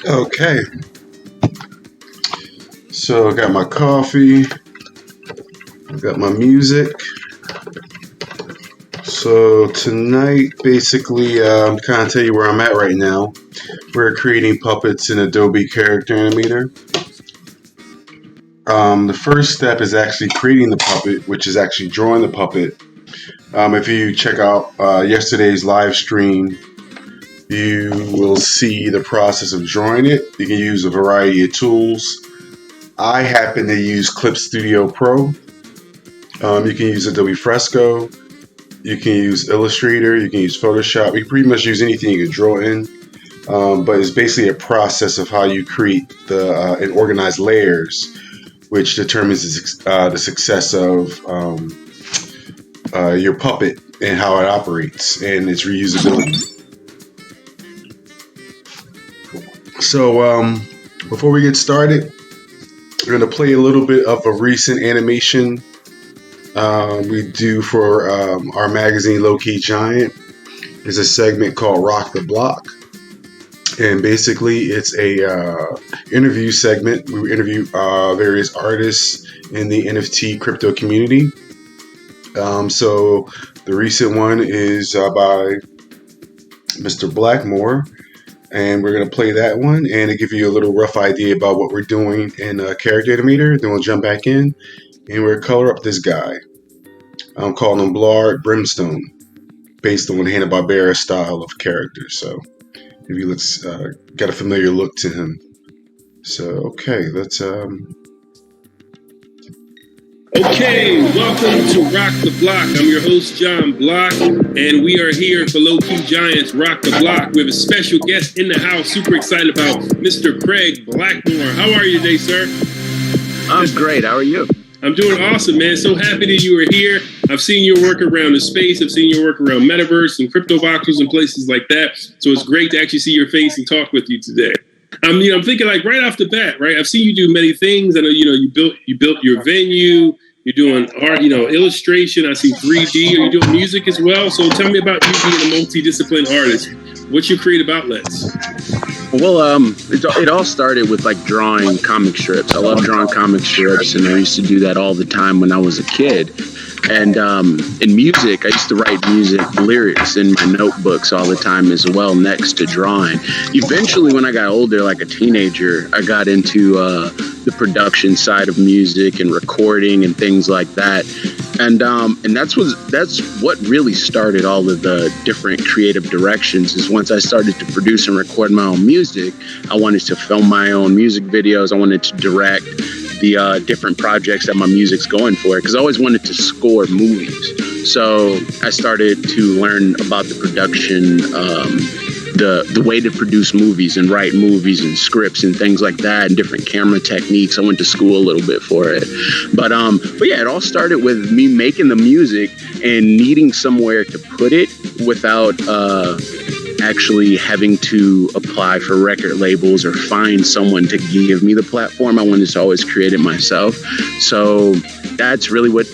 Okay, so I got my coffee, I got my music. So tonight, basically, I'm kind of tell you where I'm at right now. We're creating puppets in Adobe Character Animator. The first step is actually creating the puppet, which is actually drawing the puppet. If you check out yesterday's live stream, you will see the process of drawing it. You can use a variety of tools. I happen to use Clip Studio Pro. You can use Adobe Fresco. You can use Illustrator. You can use Photoshop. You can pretty much use anything you can draw in. But it's basically a process of how you create and organize layers, which determines the success of your puppet and how it operates and its reusability. So before we get started, We're going to play a little bit of a recent animation we do for our magazine, Low Key Giant. There's a segment called Rock the Block. And basically, it's a interview segment. We interview various artists in the NFT crypto community. So the recent one is by Mr. Blackmore, and we're going to play that one and to give you a little rough idea about what we're doing in Character Animator. Then we'll jump back in and we'll color up this guy. I'm calling him Blard Brimstone, based on Hanna-Barbera style of character. So if he looks got a familiar look to him. So okay, let's Okay, welcome to Rock the Block. I'm your host, John Block, and we are here for Low Key Giants Rock the Block. We have a special guest in the house. Super excited about Mr. Craig Blackmore. How are you today, sir? I'm great. How are you? I'm doing awesome, man. So happy that you are here. I've seen your work around the space. I've seen your work around Metaverse and crypto voxels and places like that. So it's great to actually see your face and talk with you today. I'm thinking like right off the bat, right? I've seen you do many things. I know, you built your venue. You're doing art, illustration. I see 3D. Are you doing music as well? So tell me about you being a multidisciplined artist. What's your creative outlets? Well, it all started with like drawing comic strips. I love drawing comic strips, and I used to do that all the time when I was a kid. And in music, I used to write music lyrics in my notebooks all the time as well, next to drawing. Eventually, when I got older, like a teenager, I got into the production side of music and recording and things like that. And that's what really started all of the different creative directions. Is once I started to produce and record my own music, I wanted to film my own music videos. I wanted to direct the different projects that my music's going for, because I always wanted to score movies. So I started to learn about the production, the way to produce movies and write movies and scripts and things like that, and different camera techniques. I went to school a little bit for it, but yeah, it all started with me making the music and needing somewhere to put it without actually having to apply for record labels or find someone to give me the platform. I wanted to always create it myself. So that's really what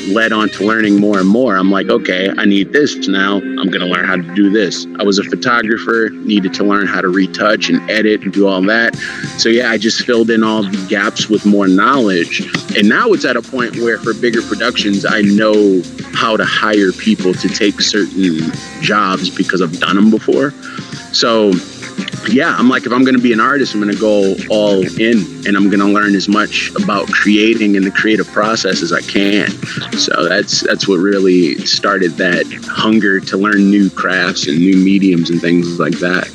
led on to learning more and more. I'm like, okay, I need this now. I'm going to learn how to do this. I was a photographer, needed to learn how to retouch and edit and do all that. So yeah, I just filled in all the gaps with more knowledge. And now it's at a point where for bigger productions, I know how to hire people to take certain jobs because I've done them before. So yeah, I'm like, if I'm going to be an artist, I'm going to go all in, and I'm going to learn as much about creating and the creative process as I can. So that's what really started that hunger to learn new crafts and new mediums and things like that.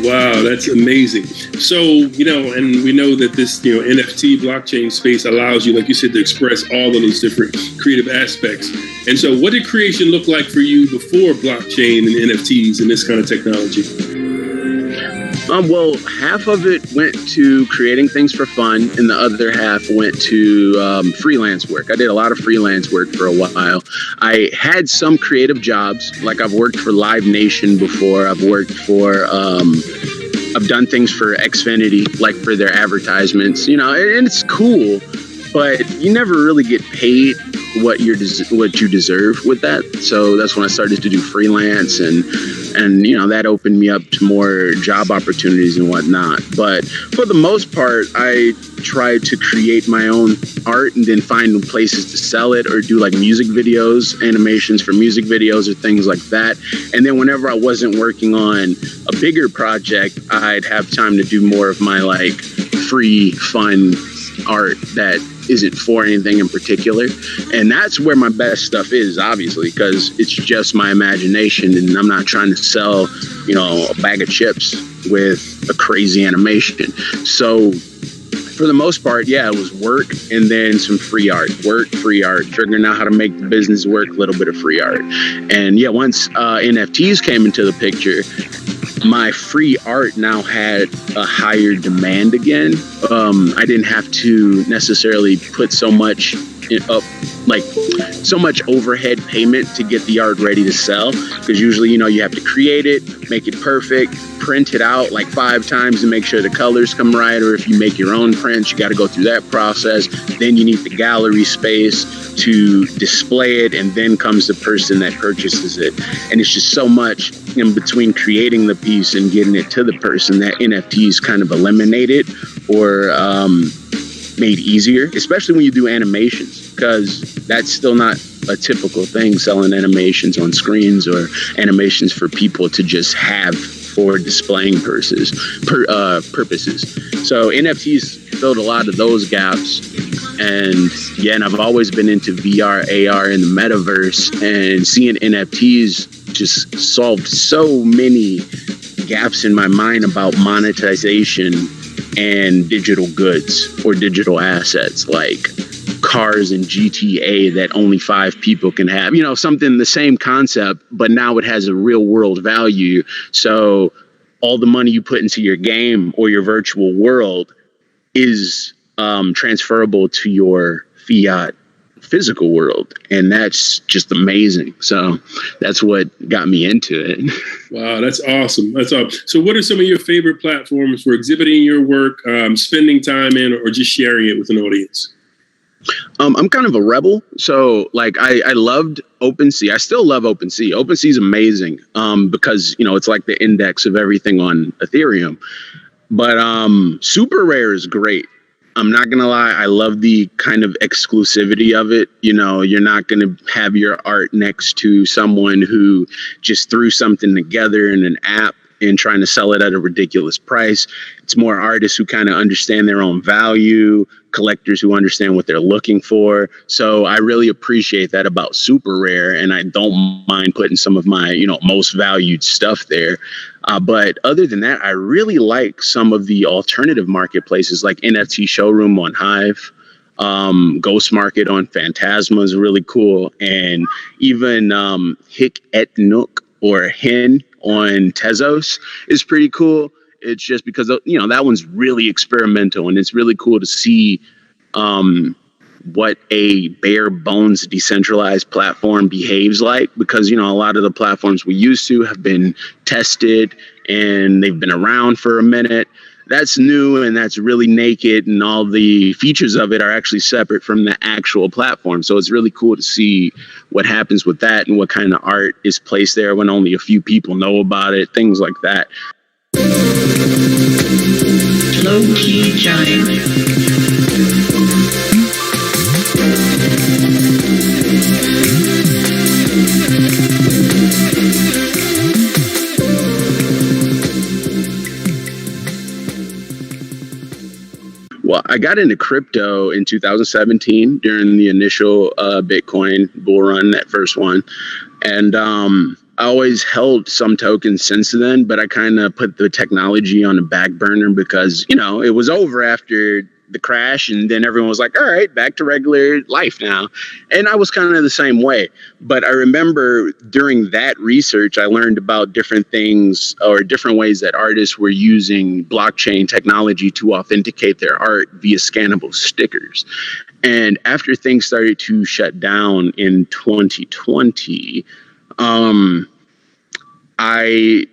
Wow, that's amazing. So, and we know that this, NFT blockchain space allows you, like you said, to express all of those different creative aspects. And so what did creation look like for you before blockchain and NFTs and this kind of technology? Well, half of it went to creating things for fun, and the other half went to freelance work. I did a lot of freelance work for a while. I had some creative jobs, like I've worked for Live Nation before. I've done things for Xfinity, like for their advertisements, and it's cool, but you never really get paid what you deserve with that. So that's when I started to do freelance, and that opened me up to more job opportunities and whatnot. But for the most part, I tried to create my own art and then find places to sell it, or do like music videos, animations for music videos or things like that. And then whenever I wasn't working on a bigger project, I'd have time to do more of my like free, fun art that isn't for anything in particular. And that's where my best stuff is, obviously, because it's just my imagination, and I'm not trying to sell, a bag of chips with a crazy animation. So for the most part, yeah, it was work and then some free art, figuring out how to make the business work, a little bit of free art. And yeah, once NFTs came into the picture, my free art now had a higher demand again. I didn't have to necessarily put so much up like so much overhead payment to get the art ready to sell, because usually, you know, you have to create it, make it perfect, print it out like 5 times to make sure the colors come right, or if you make your own prints, you got to go through that process. Then you need the gallery space to display it, and then comes the person that purchases it. And it's just so much in between creating the piece and getting it to the person that NFTs kind of eliminated or made easier, especially when you do animations, because that's still not a typical thing, selling animations on screens or animations for people to just have for displaying purposes. So NFTs filled a lot of those gaps. And yeah, and I've always been into VR, AR, and the metaverse, and seeing NFTs just solved so many gaps in my mind about monetization and digital goods or digital assets like cars and GTA that only 5 people can have, you know, something, the same concept, but now it has a real world value. So all the money you put into your game or your virtual world is transferable to your fiat physical world, and that's just amazing. So that's what got me into it. Wow, that's awesome. That's awesome. So what are some of your favorite platforms for exhibiting your work, spending time in, or just sharing it with an audience? I'm kind of a rebel. So like I loved OpenSea. I still love OpenSea. OpenSea is amazing because, you know, it's like the index of everything on Ethereum. But Super Rare is great. I'm not going to lie. I love the kind of exclusivity of it. You know, you're not going to have your art next to someone who just threw something together in an app and trying to sell it at a ridiculous price. It's more artists who kind of understand their own value, collectors who understand what they're looking for. So I really appreciate that about Super Rare, and I don't mind putting some of my, you know, most valued stuff there. But other than that, I really like some of the alternative marketplaces like NFT Showroom on Hive. Ghost Market on Phantasma is really cool. And even Hic et Nook or Hen on Tezos is pretty cool. It's just because, you know, that one's really experimental, and it's really cool to see what a bare bones decentralized platform behaves like, because, you know, a lot of the platforms we used to have been tested and they've been around for a minute. That's new, and that's really naked, and all the features of it are actually separate from the actual platform. So it's really cool to see what happens with that and what kind of art is placed there when only a few people know about it, things like that. Low key giant. Well, I got into crypto in 2017 during the initial Bitcoin bull run, that first one. And I always held some tokens since then, but I kind of put the technology on the back burner because, you know, it was over after the crash, and then everyone was like, all right, back to regular life now. And I was kind of the same way. But I remember during that research, I learned about different things or different ways that artists were using blockchain technology to authenticate their art via scannable stickers. And after things started to shut down in 2020, I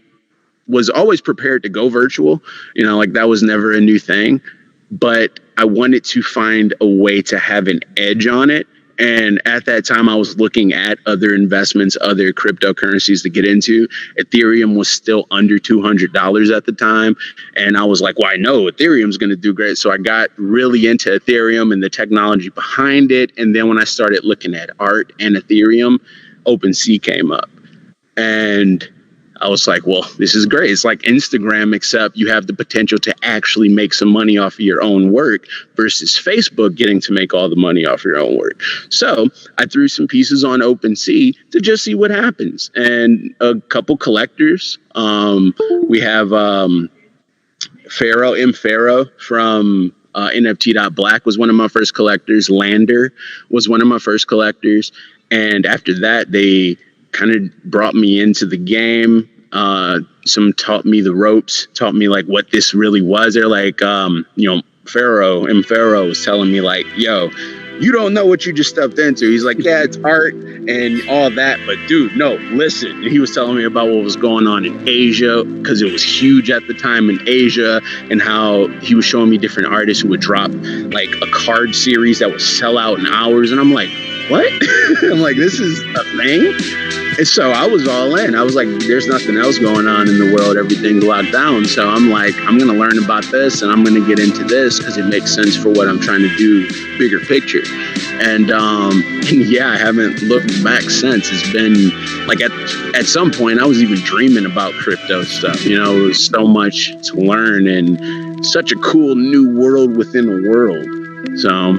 was always prepared to go virtual. You know, like that was never a new thing. But I wanted to find a way to have an edge on it. And at that time, I was looking at other investments, other cryptocurrencies to get into. Ethereum was still under $200 at the time. And I was like, well, I know Ethereum's going to do great. So I got really into Ethereum and the technology behind it. And then when I started looking at art and Ethereum, OpenSea came up. And I was like, well, this is great. It's like Instagram, except you have the potential to actually make some money off of your own work versus Facebook getting to make all the money off your own work. So I threw some pieces on OpenSea to just see what happens. And a couple collectors. We have Pharaoh from NFT.Black was one of my first collectors. Lander was one of my first collectors. And after that, they kind of brought me into the game. Some taught me the ropes, taught me like what this really was. They're like, you know, Pharaoh was telling me like, yo, you don't know what you just stepped into. He's like, yeah, it's art and all that, but dude, no, listen. And he was telling me about what was going on in Asia, because it was huge at the time in Asia, and how he was showing me different artists who would drop like a card series that would sell out in hours. And I'm like, what? I'm like, this is a thing? And so I was all in. I was like, there's nothing else going on in the world. Everything's locked down. So I'm like, I'm going to learn about this and I'm going to get into this because it makes sense for what I'm trying to do, bigger picture. And yeah, I haven't looked back since. It's been like at some point I was even dreaming about crypto stuff. You know, it was so much to learn and such a cool new world within a world. So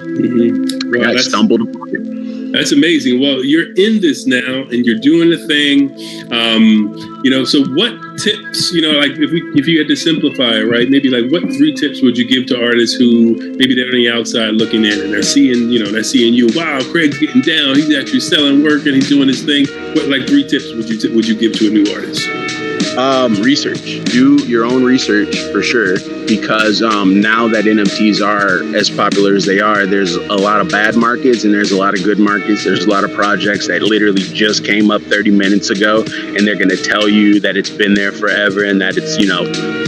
I stumbled upon it. That's amazing. Well, you're in this now and you're doing the thing. So what tips, like if you had to simplify it, right? Maybe like what 3 tips would you give to artists who maybe they're on the outside looking in and they're seeing you, wow, Craig's getting down. He's actually selling work and he's doing his thing. What 3 tips would you give to a new artist? Research. Do your own research for sure, because now that NFTs are as popular as they are, there's a lot of bad markets and there's a lot of good markets. There's a lot of projects that literally just came up 30 minutes ago and they're going to tell you that it's been there forever and that it's,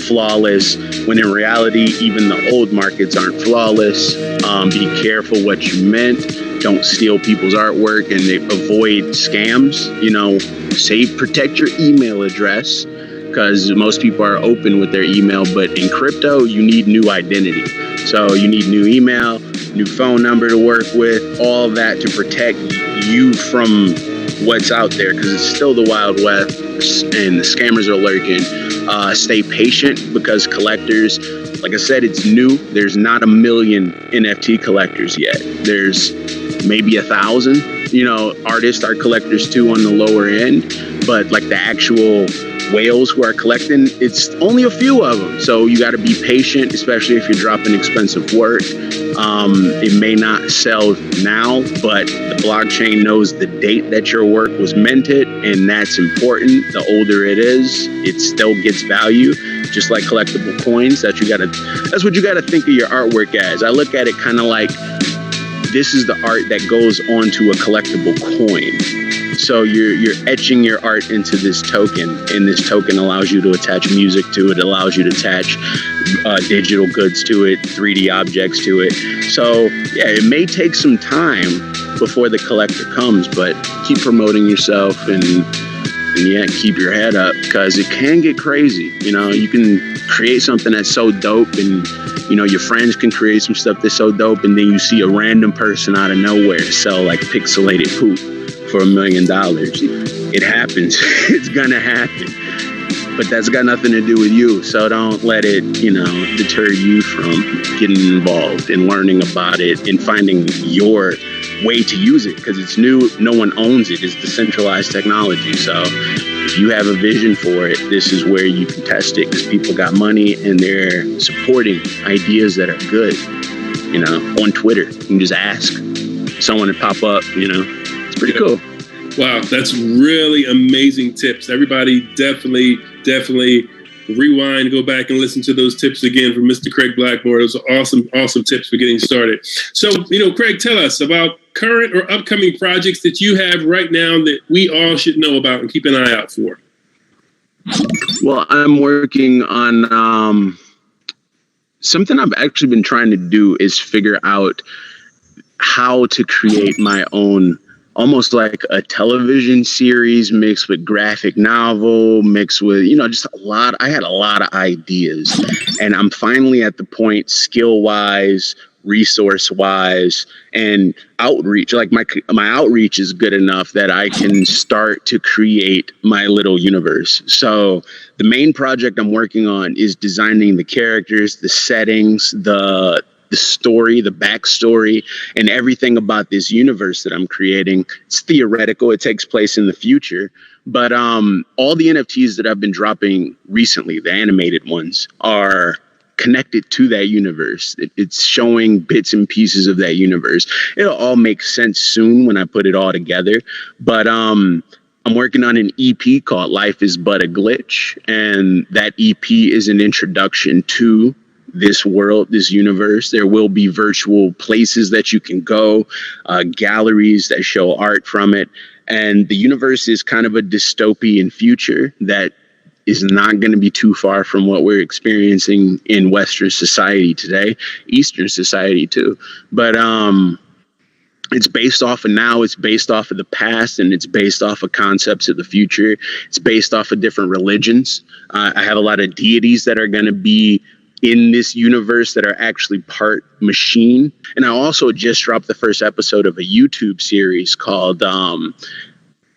flawless, when in reality, even the old markets aren't flawless. Be careful what you meant. Don't steal people's artwork and avoid scams. Protect your email address, because most people are open with their email, but in crypto, you need new identity. So you need new email, new phone number to work with, all of that to protect you from what's out there, because it's still the Wild West and the scammers are lurking. Stay patient, because collectors, like I said, it's new. There's not 1 million NFT collectors yet. There's maybe 1,000. Artists are collectors too on the lower end, but like the actual whales who are collecting, it's only a few of them. So you got to be patient, especially if you're dropping expensive work. It may not sell now, but the blockchain knows the date that your work was minted, and that's important. The older it is, it still gets value, just like collectible coins. That's what you gotta think of your artwork as. I look at it kind of like, this is the art that goes onto a collectible coin. So you're etching your art into this token, and this token allows you to attach music to it, allows you to attach digital goods to it, 3D objects to it. So yeah, it may take some time before the collector comes, but keep promoting yourself and yeah, keep your head up, because it can get crazy. You can create something that's so dope, and your friends can create some stuff that's so dope, and then you see a random person out of nowhere sell like pixelated poop for $1 million. It happens. It's gonna happen. But that's got nothing to do with you. So don't let it, deter you from getting involved and learning about it and finding your way to use it, because it's new. No one owns it. It's decentralized technology. So if you have a vision for it, this is where you can test it, because people got money and they're supporting ideas that are good. On Twitter, you can just ask someone to pop up. It's pretty cool. Wow, that's really amazing tips. Everybody definitely rewind, go back and listen to those tips again from Mr. Craig Blackmore. Those are awesome tips for getting started. So, Craig, tell us about current or upcoming projects that you have right now that we all should know about and keep an eye out for. Well, I'm working on something I've actually been trying to do is figure out how to create my own, almost like a television series mixed with graphic novel, mixed with, just I had a lot of ideas, and I'm finally at the point, skill-wise, resource-wise, and outreach. Like my outreach is good enough that I can start to create my little universe. So the main project I'm working on is designing the characters, the settings, the story, the backstory, and everything about this universe that I'm creating. It's theoretical. It takes place in the future. But all the NFTs that I've been dropping recently, the animated ones, are connected to that universe. It's showing bits and pieces of that universe. It'll all make sense soon when I put it all together. But I'm working on an EP called Life is But a Glitch. And that EP is an introduction to this world, this universe. There will be virtual places that you can go, galleries that show art from it. And the universe is kind of a dystopian future that is not going to be too far from what we're experiencing in Western society today, Eastern society too. But it's based off of now, it's based off of the past, and it's based off of concepts of the future. It's based off of different religions. I have a lot of deities that are going to be in this universe that are actually part machine. And I also just dropped the first episode of a YouTube series called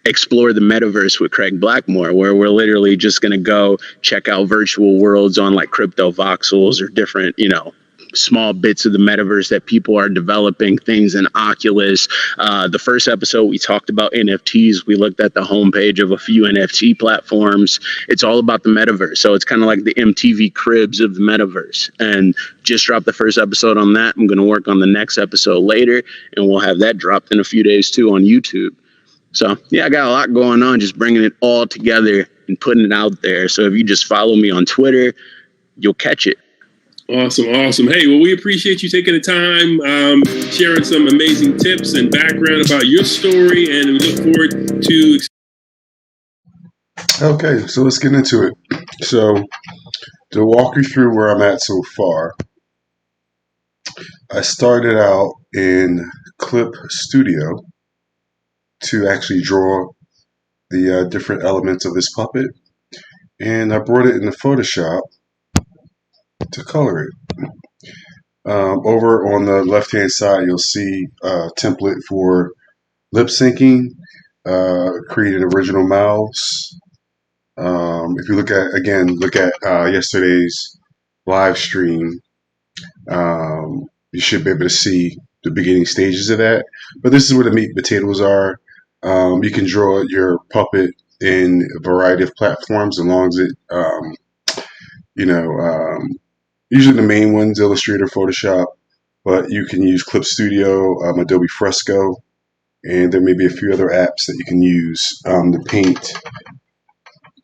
Explore the Metaverse with Craig Blackmore, where we're literally just going to go check out virtual worlds on like crypto voxels or different, small bits of the metaverse that people are developing, things in Oculus. The first episode, we talked about NFTs. We looked at the homepage of a few NFT platforms. It's all about the metaverse. So it's kind of like the MTV Cribs of the metaverse. And just dropped the first episode on that. I'm going to work on the next episode later, and we'll have that dropped in a few days too on YouTube. So yeah, I got a lot going on, just bringing it all together and putting it out there. So if you just follow me on Twitter, you'll catch it. Awesome. Hey, well, we appreciate you taking the time, sharing some amazing tips and background about your story, and we look forward to. Okay, so let's get into it. So to walk you through where I'm at so far, I started out in Clip Studio to actually draw the different elements of this puppet, and I brought it into Photoshop to color it. Over on the left hand side, you'll see a template for lip syncing, created original mouths. If you look at yesterday's live stream, you should be able to see the beginning stages of that. But this is where the meat and potatoes are. You can draw your puppet in a variety of platforms, as long as it, usually the main ones, Illustrator, Photoshop, but you can use Clip Studio, Adobe Fresco, and there may be a few other apps that you can use to paint.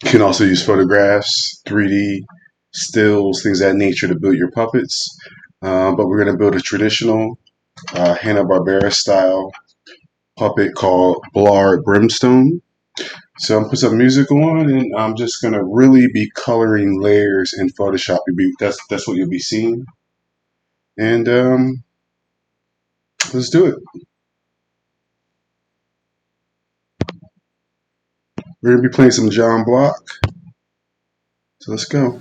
You can also use photographs, 3D, stills, things of that nature to build your puppets. But we're going to build a traditional Hanna-Barbera style puppet called Blard Brimstone. So I'm putting some music on, and I'm just going to really be coloring layers in Photoshop. That's what you'll be seeing. And let's do it. We're going to be playing some John Block. So let's go.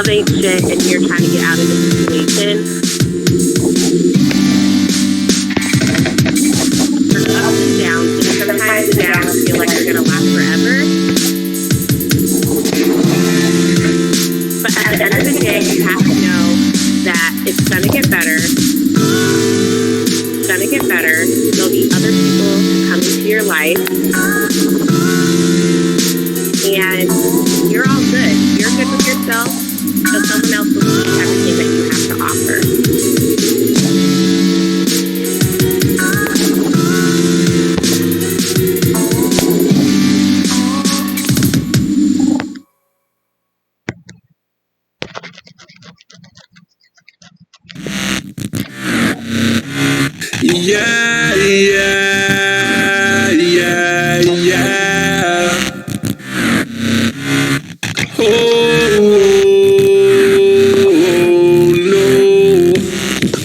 ain't shit and you're trying to get out of the situation. There's ups and downs, and sometimes the downs feel like they're gonna last forever. But at the end of the day, you have to know that it's gonna get better. It's gonna get better. There'll be other people come into your life. And you're all good. You're good with yourself, so someone else will see everything that you have to offer. Yeah, yeah, yeah, yeah. Oh, no.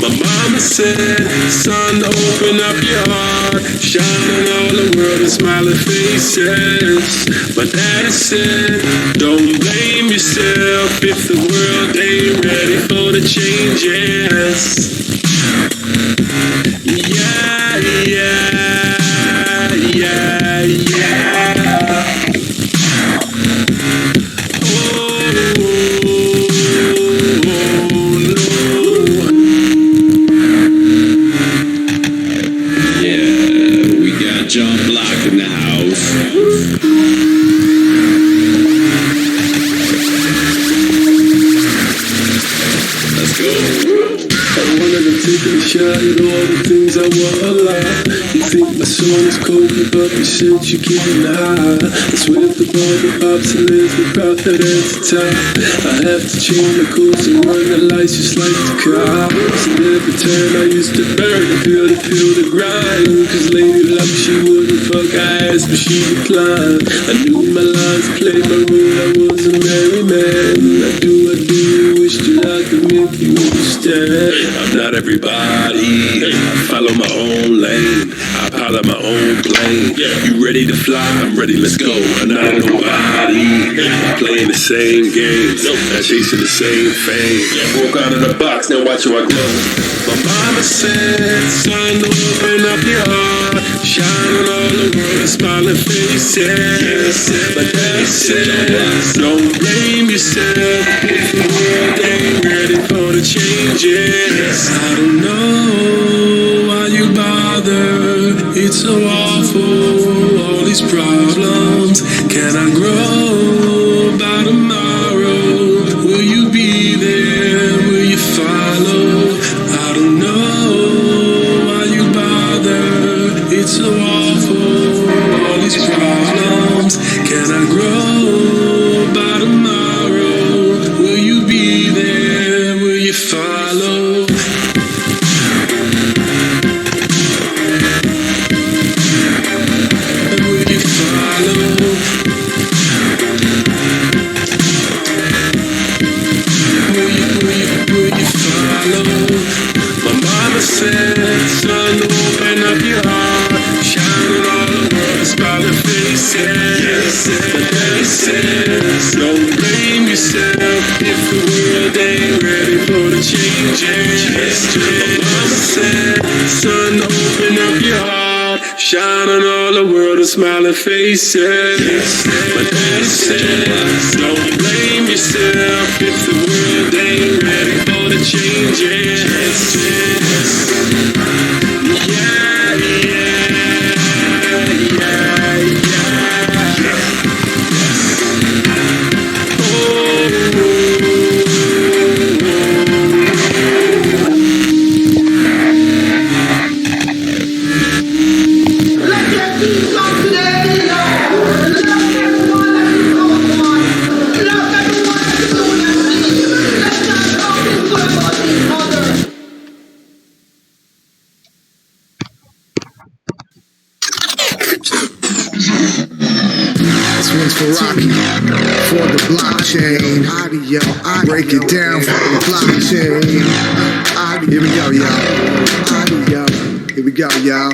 My mama said sun, open up your heart. Shine on all the world and smiling faces. My daddy said, don't blame yourself if the world ain't ready for the changes. Yeah, yeah, yeah, yeah. John Block in the house. Let's go. I wanted to take a shot at all the things I want a lot. You think my song is cold, but you said you getting high. I swear if the ball pops and lives the profit at the top. I have to change the course and run the lights just like the cops. And every time I used to burn and feel the grind. Cause Lady Luck, she wouldn't fuck, I asked but she declined. I knew my lines, played my role, I was a merry man. I do, wish that I could make you understand. I'm not everybody, I follow my own lane. I pilot my own plane. You ready to fly? I'm ready, let's go. I'm not nobody, I'm playing the same games, I'm chasing the same fame. Walk out of the box, now watch how I glow. My mama said, son, open up your heart. Shine on all the world and smiling faces. But daddy said, don't blame yourself if the world ain't ready for the changes. I don't know why you bother, it's so awful, all these problems. Can I grow by tomorrow? Will you be there? Will you follow? I don't know why you bother, it's so awful, all these problems. Can I grow by tomorrow? Will you be there? Will you follow? Will you follow? Will you follow? My mama said, son, open up your heart. Shine on all the world, smiling faces. But daddy says, don't blame yourself if the world ain't ready for the changes. My mama said, son, open up your heart. Shine on all the world and smiling faces. But daddy says, don't blame yourself if the world ain't ready for the changes. Yeah, yeah, yeah, yeah. This one's for Rocky, for the blockchain. Audio, break it down for the blockchain. Here we go, y'all. Here we go, y'all.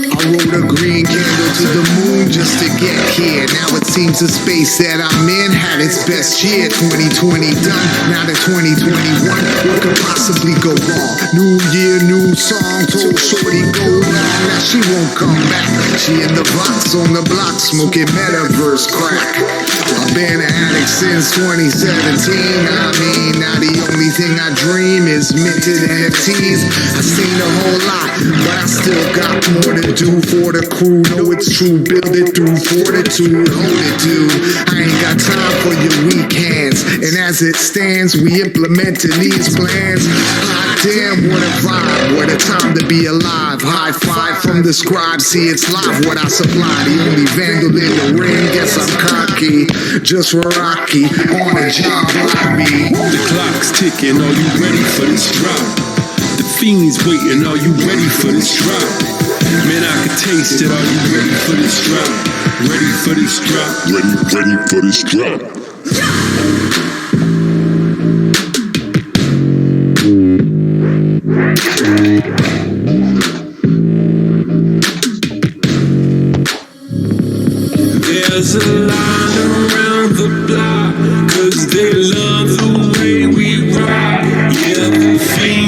I rode a green candle to the moon just to get here. Now it seems the space that I'm in had its best year. 2020 done, now to 2021. What could possibly go wrong? New year, new song, told shorty go long. Now she won't come back. She in the box on the block smoking metaverse crack. I've been an addict since 2017. I mean, now the only thing I dream is minted NFTs. I've seen a whole lot, but I still got more to do for the crew. Know it's true, build it through fortitude. Hold it, dude. I ain't got time for your weak hands. And as it stands, we implementing these plans. Hot damn, what a vibe, what a time to be alive. High five from the scribe, see it's live what I supply. The only vandal in the ring, guess I'm cocky. Just Rocky, on a job like me. The clock's ticking, are you ready for this drop? The fiends waiting, are you ready for this drop? Man, I can taste it, are you ready for this drop? Ready for this drop? Ready for this drop?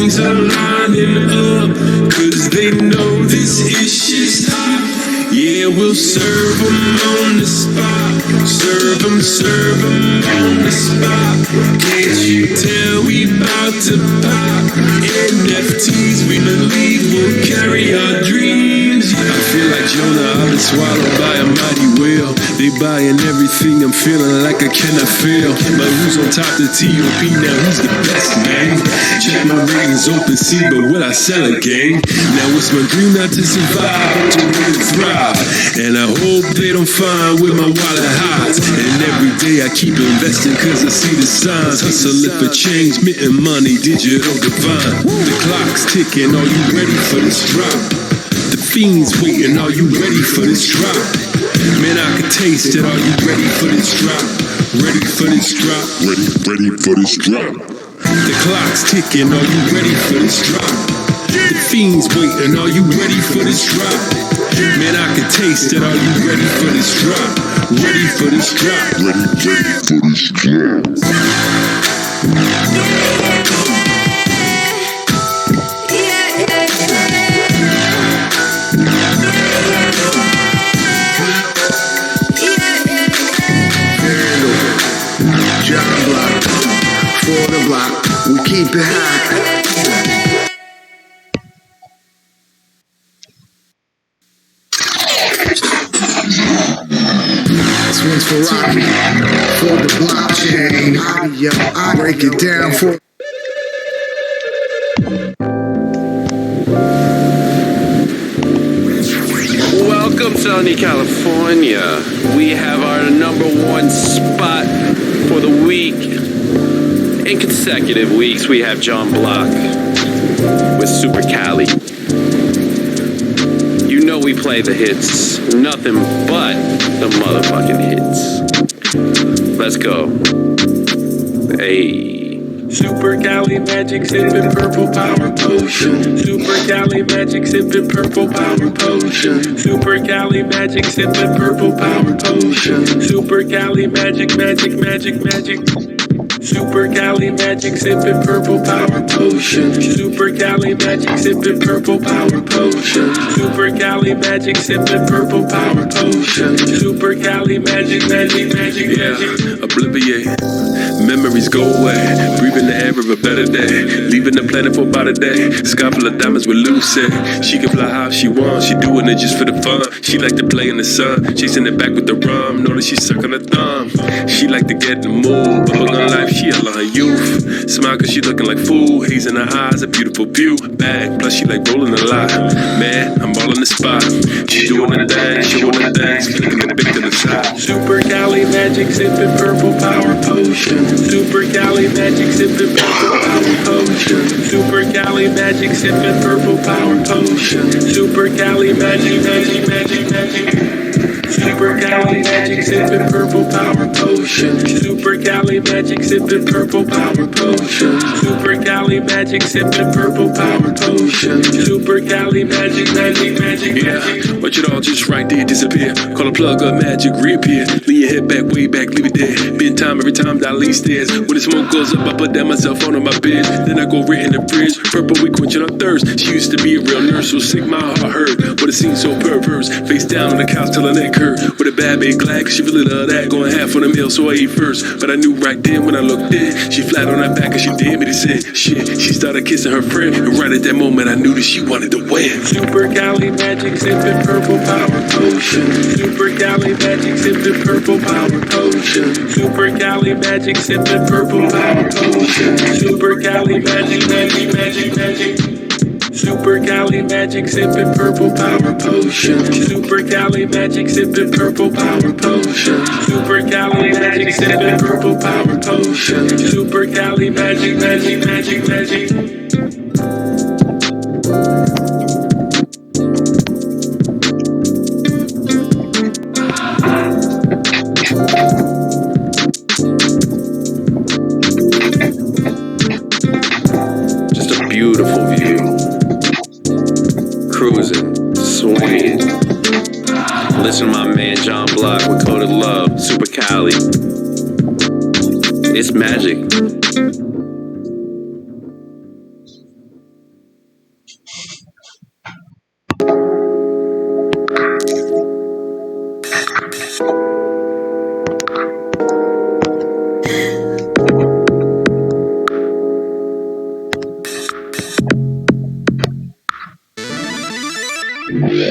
things are lining up, cause they know this ish is hot. Yeah, we'll serve 'em on the spot. Serve 'em on the spot. Can't you tell we bout to pop? NFTs we believe will carry our dreams. I feel like Jonah, I've been swallowed by a mighty whale. They buying everything, I'm feeling like I cannot fail. But who's on top? The T.O.P. Now who's the best, man? Check my ratings, open see, but will I sell a gang? Now it's my dream not to survive, but to really thrive. And I hope they don't find where my wallet hides. And every day I keep investing cause I see the signs. Hustling for change, minting money, digital divine. The clock's ticking, are you ready for this drop? The fiends waiting, are you ready for this drop? Man, I can taste it, are you ready for this drop? Ready for this drop? Ready for this drop? The clock's ticking, are you ready for this drop? The fiends waiting, are you ready for this drop? Man, I can taste it, are you ready for this drop? Ready for this drop? Ready for this drop? John Block, for the block, we keep it high. This one's for Rocky, for the blockchain. Audio, I break it down for. Welcome, sunny California. We have our number one spot for the week. In consecutive weeks, we have John Block with Super Cali. You know we play the hits, nothing but the motherfucking hits. Let's go. Hey. Super Cali magic sipping purple power potion. Super Cali magic sipping purple power potion. Super Cali magic sipping purple power potion. Super Cali magic. Super Cali magic sipping purple power potion. Super Cali magic sipping purple power potion. Super Cali magic sipping purple power potion. Super Cali magic. Yeah, obliviate. Memories go away. Breathing the air of a better day. Leaving the planet for about a day. Sky full of diamonds with Lucy. She can fly how she wants. She doing it just for the fun. She like to play in the sun. Chasing it back with the rum. Notice she sucking her thumb. She like to get in the mood. But her life, she a lot of youth. Smile cause she looking like fool. Haze in her eyes, a beautiful view. Bag, plus she like rolling a lot. Man, I'm all in the spot. She doing her thing, showing her things. Flicking the bit to the side. Super Cali magic sipping purple power potion. Super Cali magic sipping purple power potion. Super Cali magic sipping purple power potion. Super Cali magic. Super Cali magic sipping purple power potion. Super Cali magic sipping purple power potion. Super Cali magic sipping purple power potion. Super Cali magic. Yeah, watch it all just right there disappear. Call a plug up, magic reappear. Lean your head back, way back, leave it there. Been time every time that I leave stairs. When the smoke goes up, I put down my cell phone on my bed. Then I go right in the fridge. Purple, we quenching our thirst. She used to be a real nurse, so sick my heart hurt. But it seemed so perverse. Face down on the couch till her neck hurt. With a bad baby glad, cause she really love that. Going half on the meal, so I ate first. But I knew right then when I looked in, she flat on her back and she did me the sin. Shit, she started kissing her friend. And right at that moment, I knew that she wanted to win. Super Cali magic sipping purple power potion. Super Cali magic sipping purple power potion. Super Cali magic sipping purple power potion. Super Cali magic. Super Cali magic sipping purple power potion. Super Cali magic sipping purple power potion. Super Cali magic sipping purple power potion. Super Cali magic. Just a beautiful view. Cruising, swinging. Listen to my man John Block with Coded Love, Super Cali. It's magic.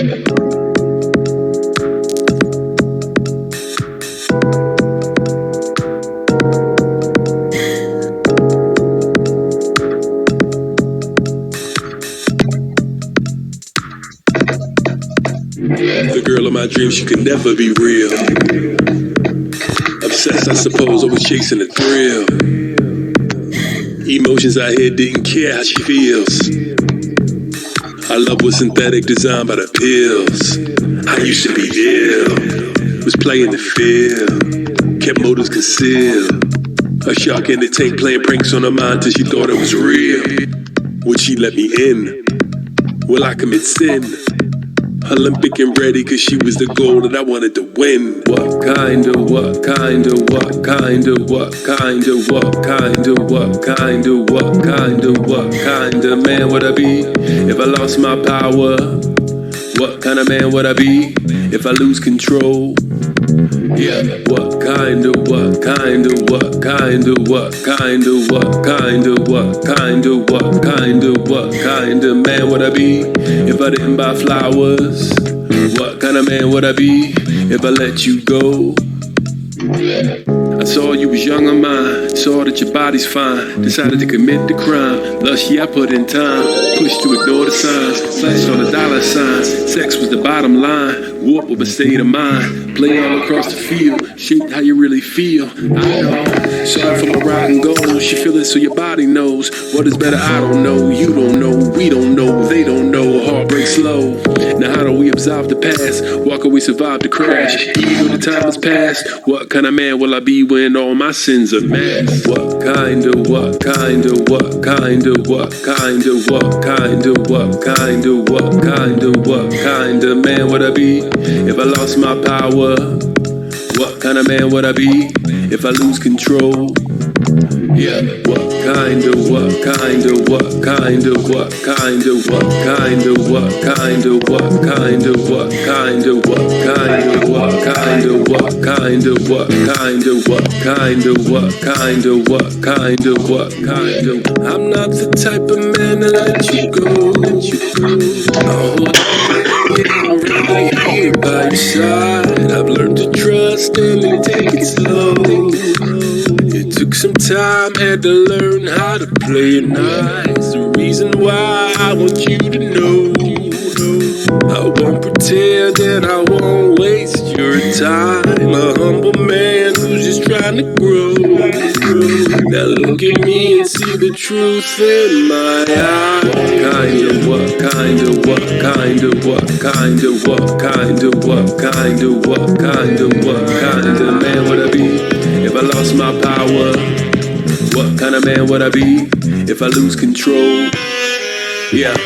The girl of my dreams, she could never be real. Obsessed, I suppose, always chasing the thrill. Emotions I had, didn't care how she feels. Our love was synthetic, designed by the pills. I used to be ill, was playing the field, kept motives concealed. A shark in the tank playing pranks on her mind till she thought it was real. Would she let me in? Will I commit sin? Olympic and ready, cause she was the goal that I wanted to win. What kind of man would I be if I lost my power? What kind of man would I be if I lose control? Yeah, what kind of man would I be if I didn't buy flowers? What kind of man would I be if I let you go? I saw you was young on mine, saw that your body's fine, decided to commit the crime. Thus, yeah, I put in time, pushed to ignore the signs, flashed on the dollar signs. Sex was the bottom line, warped with a state of mind. Play all across the field, shaped how you really feel. I know, sorry for my rotten goals. You feel it so your body knows. What is better, I don't know. You don't know, we don't know, they don't know. Heartbreak slow. Now how do we absolve the past? Walk or we survive the crash? Even though the time has passed. What kind of man will I be when all my sins are masked? What kind of man would I be if I lost my power? What kind of man would I be if I lose control? Yeah, what kind of I'm not the type of man to let you go. I'm right here by your side. I've learned to trust and then take it slow. It took some time, had to learn how to play it nice. The reason why I want you to know, I won't pretend and I won't waste your time. A humble man who's just trying to grow. Now look at me and see the truth in my eyes. Kind of man would I be if I lost my power? What kind of man would I be if I lose control? Yeah.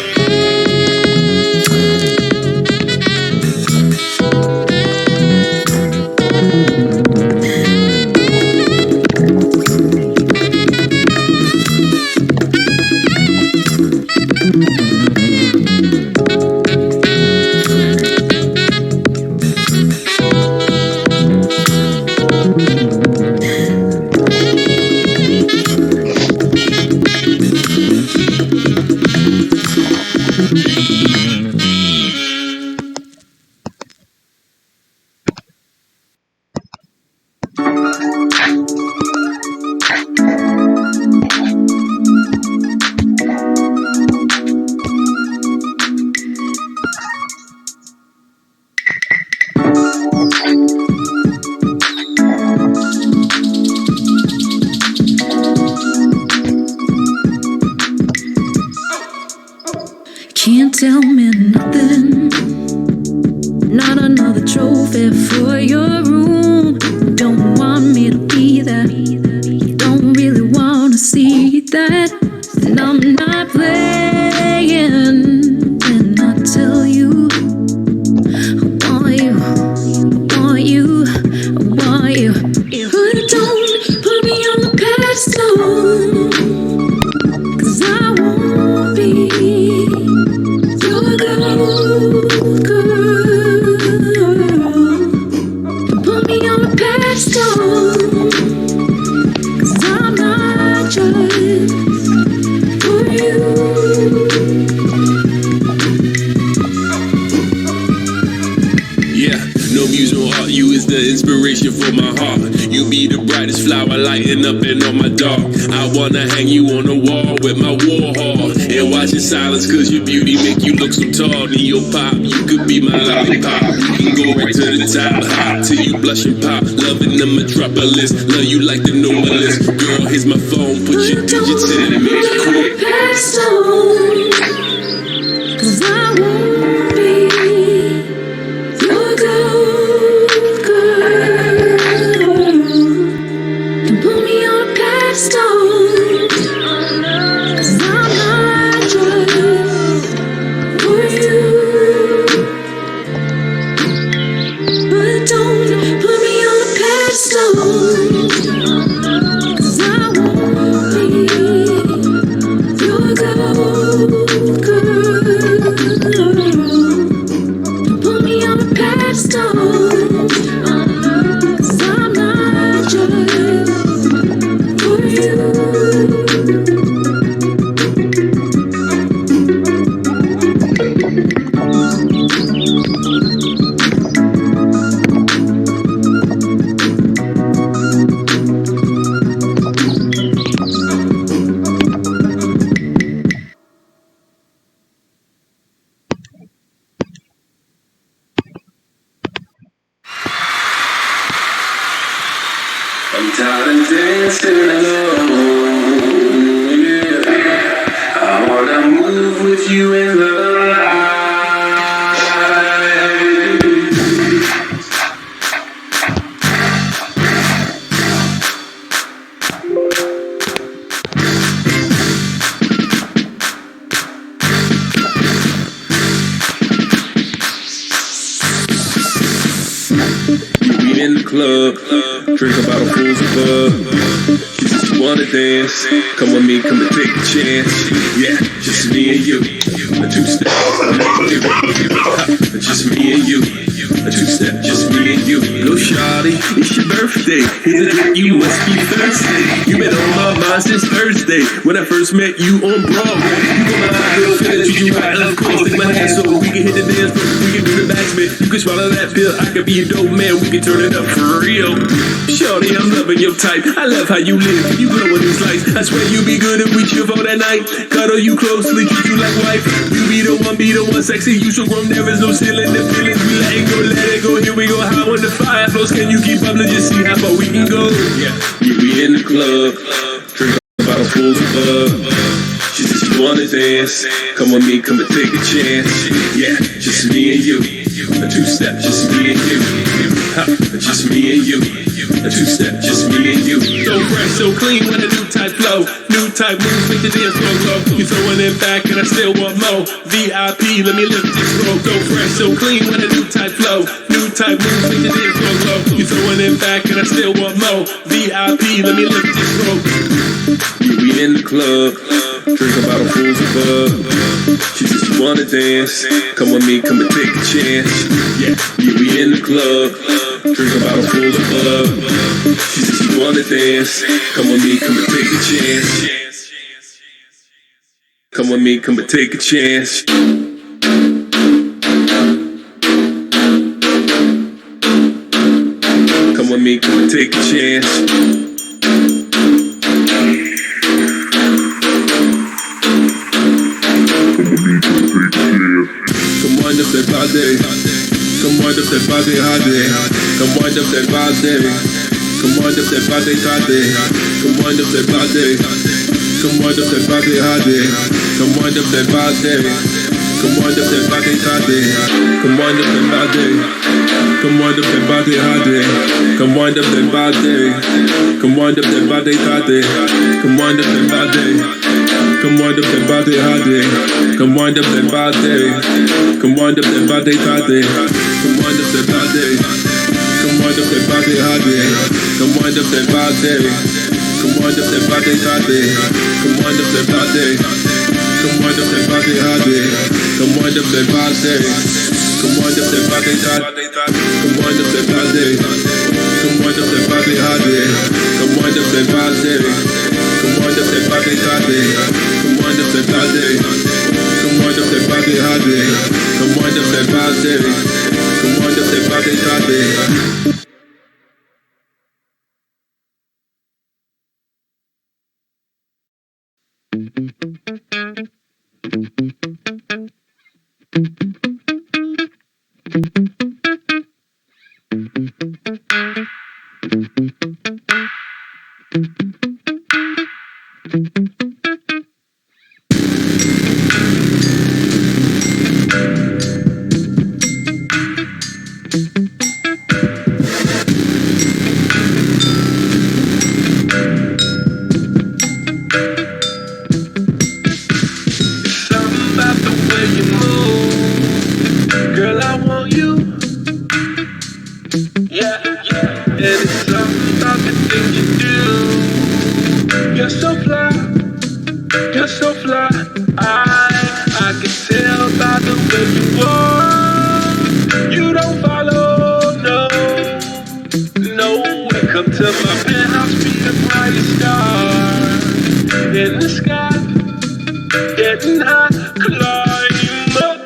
Can't tell me nothing. Not another trophy for your room. Don't want me to be there. Don't really want to see that. And I'm not playing when I tell you I want you, I want you, I want you. But don't put me on the pedestal, 'cause I won't be your gold girl. for my heart. You be the brightest flower lighting up and on my dark. I wanna hang you on the wall with my war heart and watch in silence, cause your beauty make you look so tall. Neo pop, you could be my lollipop. You can go right to the top, hot till you blush and pop. Loving the metropolis, love you like the numerous. Girl, here's my phone, put your digits in me quick. Cause I won't be your gold girl. Don't put me on a pedestal, cause I'm not just for you. But don't put me on a pedestal, cause I won't be your gold girl. Put me on a pedestal, cause I'm not just for you. I'm tired of dancing alone, yeah. I wanna move with you in the light. You be in the club, drink a bottle full of bub. She said she wanna dance, come with me, come and take a chance. Yeah, just me and you, a two-step. Just me and you, a two-step. Just me and you. Go shawty, it's your birthday. Here's a drink, you must be thirsty. You been on my mind since Thursday when I first met you on Broadway. You got my eye, girl, feel that you right, of course. Take my hand so we can hit the dance floor, we can do the backspin. You can swallow that pill, I could be a dope man, we can turn it up for real. Shorty, I'm loving your type. I love how you live, you glow in these lights. I swear you be good if we chill for that night. Cuddle you closely, treat you like wife. You be the one sexy. You so grown, there is no ceiling. The feelings we let it go. Here we go, high when the fire flows. Can you keep up? Let's just see how far we can go. Yeah, you be in the club, drink a bottle full of bub. She said she wanna dance, come with me, come and take a chance. Yeah, just me and you, a two-step, just me and you. Ha, just me and you, a two-step, just me and you. So fresh, so clean with a new type flow, new type moves, make the dance floor glow. You throwing it back and I still want more. VIP, let me lift this rope. So fresh, so clean with a new type flow, new type moves, make the dance floor glow. You throwing it back and I still want more. VIP, let me lift this rope. You be in the club, drink a bottle full of bub. She said she wanna dance, come with me, come and take a chance. Yeah, you be in the club, drink a bottle full of bub. She said she wanna dance, come with me, come and take a chance. Come with me, come and take a chance. Come with me, come and take a chance. Come wind up that body, come wind up that body, hottie. Come wind up that body, come wind up that body, hottie. Come wind up that body, come wind up that body, hottie. Come wind up that body, come wind up that body, hottie. Come wind up that body, come wind up that body, hottie. Come wind up that body, come wind up that body, hottie. Come wind up that body. Come wind up that body, hottie. Come wind up that body. Come wind up that body, hottie. Come wind up that body. Come wind up that body, hottie. Come wind up that body. Come wind up that body, hottie. Come wind up that body. Come wind up that body, hottie. Come wind up that body. Come wind up that body, hottie. Come wind up that body. Come wind up that body, hottie. Come wind up that body. Come wind up that body, hottie. Come wind up that body. Come wind up that body, hottie. Come wind up that body. Come wind up that body, hottie. way you move. Girl, I want you. Yeah, yeah. And it's something about the things you do. You're so fly. You're so fly. I can tell by the way you walk. You don't follow, no. No. Come to my penthouse, be the brightest star in the sky. Getting high, climb up.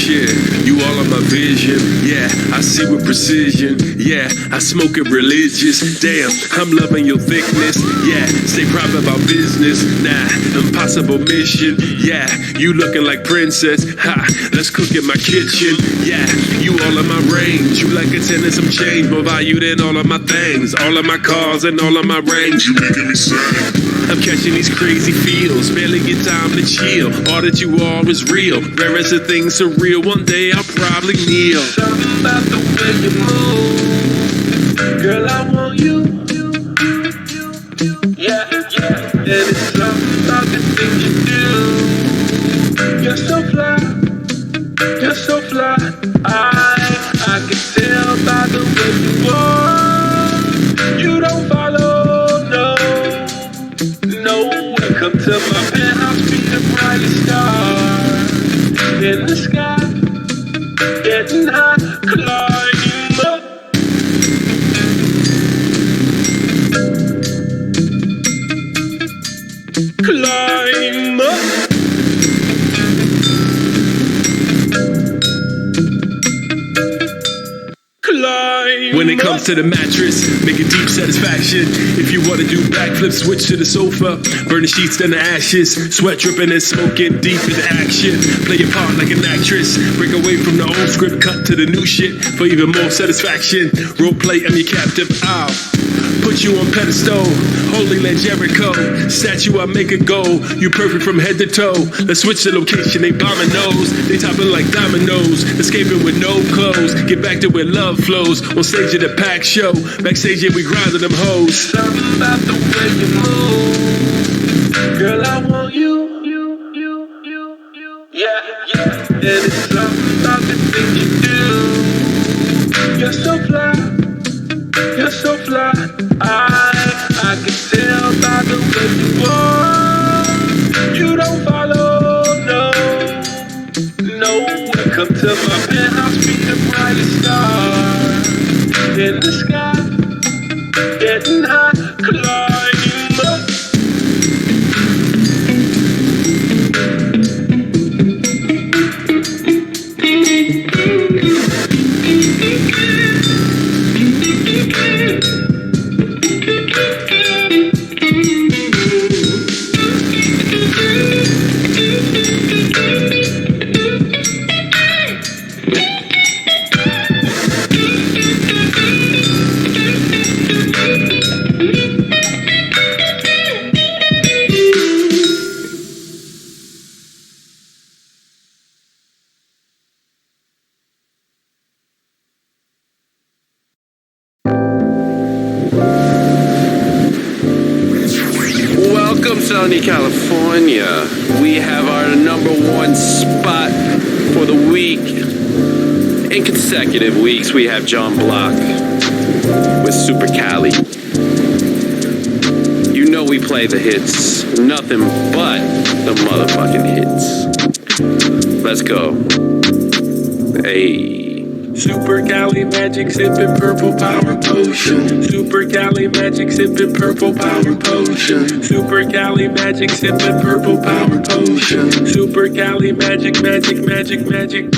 Yeah, you all on my vision. Yeah, I see with precision. Yeah, I smoke it religious. Damn, I'm loving your thickness. Yeah, stay private about business. Nah, impossible mission. Yeah, you looking like princess. Ha, let's cook in my kitchen. Yeah, you all in my range. You like a 10 and some change. More value than all of my things. All of my cars and all of my range. You making me sad. I'm catching these crazy feels. Barely get time to chill. All that you are is real. Rare as a thing surreal. One day I'll probably kneel. Something about the way you move. Girl, I want you. Yeah, yeah. And it's something about the things you do. You're so fly. You're so fly. I can tell by the way you walk. You don't follow, no. No. Come to my penthouse, be the brightest star in the sky. Getting high, climb up. Climb up. Climb. When it comes to the mattress, make it deep satisfaction. If you wanna do backflips, switch to the sofa. Burn the sheets, then the ashes. Sweat dripping and smoking deep into action. Play your part like an actress. Break away from the old script, cut to the new shit for even more satisfaction. Role play, I'm your captive. I'll put you on pedestal. Holy land Jericho. Statue, I make it go. You perfect from head to toe. Let's switch the location, they bombing those. They topping like dominoes. Escaping with no clothes. Get back to where love flows. On stage at the pack show. Backstage, yeah, we grinding them hoes. Something about the way you move. Girl, I want you. Yeah, yeah. And it's something about the things you do. You're so fly. You're so fly. I can tell by the way you walk. You don't follow, no. No. Come to my penthouse, be the brightest star in the sky. Getting high, climb up. Sunny California. We have our number one spot for the week. In consecutive weeks, we have John Block with Super Cali. You know we play the hits. Nothing but the motherfucking hits. Let's go. Hey. Super Cali Magic sippin' purple power potion. Super Cali Magic sippin' purple power potion. Super Cali Magic sippin' purple power potion. Super Cali Magic, magic, magic, magic.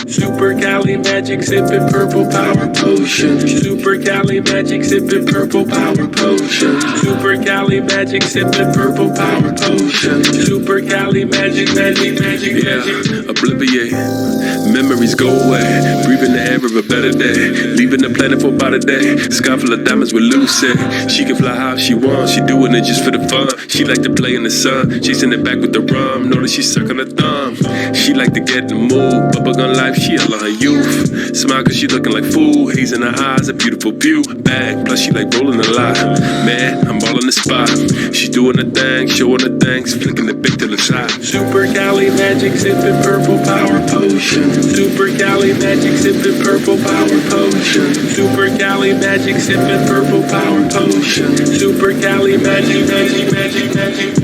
Super Cali Magic sippin' purple power potion. Super Cali Magic sippin' purple power potion. Super Cali Magic sippin' purple power potion. Super Cali Magic, magic, magic, magic. Obliviate. Memories go away, breathing the air of a better day, leaving the planet for about a day. Sky full of diamonds with Lucy. She can fly high if she wants, she doing it just for the fun. She like to play in the sun, chasing it back with the rum. Know that she suck on her thumb. She like to get in the mood, bubblegum life, she a lot her youth. Smile cause she looking like food, haze in her eyes, a beautiful view. Bag, plus she like rolling a lot. Man, I'm all in the spot. She doing her thing, showing her things, flicking the big to the side. Super Cali magic, sipping purple power potion. Super Cali magic, sipping purple power potion. Super Cali magic, sipping purple power potion. Super Cali magic, magic, magic, magic.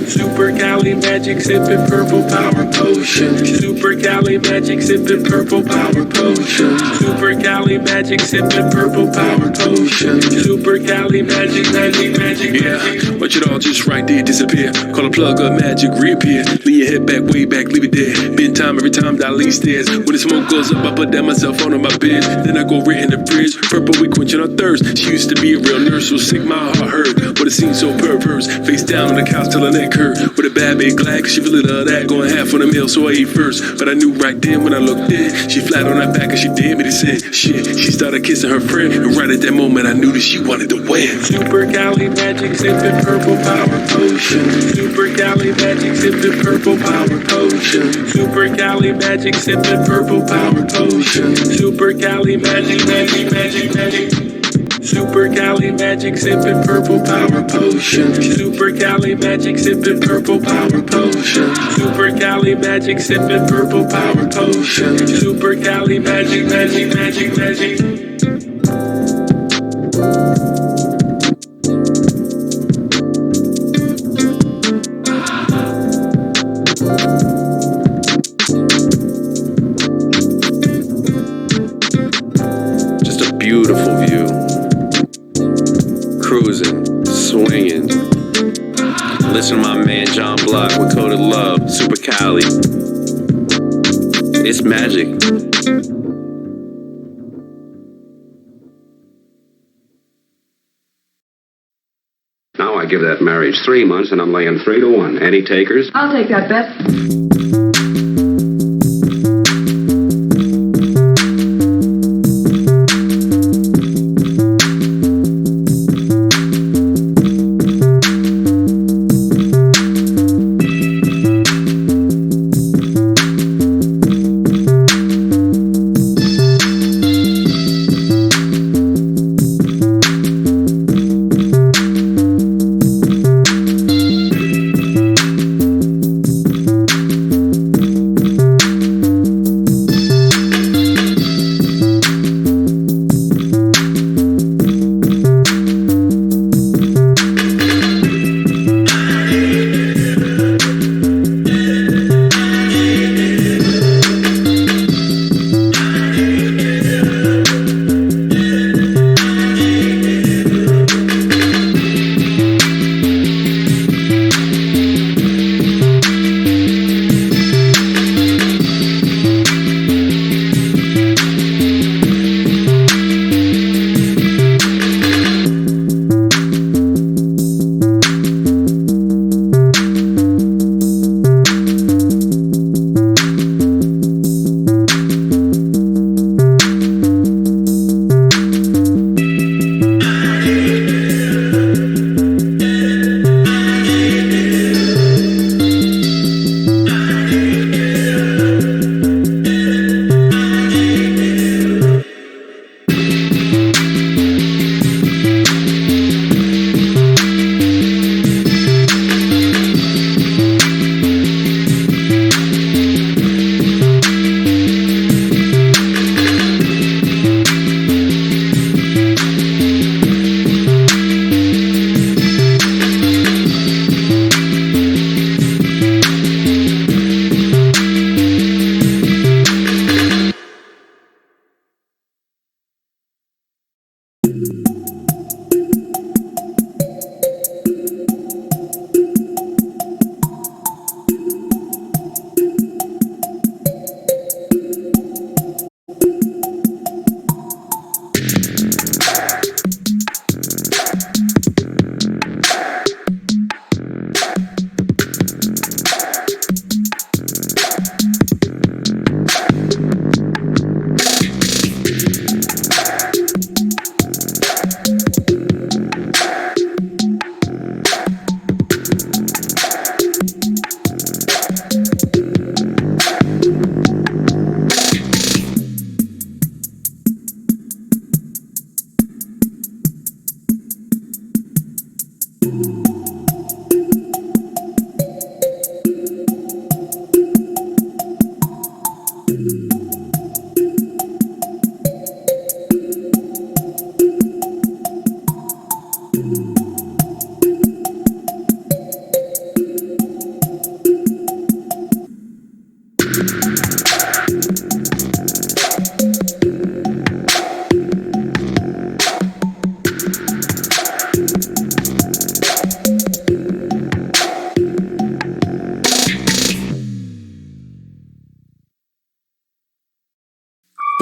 Super Cali magic, sipping purple power potion. Super Cali magic, sipping purple power potion. Super Cali magic, sipping purple power potion. Super Cali magic, magic, magic, magic. Watch it all just right there disappear. Call a plug up, magic reappear. Lean your head back, way back, leave it there. Been time every time that I leave stairs. When the smoke goes up, I put down myself on my bed. Then I go right in the fridge. Purple, we quenching our thirst. She used to be a real nurse, so sick my heart hurt. But it seemed so perverse. Face down on the couch till her neck hurt. With a bad baby glad, cause she really love that. Going half on the meal, so I ate first. But I knew right then when I looked in, she flat on her back and she did me the sin. Shit, she started kissing her friend. And right at that moment, I knew that she wanted to win. Super Cali magic, sipping purple power potion. Super Cali magic, sipping purple power potion. Super Cali magic, sipping purple power potion. Super Cali magic, magic, magic, magic. Super Cali magic, sipping purple power potion. Super Cali magic, sipping purple power potion. Super Cali magic, sipping purple power potion. Super Cali magic, magic, magic, magic. Just a beautiful view. Cruising, swinging. Listen to my man John Block with Coded Love, Super Cali. It's magic. Now I give that marriage 3 months and I'm laying 3 to 1. Any takers? I'll take that bet.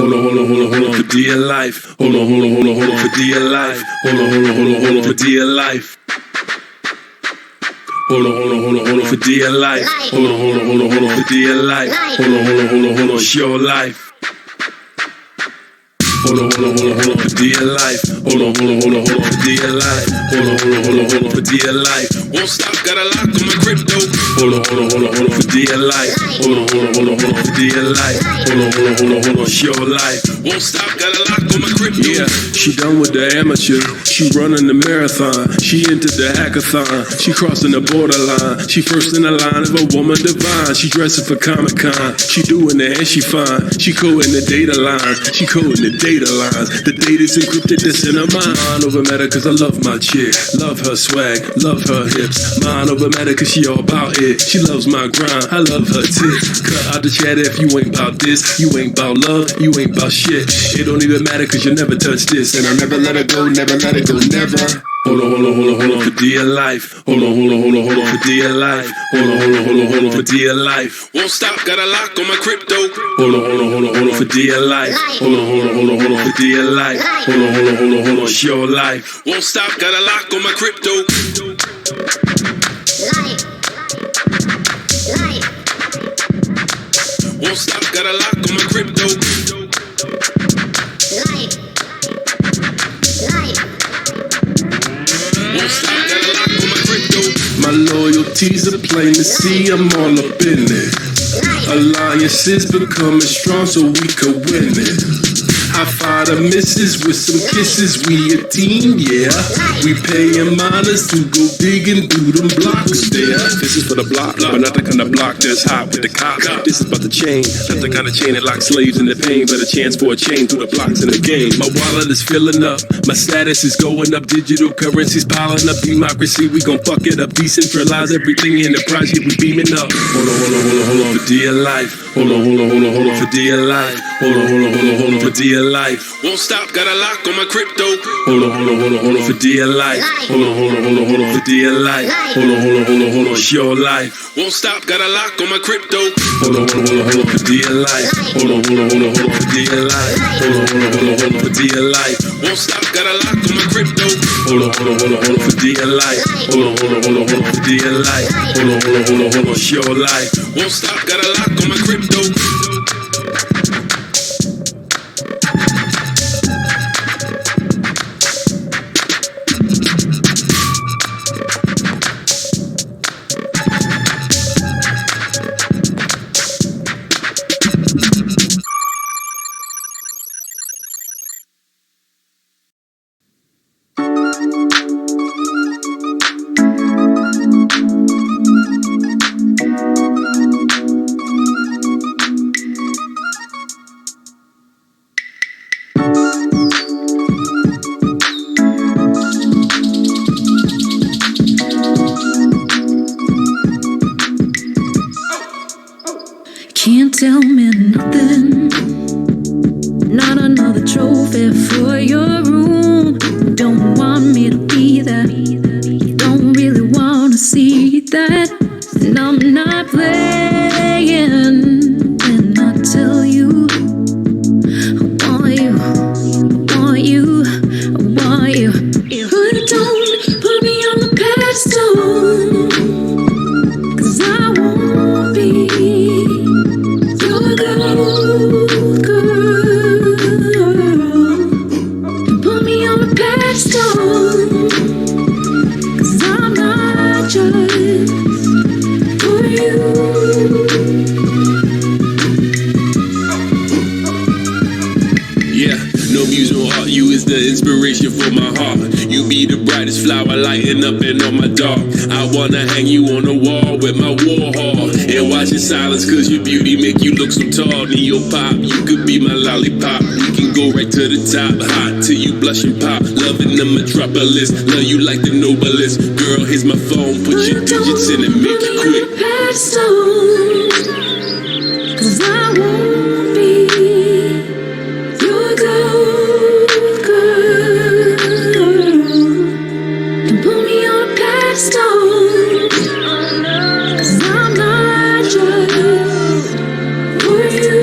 Hold on for dear life. Hold on for dear life. Hold on for dear life. Hold on for dear life. Hold on for dear life. Hold on, it's your life. Hold on for dear life. Hold on for dear life. Hold on for dear life. Won't stop, got a lock on my crypto. Hold on for dear life. Hold on for dear life. Hold on, it's your life. Won't stop, got a lock on my crypto. Yeah, she done with the amateur. She running the marathon. She entered the hackathon. She crossing the borderline. She first in the line of a woman divine. She dressing for Comic-Con. She doing it and she fine. She coding the data line. She coding the data lines. The data's encrypted, this in her mind over matter, cause I love my chick. Love her swag, love her hips. Mind over matter, cause she all about it. She loves my grind, I love her tits. Cut out the chat if you ain't about this. You ain't about love, you ain't about shit. It don't even matter, cause you never touch this. And I'll never let her go, never let it go, never. Hold on for dear life. Hold on for dear life. Hold on for dear life. Won't stop, got a lock on my crypto. Hold on for dear life. Hold on for dear life. Hold on, it's your life. Won't stop, got a lock on my crypto. Won't stop, got a lock on my crypto. My loyalties are plain to see, I'm all up in it. Alliances becoming strong so we could win it. I fight the misses with some kisses, we a team, yeah. We paying miners to go digging through them blocks there. This is for the block, but not the kind of block that's hot with the cops. This is about the chain, not the kind of chain that locks slaves in the pain, but a chance for a chain through the blocks in the game. My wallet is filling up, my status is going up, digital currencies piling up, democracy, we gon' fuck it up, decentralize everything in the project, we beaming up. Hold on for dear life. Hold on for dear life. Hold on for dear life. Won't stop, got a lock on my crypto. Hold on for dear life. Hold on for dear life. Hold on, it's your life. Won't stop, got a lock on my crypto. Hold on for dear life. Hold on for dear life. Hold on for dear life. Won't stop, got a lock on my crypto. Hold on for dear life. Hold on for dear life. Hold on, it's your life. Won't stop, got a lock on my crypto. Can't tell me nothing. Not another trophy for your room. Don't want me to be there. Don't really want to see that. And I'm not playing. And I tell you, I want you, I want you, I want you. But don't put me on the pedestal, 'cause I won't be your gold girl. And put me on the pedestal, 'cause I'm not just for you. Yeah, no music or art, you is the inspiration for my heart. You be the brightest flower lighting up in all my dark. I wanna hang you on the wall with my war heart and watch in silence, 'cause your beauty make you look so tall. Neo pop, you could be my lollipop. We can go right to the top, hot till you blush and pop. Loving the metropolis, love you like the noblest. Girl, here's my phone, put your digits in and make it quick. Pedestal, 'cause I won't be your gold girl. And put me on a pedestal, 'cause I'm not just for you.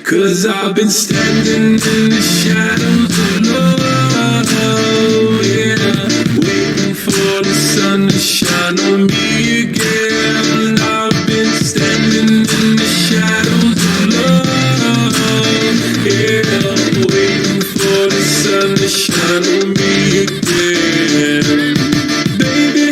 'Cause I've been standing in the shadows of love, yeah, waiting for the sun to shine on me again. I've been standing in the shadows of love, yeah, waiting for the sun to shine on me again. Baby,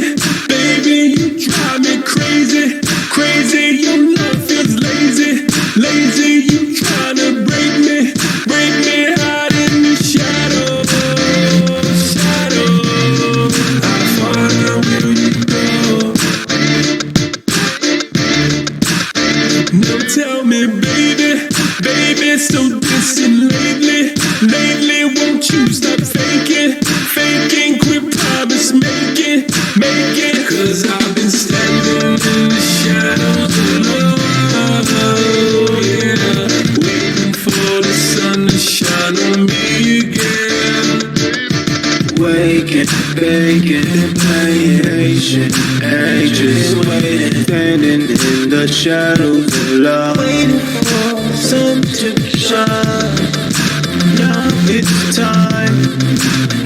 baby, you drive me crazy, crazy. Your love feels lazy, lazy. You tryna break me hide in the shadows, shadows. How far now will you go? Now tell me, baby, baby, so distant lately, lately. Won't you stop faking, faking? Quit promise making, making. 'Cause I've been standing in the shadows of love, yeah, waiting for the sun to shine on me again. Waking, baking, playing patient, anxious, waiting, standing in the shadows of love, waiting for the sun to shine. Now it's time,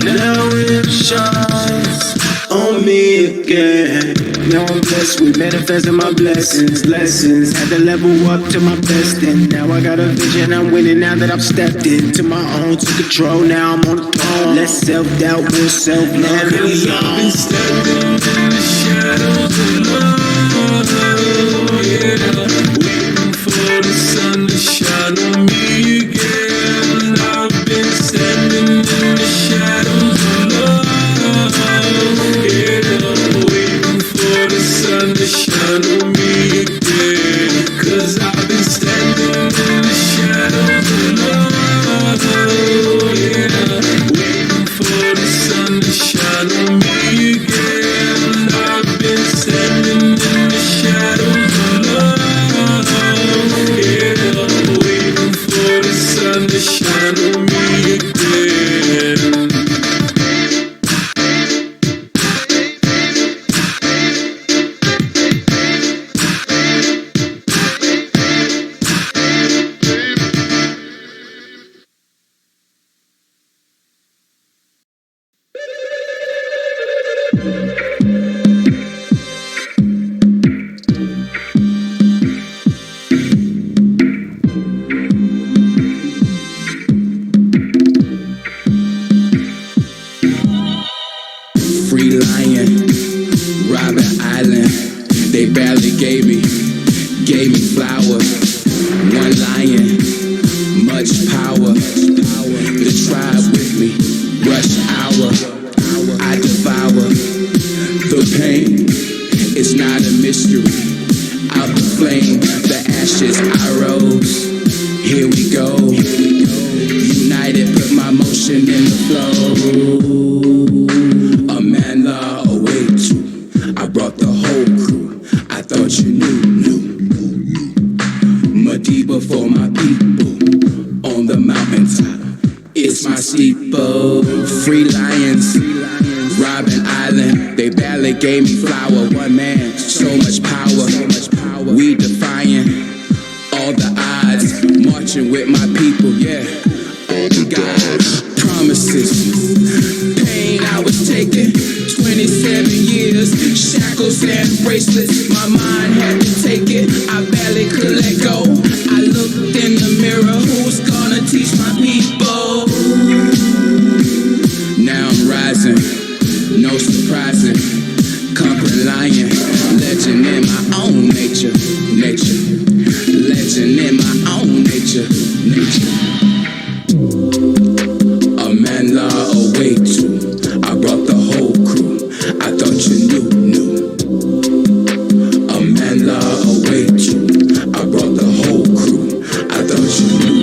now it shines on me again. Now I'm blessed with manifesting my blessings, lessons. Had to level up to my best, and now I got a vision. I'm winning now that I've stepped into my own, took control. Now I'm on the throne. Less self-doubt, more self-love. 'Cause I've been standing in the shadows of love, yeah, waiting for the sun to shine on me again. I've been standing in the shadows of love, yeah, waiting for the sun to shine on me again. 'Cause I've been standing in the shadows of love, yeah, waiting for the sun to shine on me again. I've been standing in the shadows of love, yeah, waiting for the sun to shine on me again. Free lion, Robert Island. They barely gave me flowers. One lion, much power. The tribe with me, rush hour. I devour the pain. It's not a mystery. Out the flame, the ash ashes I rose. Here we go. United, put my motion in the flow. A man law away too. I brought the whole crew. I thought you knew. Madiba for my people on the mountaintop. It's my steeple. Free lions, Robin Island. They barely gave me flour. One man, so much power. We defying all the odds. Marching with my people, yeah. God promises. Pain I was taking. 27 years. Shackles and bracelets. My mind had to take it. I barely could let go. I looked in the mirror. Who's gonna teach my people? Now I'm rising. No surprising. Conquering lion. Legend in my own nature. Legend in my own nature. A man law away too. I brought the whole crew. I thought you knew. A man law away too. I brought the whole crew. I thought you knew.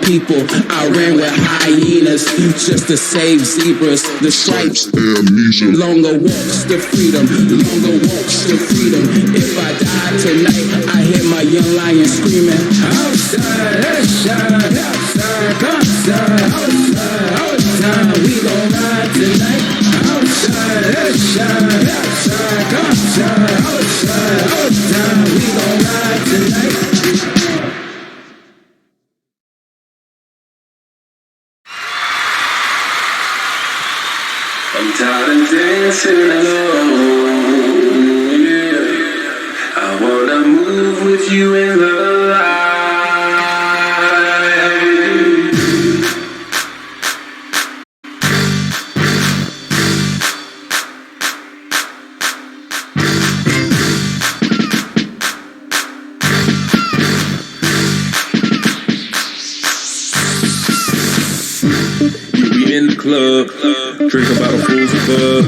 People, I ran with hyenas just to save zebras. The stripes, longer walks to freedom, longer walks to freedom. If I die tonight, I hear my young lion screaming. Outside, outside, outside, outside, outside, outside, we gon' ride tonight. Outside, outside, outside, outside, outside, outside, we gon' ride tonight. I'm tired of dancing alone, yeah. I wanna move with you in the light. We in the club. Drink about a fool's above.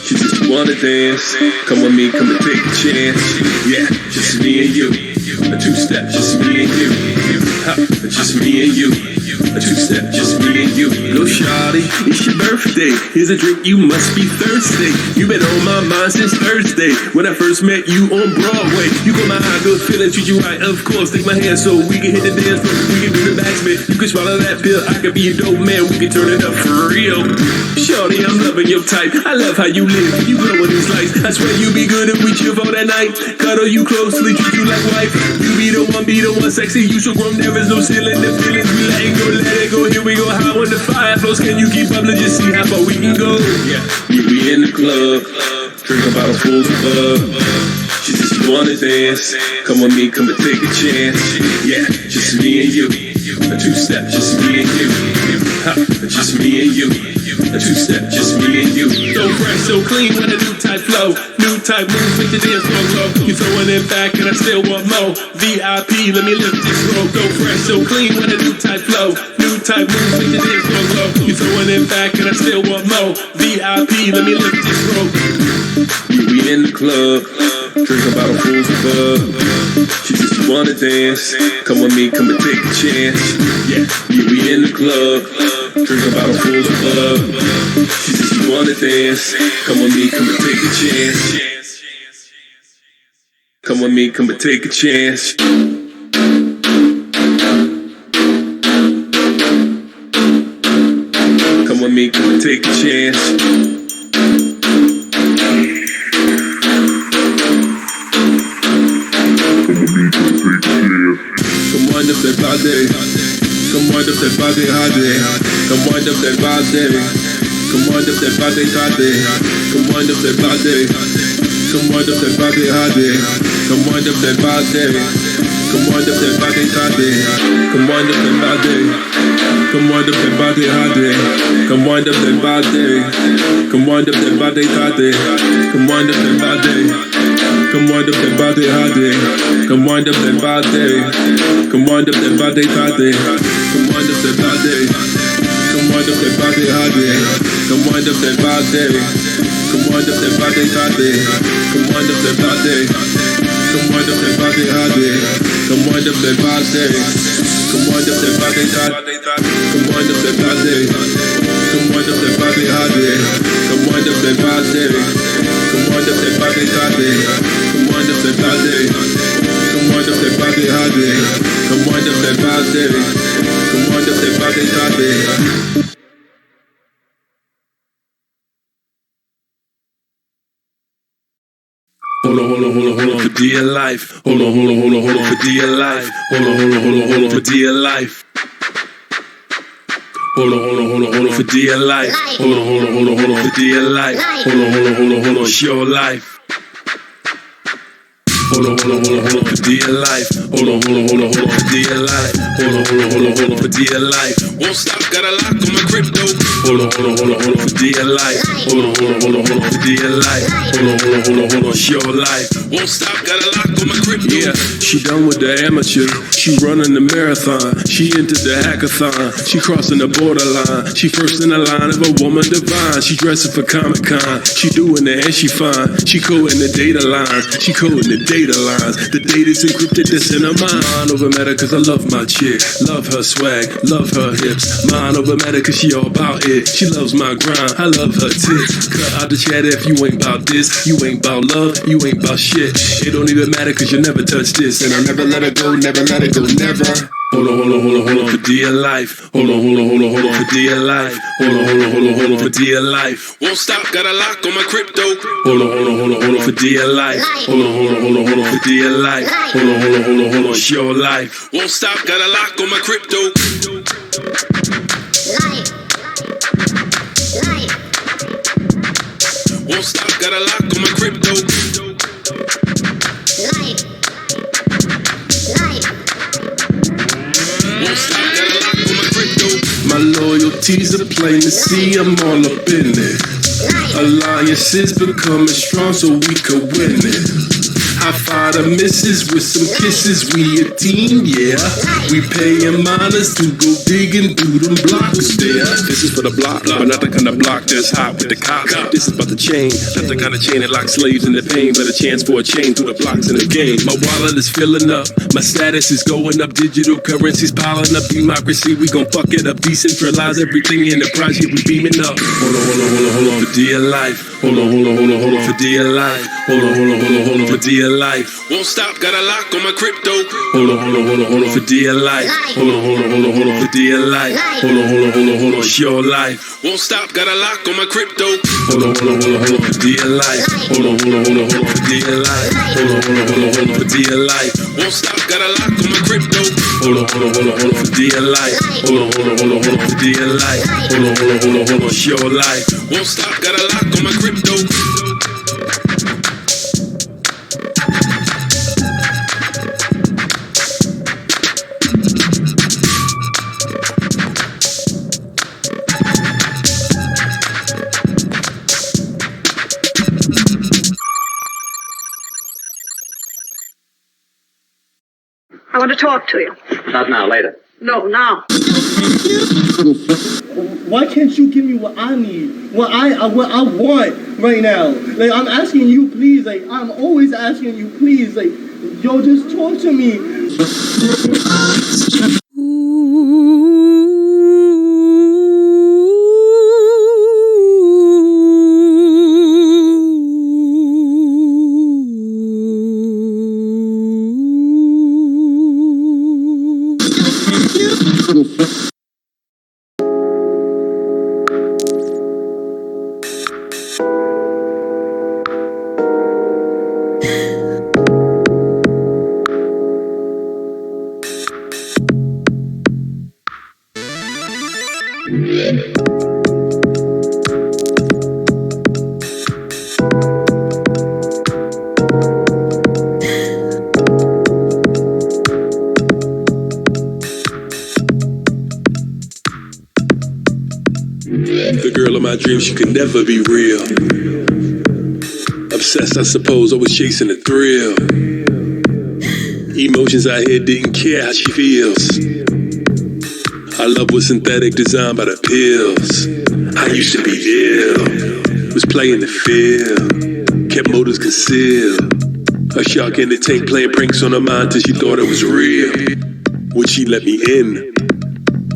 She just wanna dance. Come with me, come and take a chance. Yeah, just me and you. A two-step, just me and you. Ha, just me and you. A two-step, just me and you. Go shawty, it's your birthday. Here's a drink, you must be thirsty. You've been on my mind since Thursday. When I first met you on Broadway. You got my high, good feeling, treat you right, of course. Take my hand so we can hit the dance floor. We can do the backspin. You can swallow that pill, I could be a dope man. We can turn it up for real. Shorty, I'm loving your type. I love how you live. You glow with these lights. I swear you be good if we chill for that night. Cuddle you closely, treat you like wife. You be the one sexy. You so grown, there is no ceiling. The feelings we let it go. Here we go. How when the fire flows, can you keep up? Let's just see how far we can go. Yeah, we in the club. Drink about a fool's above. She just wanna dance. Come with me, come and take a chance. Yeah, just me and you. A two-step, just me and you. Ha, just me and you. A two-step, just me and you. So fresh, so clean with a new type flow. New type moves, make the dance floor glow. You throwing it back and I still want more. VIP, let me lift this rope. So fresh, so clean with a new type flow. New type moves, make the dance floor glow. You throwing it back and I still want more. VIP, let me lift this rope. We in the club. Drink about a fool's above. She just wanna dance. Come with me, come and take a chance. Yeah, we in the club. Drink about a fool's above. She just wanna dance. Come with me, come and take a chance. Come with me, come and take a chance. Come with me, come and take a chance. up that body. Come wind up that body, body. Come wind up that body. Come wind up that body, body. Come wind up that body. Come wind up that body, body. Come wind up that body. Come wind up that body, body. Come wind up that body. Come wind up that body, body. Come wind up that body. Come wind up that body, body. Come wind up that body. Come wind up that body, body. Come wind up that body. Come wind up that body, body. Come wind up that body. Come wind up that body, body. Come wind up that body. Come wind up that body, body. Come wind up that body. Come wind up that body, body. Come wind up that body. Come wind up that body, body. Come wind up that body. Come wind up that body, body. Come wind up that body. Come wind up that body, body. Come wind up that body. Come wind up that body, body. Come wind up that body. Come wind up that body, body. Hold on for dear life. Hold on for dear life. Hold on for dear life. Hold on for dear life. Hold on for dear life. Hold on, sure life. Hold on for dear life. Hold on for dear life. Hold on for dear life. Won't stop, got a lock on my crypto. Hold on for dear life. Hold on for dear life. Hold on, sure life. Won't stop, got a lock on my crypto. Yeah, she done with the amateur. She running the marathon. She entered the hackathon. She crossing the borderline. She first in the line of a woman divine. She dressing for Comic-Con. She doing it and she fine. She coding the data lines. She coding the data lines. The data's encrypted, that's in her mind. Mind over matter cause I love my chick. Love her swag, love her hips. Mind over matter cause she all about it. She loves my grind, I love her tits. Cut out the chat if you ain't about this. You ain't about love, you ain't about shit. It don't even matter cause you never touch this. And I'll never let her go, never let her go, never. Hold on for dear life. Hold on for dear life. Hold on for dear life. Won't stop, got a lock on my crypto. Hold on for dear life. Hold on for dear life. Hold on, sure life. Won't stop, got a lock on my crypto. Won't stop, got a lock on my crypto. My loyalties are plain to see, I'm all up in it. Alliances becoming strong so we could win it. I fight a missus with some kisses, we a team, yeah. We paying minors to go digging through them blocks there. This is for the block, but not the kind of block that's hot with the cops. This is about the chain, not the kind of chain that locks slaves in the pain, but a chance for a chain through the blocks in the game. My wallet is filling up, my status is going up, digital currencies piling up, democracy, we gon' fuck it up, decentralize everything in the project, we beaming up. Hold on for dear life. Hold on for dear life. Hold on for dear life. Won't stop, got a lock on my crypto. Hold on for dear life. Hold on for dear life. Hold on, sure life. Won't stop, got a lock on my crypto. Hold on for dear life. Hold on for dear life. Hold on for dear life. Won't stop, got a lock on my crypto. Hold on for dear life. Hold on for dear life. Hold on, sure life. Won't stop, got a lock on my crypto. I want to talk to you. Not now, later. No, now. Why can't you give me what I need? What I want right now? Like, I'm asking you, please. Like, I'm always asking you, please. Like, yo, just talk to me. The girl of my dreams, she could never be real. Obsessed, I suppose, always chasing the thrill. Emotions I had, didn't care how she feels. Our love was synthetic, designed by the pills. I used to be ill, was playing the field, kept motives concealed. A shark in the tank playing pranks on her mind till she thought it was real. Would she let me in?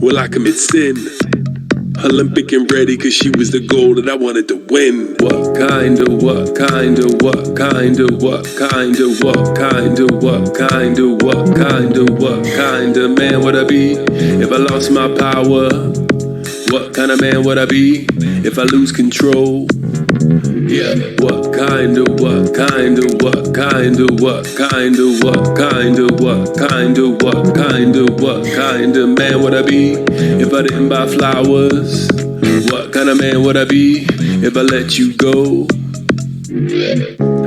Will I commit sin? Olympic and ready, cause she was the goal that I wanted to win. What kind of man would I be if I lost my power? What kind of man would I be if I lose control? Yeah, what kind of man would I be if I didn't buy flowers? What kind of man would I be if I let you go?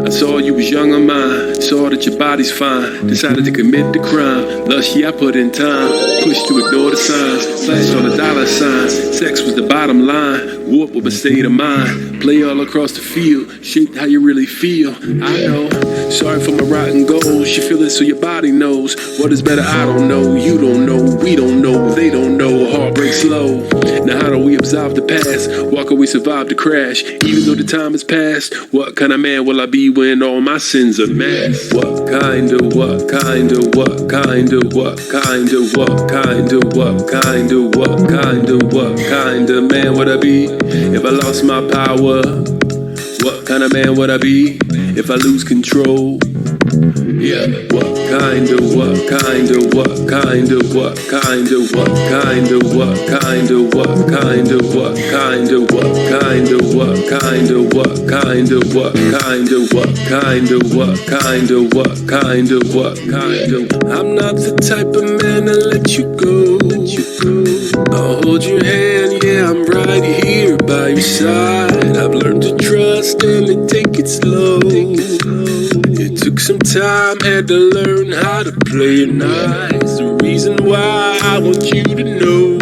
I saw you was young on mine, saw that your body's fine, decided to commit the crime. Lust, yeah, I put in time, pushed to ignore the signs, flash on the dollar sign. Sex was the bottom line, warped with a state of mind. Play all across the field, shaped how you really feel. I know, sorry for my rotten goals. You feel it so your body knows. What is better, I don't know. You don't know, we don't know, they don't know. Heartbreak slow. Now how do we absolve the past? Why can we survive the crash? Even though the time has passed, what kind of man will I be when all my sins are masked? What kind of man would I be if I lost my power? What kind of man would I be if I lose control? Yeah, what kind of I'm not the type of man to let you go. I'll hold your hand, yeah, I'm right here by your side. I've learned to trust and to take it slow. It took some time, had to learn how to play it nice. The reason why I want you to know,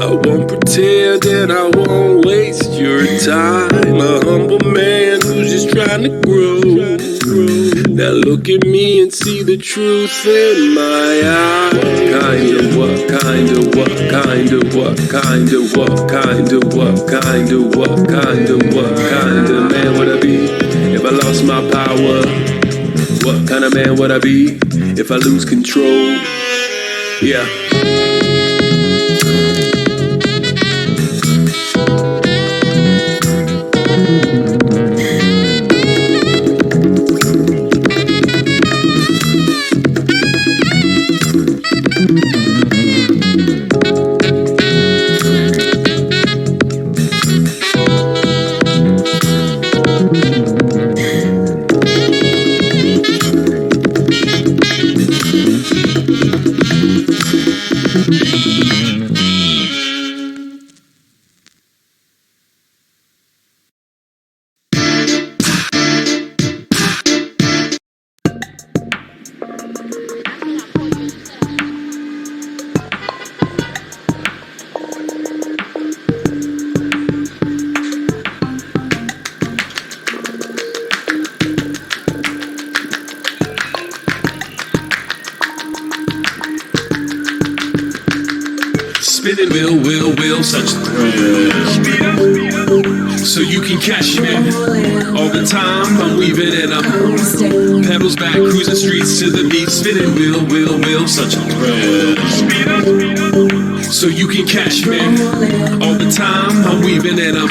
I won't pretend and I won't waste your time. A humble man who's just trying to grow. Now look at me and see the truth in my eyes. What kind of man would I be if I lost my power? What kind of man would I be if I lose control? Yeah. Spinning wheel, such a thrill. So you can catch me all the time. I'm weaving and I'm pedals back, cruising streets to the beat. Spinning wheel, such a thrill. So you can catch me all the time. I'm weaving and I'm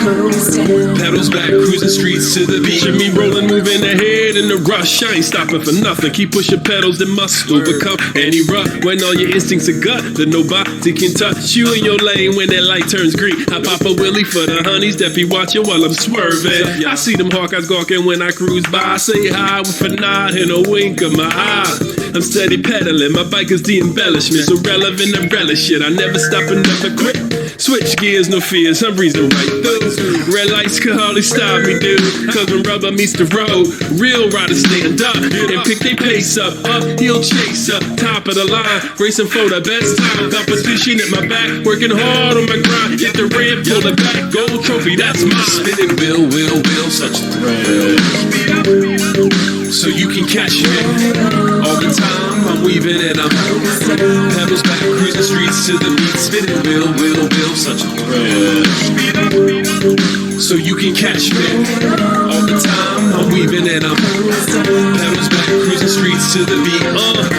pedals back, cruising streets to the beat. And me rolling, moving ahead. Straight in the rush, I ain't stopping for nothing. Keep pushing pedals that must overcome any rough. When all your instincts are gut, then nobody can touch you in your lane when that light turns green. I pop a willy for the honeys that be watching while I'm swerving. I see them Hawkeyes gawking when I cruise by. I say hi with a nod and a wink of my eye. I'm steady pedaling, my bike is the embellishment. So relevant and relish it, I never stop and never quit. Switch gears, no fears, I'm breezing right through. Red lights could hardly stop me, dude. Cause when rubber meets the road, real riders stand up and pick their pace up. Uphill chase up, top of the line, racing for the best time. Competition at my back, working hard on my grind. Hit the ramp, pull it back, gold trophy, that's mine. Spinning wheel, such a thrill. So you can catch me all the time. I'm weaving and I'm pedals back, cruising streets to the beat. Spinning wheel, such a thrill. So you can catch me all the time. I'm weaving and I'm pedals back, cruising streets to the beat.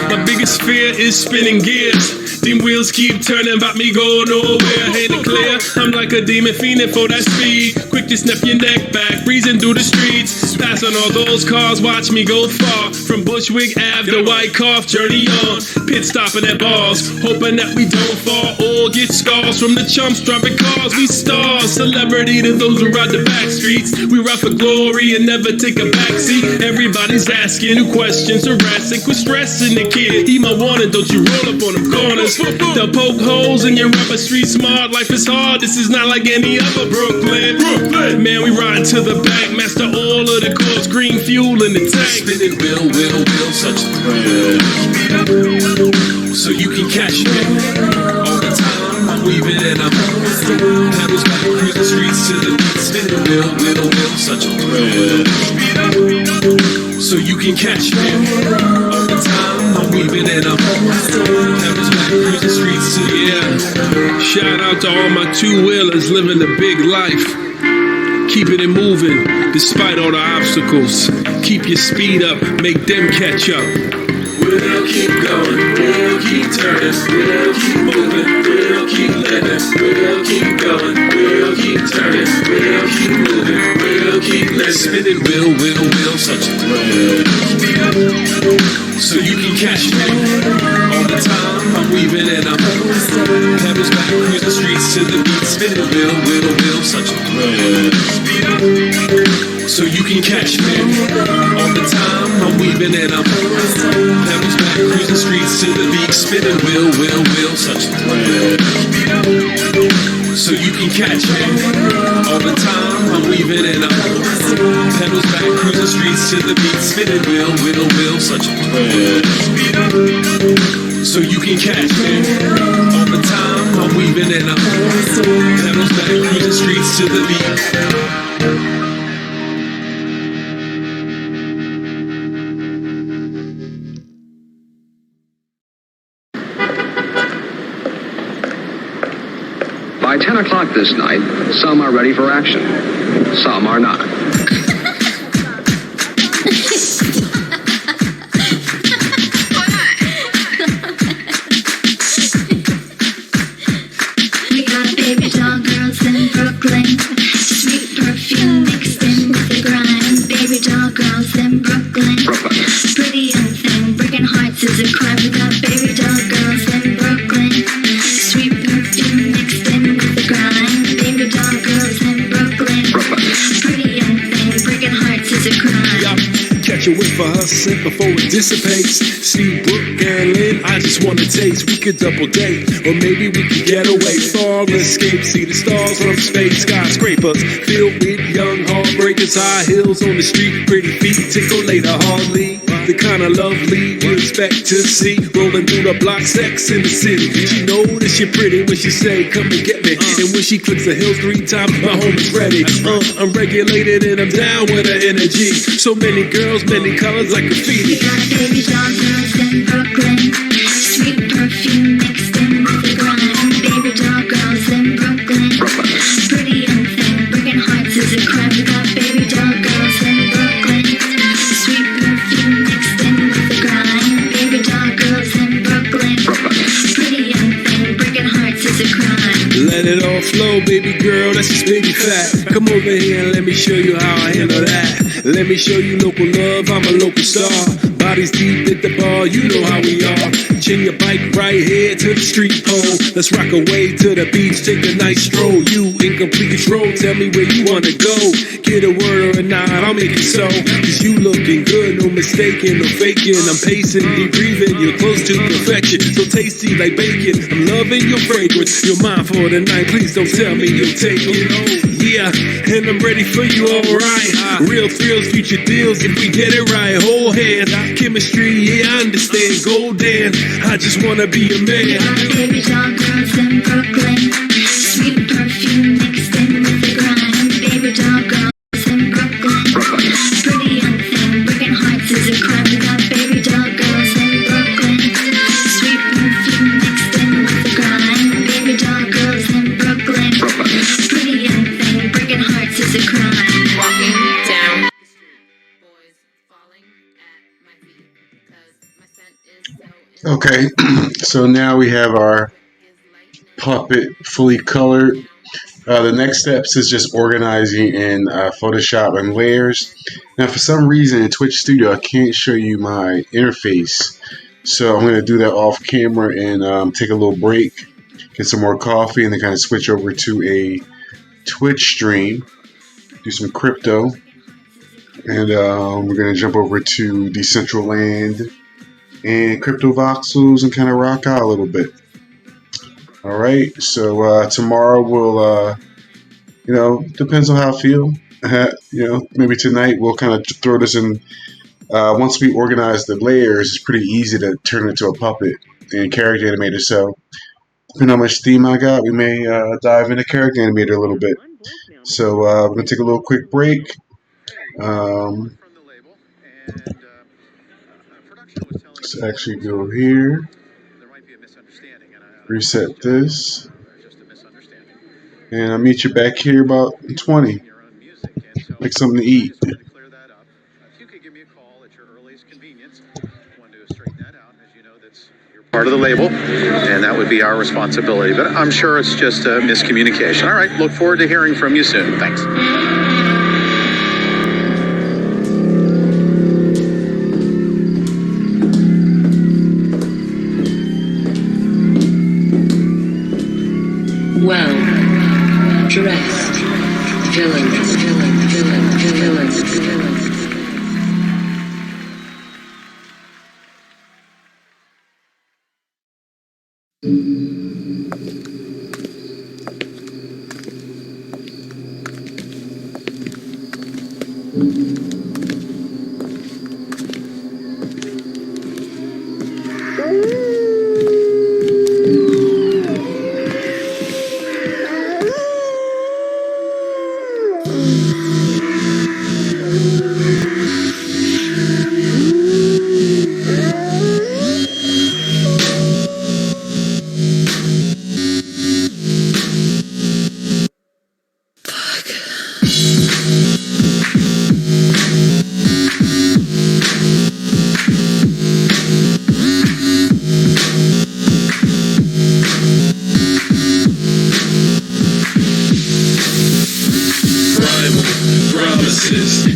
My biggest fear is spinning gears. Them wheels keep turning, about me going nowhere. Ain't it clear? I'm like a demon fiending for that speed. Quick to snap your neck back, breezing through the streets. Passing all those cars, watch me go far. From Bushwick Ave to White Cough, journey on. Pit stopping at bars, hoping that we don't fall or get scars from the chumps dropping cars. We stars, celebrity to those who ride the back streets. We ride for glory and never take a backseat. Everybody's asking new questions, harassing, quit stressing the kid. He my warning, don't you roll up on them corners. They'll poke holes in your rubber, street smart. Life is hard, this is not like any other Brooklyn. Man, we riding to the back, master all of the course, green fuel in the tank. Spinning wheel, such a thrill. So you can catch me all the time. I'm weaving and I'm pedals back, cruising streets to the beat. Spinning wheel, such a thrill. So you can catch me all the time. I'm weaving and I'm pedals back, cruising streets to the Shout out to all my two-wheelers living the big life. Keeping it moving despite all the obstacles. Keep your speed up, make them catch up. We'll keep going, we'll keep turning, we'll keep moving, we'll keep living, we'll keep going, we'll keep turning, we'll keep moving, we'll keep living. Spinning wheel, such a thrill. So you can catch me all the time. I'm weaving and I'm pedals back, cruising streets to the beat. Spinning wheel, such a thrill. So you can catch me all the time. I'm weaving and I'm pedals back, cruising streets to the beat. Spinning wheel, such a thrill. So you can catch me all the time. I'm weaving and I'm pedals back, cruising streets to the beat. Spinning wheel, such a thrill. So you can catch me all the time. I'm weaving and I'm pedals back, cruising streets to the beat. By 10 o'clock this night, some are ready for action. Some are not. We got baby doll girls in Brooklyn. Sweet perfume mixed in with the grime. Baby doll girls in Brooklyn. Pretty young thing, breaking hearts is a crime. We got baby doll girls in Brooklyn. Sweet perfume mixed in with the grime. Baby doll girls in Brooklyn. Pretty young thing, breaking hearts is a crime. Catch a whiff of her scent before it dissipates. See Brooke and Lynn, I just wanna taste. We could double date, or maybe we could get away. Far escape, see the stars on space. Skyscrapers filled with young heartbreakers. High heels on the street, pretty feet tickle later hardly. The kind of lovely you expect to see. Rolling through the block, sex in the city. She know that she pretty when she say, come and get me. And when she clicks the hills 3 times, my home is ready. I'm regulated and I'm down with her energy. So many girls, many colors like graffiti. We got baby doll girls in Brooklyn. Sweet perfume mixed in with the grime. Baby doll girls in Brooklyn. Pretty young thing, breaking hearts is a crime. We got baby doll girls in Brooklyn. Sweet perfume mixed in with the grime. Baby doll girls in Brooklyn. Pretty young thing, breaking hearts is a crime. Let it all flow, baby girl, that's just baby fat. Come over here and let me show you how I handle that. Let me show you local love, I'm a local star. Bodies deep at the bar, you know how we are. Chin your bike right here to the street pole. Let's rock away to the beach, take a nice stroll. You in complete control, tell me where you wanna go. Get a word or a nod, I'll make it so. Cause you looking good, no mistaking, no faking. I'm pacing, deep breathing, you're close to perfection. So tasty like bacon, I'm loving your fragrance. You're mine for the night, please don't tell me you'll take it. Yeah, and I'm ready for you, alright. Real thrills, future deals, if we get it right. Hold hands, chemistry, yeah, I understand. Golden, I just wanna be a man. Baby doll girls in Brooklyn, sweet perfume mixed in with the grime. Baby doll girls in Brooklyn, pretty young thing, breaking hearts is a crime. We got baby doll girls in Brooklyn, sweet perfume mixed in with the grime. Baby doll girls in Brooklyn, pretty young thing, breaking hearts is a crime. Walking down. Okay, so now we have our puppet fully colored. The next steps is just organizing in Photoshop and layers. Now, for some reason in Twitch Studio, I can't show you my interface, so I'm going to do that off camera and take a little break, get some more coffee, and then kind of switch over to a Twitch stream, do some crypto, and we're going to jump over to Decentraland and Crypto Voxels and kind of rock out a little bit. All right, so tomorrow we'll, depends on how I feel. Maybe tonight we'll kind of throw this in. Once we organize the layers, it's pretty easy to turn it into a puppet and character animator. So, depending on how much steam I got, we may dive into character animator a little bit. So, we're going to take a little quick break. Let's actually go here, reset this, and I'll meet you back here about 20. Like something to eat. Part of the label, and that would be our responsibility. But I'm sure it's just a miscommunication. All right, look forward to hearing from you soon. Thanks. Well dressed villains.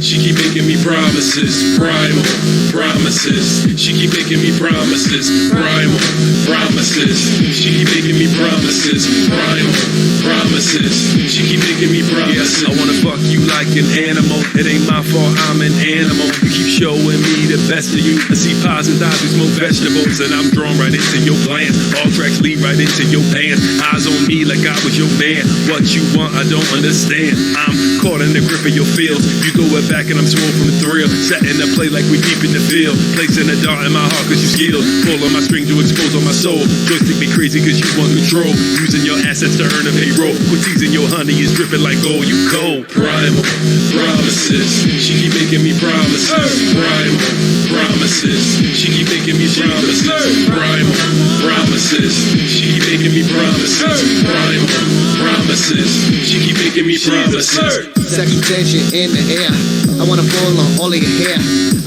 She keep making me promises, primal promises. She keep making me promises, primal promises. She keep making me promises, primal promises. She keep making me promises. Yes, I wanna fuck you like an animal. It ain't my fault, I'm an animal. You keep showing me the best of you. I see pies and thighs, we smoke vegetables, and I'm drawn right into your plans. All tracks lead right into your pants. Eyes on me like I was your man. What you want, I don't understand. I'm caught in the grip of your feels. You throw it back and I'm swole from the thrill. Setting the play like we deep in the field. Placing a dart in my heart cause you skilled. Pulling my string to expose on my soul. Joystick me crazy cause you want control. Using your assets to earn a payroll. Quit teasing your honey is dripping like gold. You cold. Primal promises. She keep making me promises. Primal promises. She keep making me promises. Primal promises. She keep making me promises. Primal promises. She keep making me promises. Sexual tension in the air. I wanna pull on all of your hair.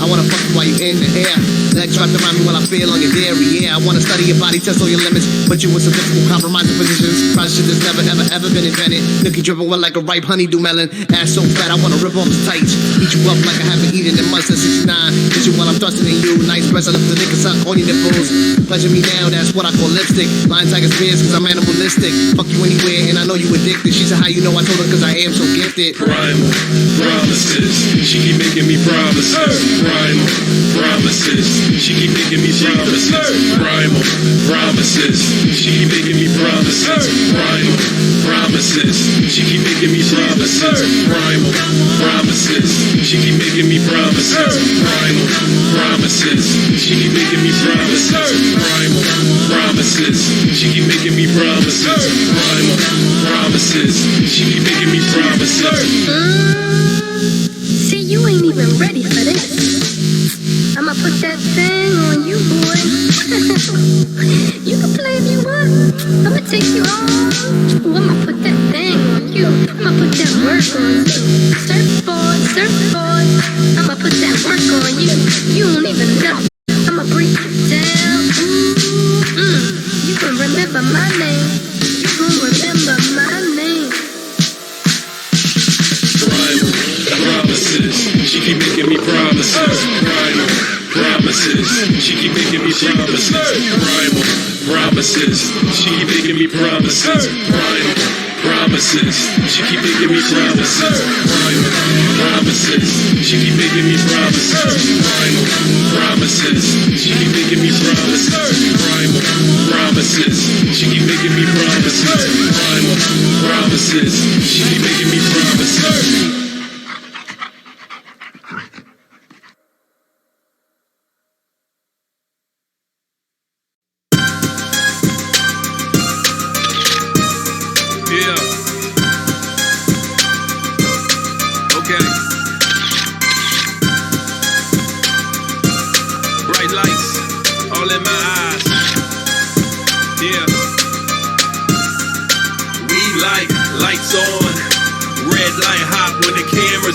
I wanna fuck you while you in the air. Legs wrapped around me while I feel on your dairy. Yeah, I wanna study your body, test all your limits. Put you in some difficult compromising positions. Project that's never ever been invented. Looking dripping wet like a ripe honeydew melon. Ass so fat I wanna rip off his tights. Eat you up like I haven't eaten in months since 69. Hit you while I'm thrusting in you. Nice breasts, I left the lick and suck on your nipples. Pleasure me now, that's what I call lipstick. Lion, tiger, spears, cause I'm animalistic. Fuck you anywhere and I know you addicted. She said how you know I told her cause I am so gifted. Primal promises, she keep making me promises. Primal promises, she keep making me promises. Primal promises, she keep making me promises. Primal promises, she keep making me promises. Primal promises, she keep making me promises. Primal promises, she keep making me promises. Primal promises, she keep making me promises. Primal promises, she keep making me promises. See, you ain't even ready for this. I'ma put that thing on you, boy. You can play if you want. I'ma take you home. Ooh, I'ma put that thing on you. I'ma put that work on you. Surfboard, surfboard. I'ma put that work on you. You don't even know. I'ma break you down. You can remember my name. You can remember my name. Promises, she keep making me promises. Primal promises, she keep making me promises. Primal promises, she keep making me promises. Primal promises, she keep making me promises. Primal promises, she keep making me promises. Primal promises, she keep making me promises. Primal promises, she keep making me promises. Primal promises, she keep making me promises.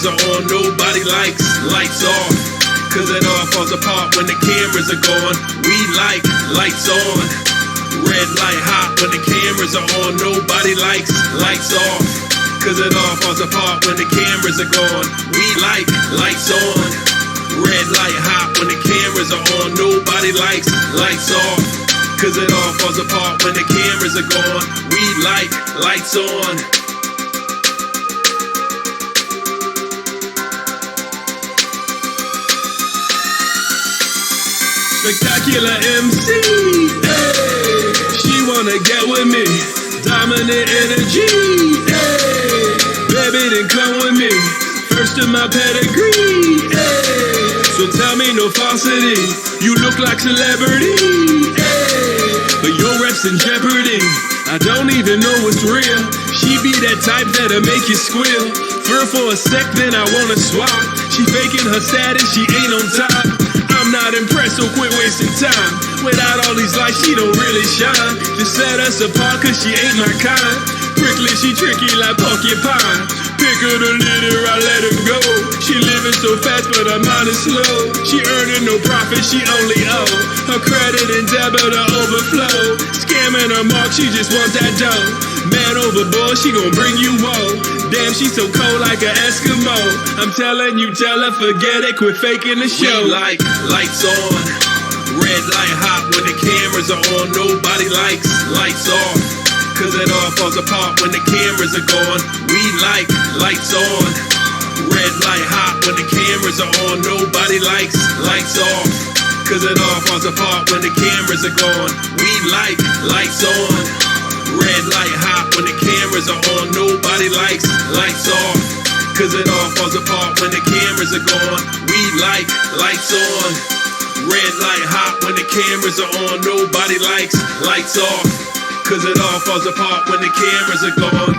On, nobody likes lights off, cause it all falls apart when the cameras are gone. We like lights on, red light hot when the cameras are on. Nobody likes lights off, cause it all falls apart when the cameras are gone. We like lights on, red light hot when the cameras are on. Nobody likes lights off, cause it all falls apart when the cameras are gone. We like lights on. Spectacular MC, hey. She wanna get with me, dominant energy, hey. Baby, then come with me, first in my pedigree, hey. So tell me no falsity, you look like celebrity, hey. But your rep's in jeopardy, I don't even know what's real. She be that type that'll make you squeal. Fur for a sec, then I wanna swap. She faking her status, she ain't on top. I'm not impressed, so quit wasting time. Without all these lights, she don't really shine. Just set us apart, cause she ain't my kind. Prickly, she tricky like porcupine. Pick her the litter, I let her go. She living so fast, but her mind is slow. She earning no profit, she only owe. Her credit and debit are overflow. Scamming her mark, she just want that dough. Man overboard, she gon' bring you woe. Damn, she so cold like an Eskimo. I'm telling you, tell her, forget it, quit faking the show. We like lights on, red light hot when the cameras are on. Nobody likes lights off, cause it all falls apart when the cameras are gone. We like lights on, red light hot when the cameras are on. Nobody likes lights off, cause it all falls apart when the cameras are gone. We like lights on, red light hot when the cameras are on. Nobody likes lights off, cause it all falls apart when the cameras are gone. We like lights on, red light hot when the cameras are on. Nobody likes lights off, cause it all falls apart when the cameras are gone.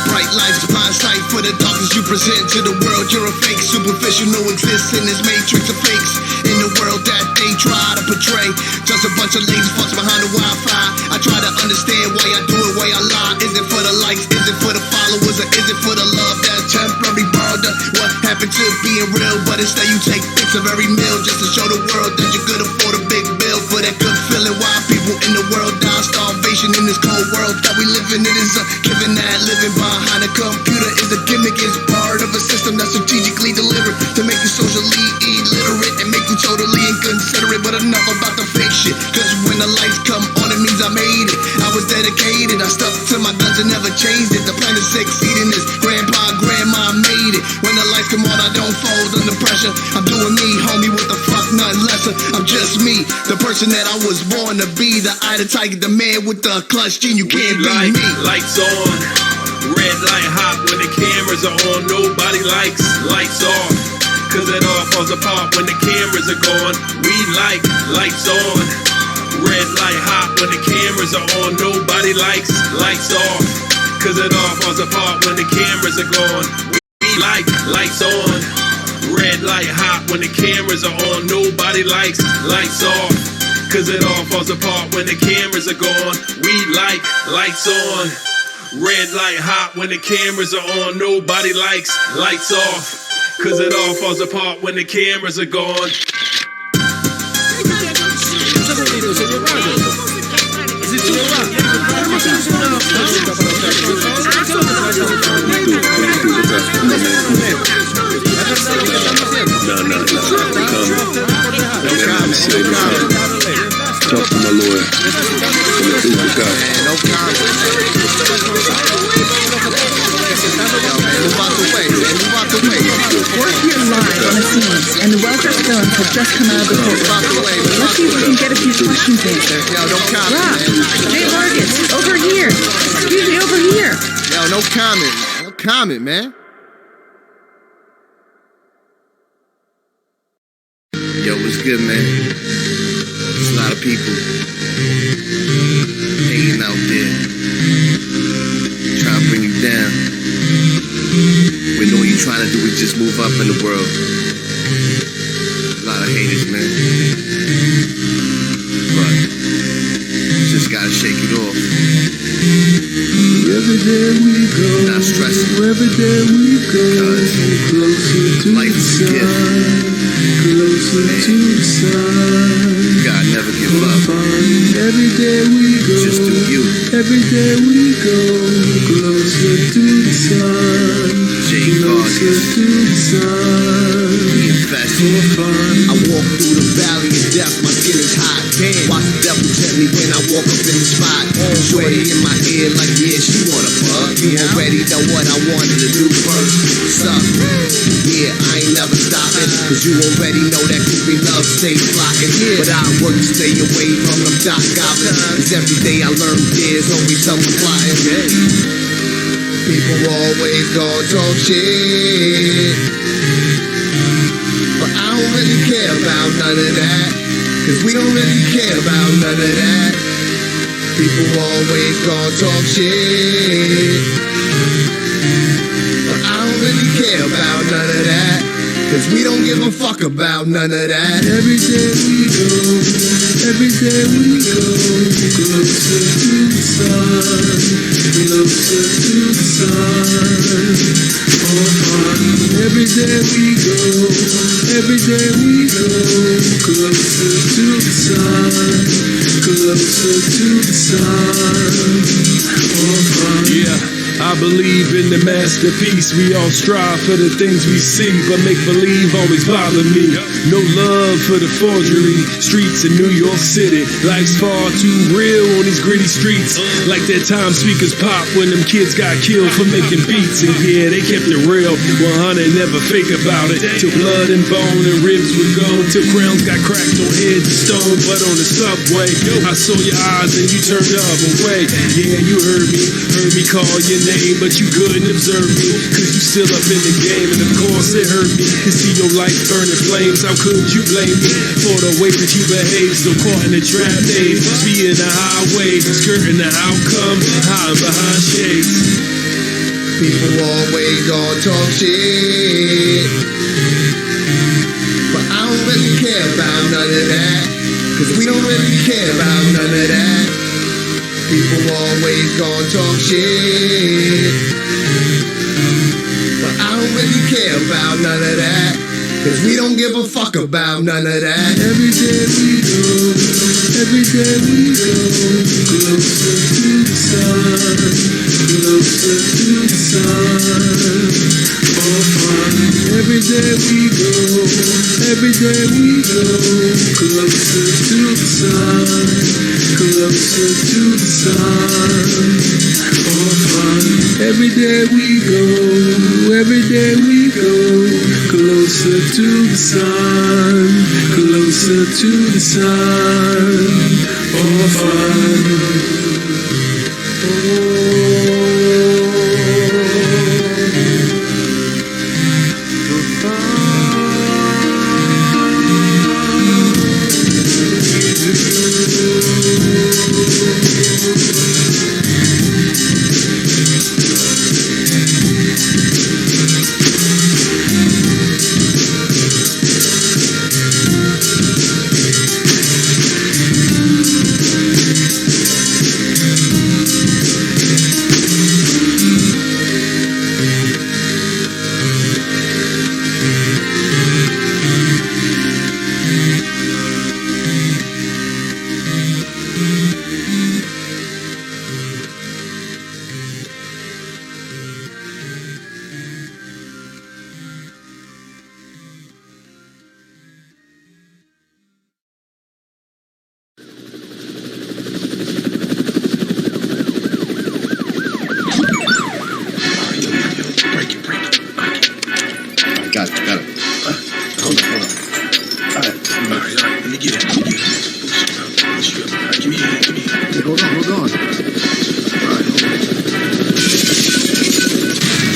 Bright lights, blind sight for the darkness you present to the world. You're a fake, superficial, no exists in this matrix of fakes. In the world that they try to portray, just a bunch of lazy fucks behind the Wi-Fi. I try to understand why I do it, why I lie. Is it for the likes, is it for the followers, or is it for the love that's temporary borrowed. What happened to being real? But instead you take pics of every meal just to show the world that you could afford a big bill for that good feeling. While people in the world die starvation in this cold world that we live in. It is a given that living behind a computer is a gimmick. It's part of a system that's strategically delivered to make you socially illiterate and make you totally inconsiderate. But enough about the fake shit, cause when the lights come on it means I made it. I was dedicated, I stuck to my guns and never changed it. The plan is succeeding, this grandpa, grandma made it. When the lights come on I don't fold under pressure. I'm doing me, homie, what the fuck, nothing lesser. I'm just me, the person that I was born to be. The eye, the tiger, the man with the clutch gene. You can't be me. Lights on, red light hot when the cameras are on. Nobody likes lights off, cause it all falls apart when the cameras are gone. We like lights on, red light hot when the cameras are on. Nobody likes lights off, cause it all falls apart when the cameras are gone. We like lights on, red light hot when the cameras are on. Nobody likes lights off, cause it all falls apart when the cameras are gone. We like lights on, red light hot when the cameras are on. Nobody likes lights off, cause it all falls apart when the cameras are gone. No. Talk to my lawyer. No comment. Move out the way, man. Move out the way. Work here live on the scenes, and the well-dressed villains have just come out of the courtroom. Let's see if we can get a few questions answered. Yo, no comment, Rob, man. Jay Vargas, over here. Excuse me, over here. Yo, no comment. No comment, man. Yo, what's good, man? There's a lot of people hanging out there, trying to bring you down, when all you're trying to do is just move up in the world. A lot of haters, man. But just gotta shake it off. Every day we go, not stressing. Every day we go, closer to life is a gift. Closer to the sun. You gotta never give up. Every day we go, just do you. Every day we go, closer to the sun. Closer to the sun. We invest for fun. I walk through the valley of death, my skin is hot. Damn. Watch the devil tempt me when I walk up in the spot. Shorty in my ear like, yeah, she wanna fuck. You already know what I wanted to do first. What's up? Yeah, I ain't never stopping, cause you already know that groupie love stays flocking. But I work to stay away from them dot goblins, cause every day I learn there's always someone plotting. People always gonna talk shit, but I don't really care about none of that, cause we don't really care about none of that. People always gonna talk shit, but I don't really care about none of that, cause we don't give a fuck about none of that. Every day we go, every day we go, closer to the sun, closer to the sun. Oh fun. Every day we go, every day we go, closer to the sun, closer to the sun. Oh fun. Yeah, I believe in the masterpiece. We all strive for the things we see, but make believe always bother me. No love for the forgery streets in New York City. Life's far too real on these gritty streets. Like that time speakers pop when them kids got killed for making beats. And yeah, they kept it real 100, never fake about it. Till blood and bone and ribs were gone, till crowns got cracked on heads of stone. But on the subway, I saw your eyes and you turned the other way. Yeah, you heard me call your name, but you couldn't observe me, cause you still up in the game. And of course it hurt me to see your life burning flames. How could you blame me for the way that you behave? So caught in the trap days, speeding the highway, skirting the outcome, hiding behind shades. People always gonna talk shit, but I don't really care about none of that, cause we don't really care about none of that. People always gonna talk shit, but I about none of that. Cause we don't give a fuck about none of that. Every day we go, closer to the sun, closer to the sun. Oh, fun. Every day we go, closer to the sun, closer to the sun. Oh, fun. Every day we go, closer to the sun, closer to the sun. Oh, fun. Got it. Hold on. All right. Let me get it. Give me it. Hold on. All right,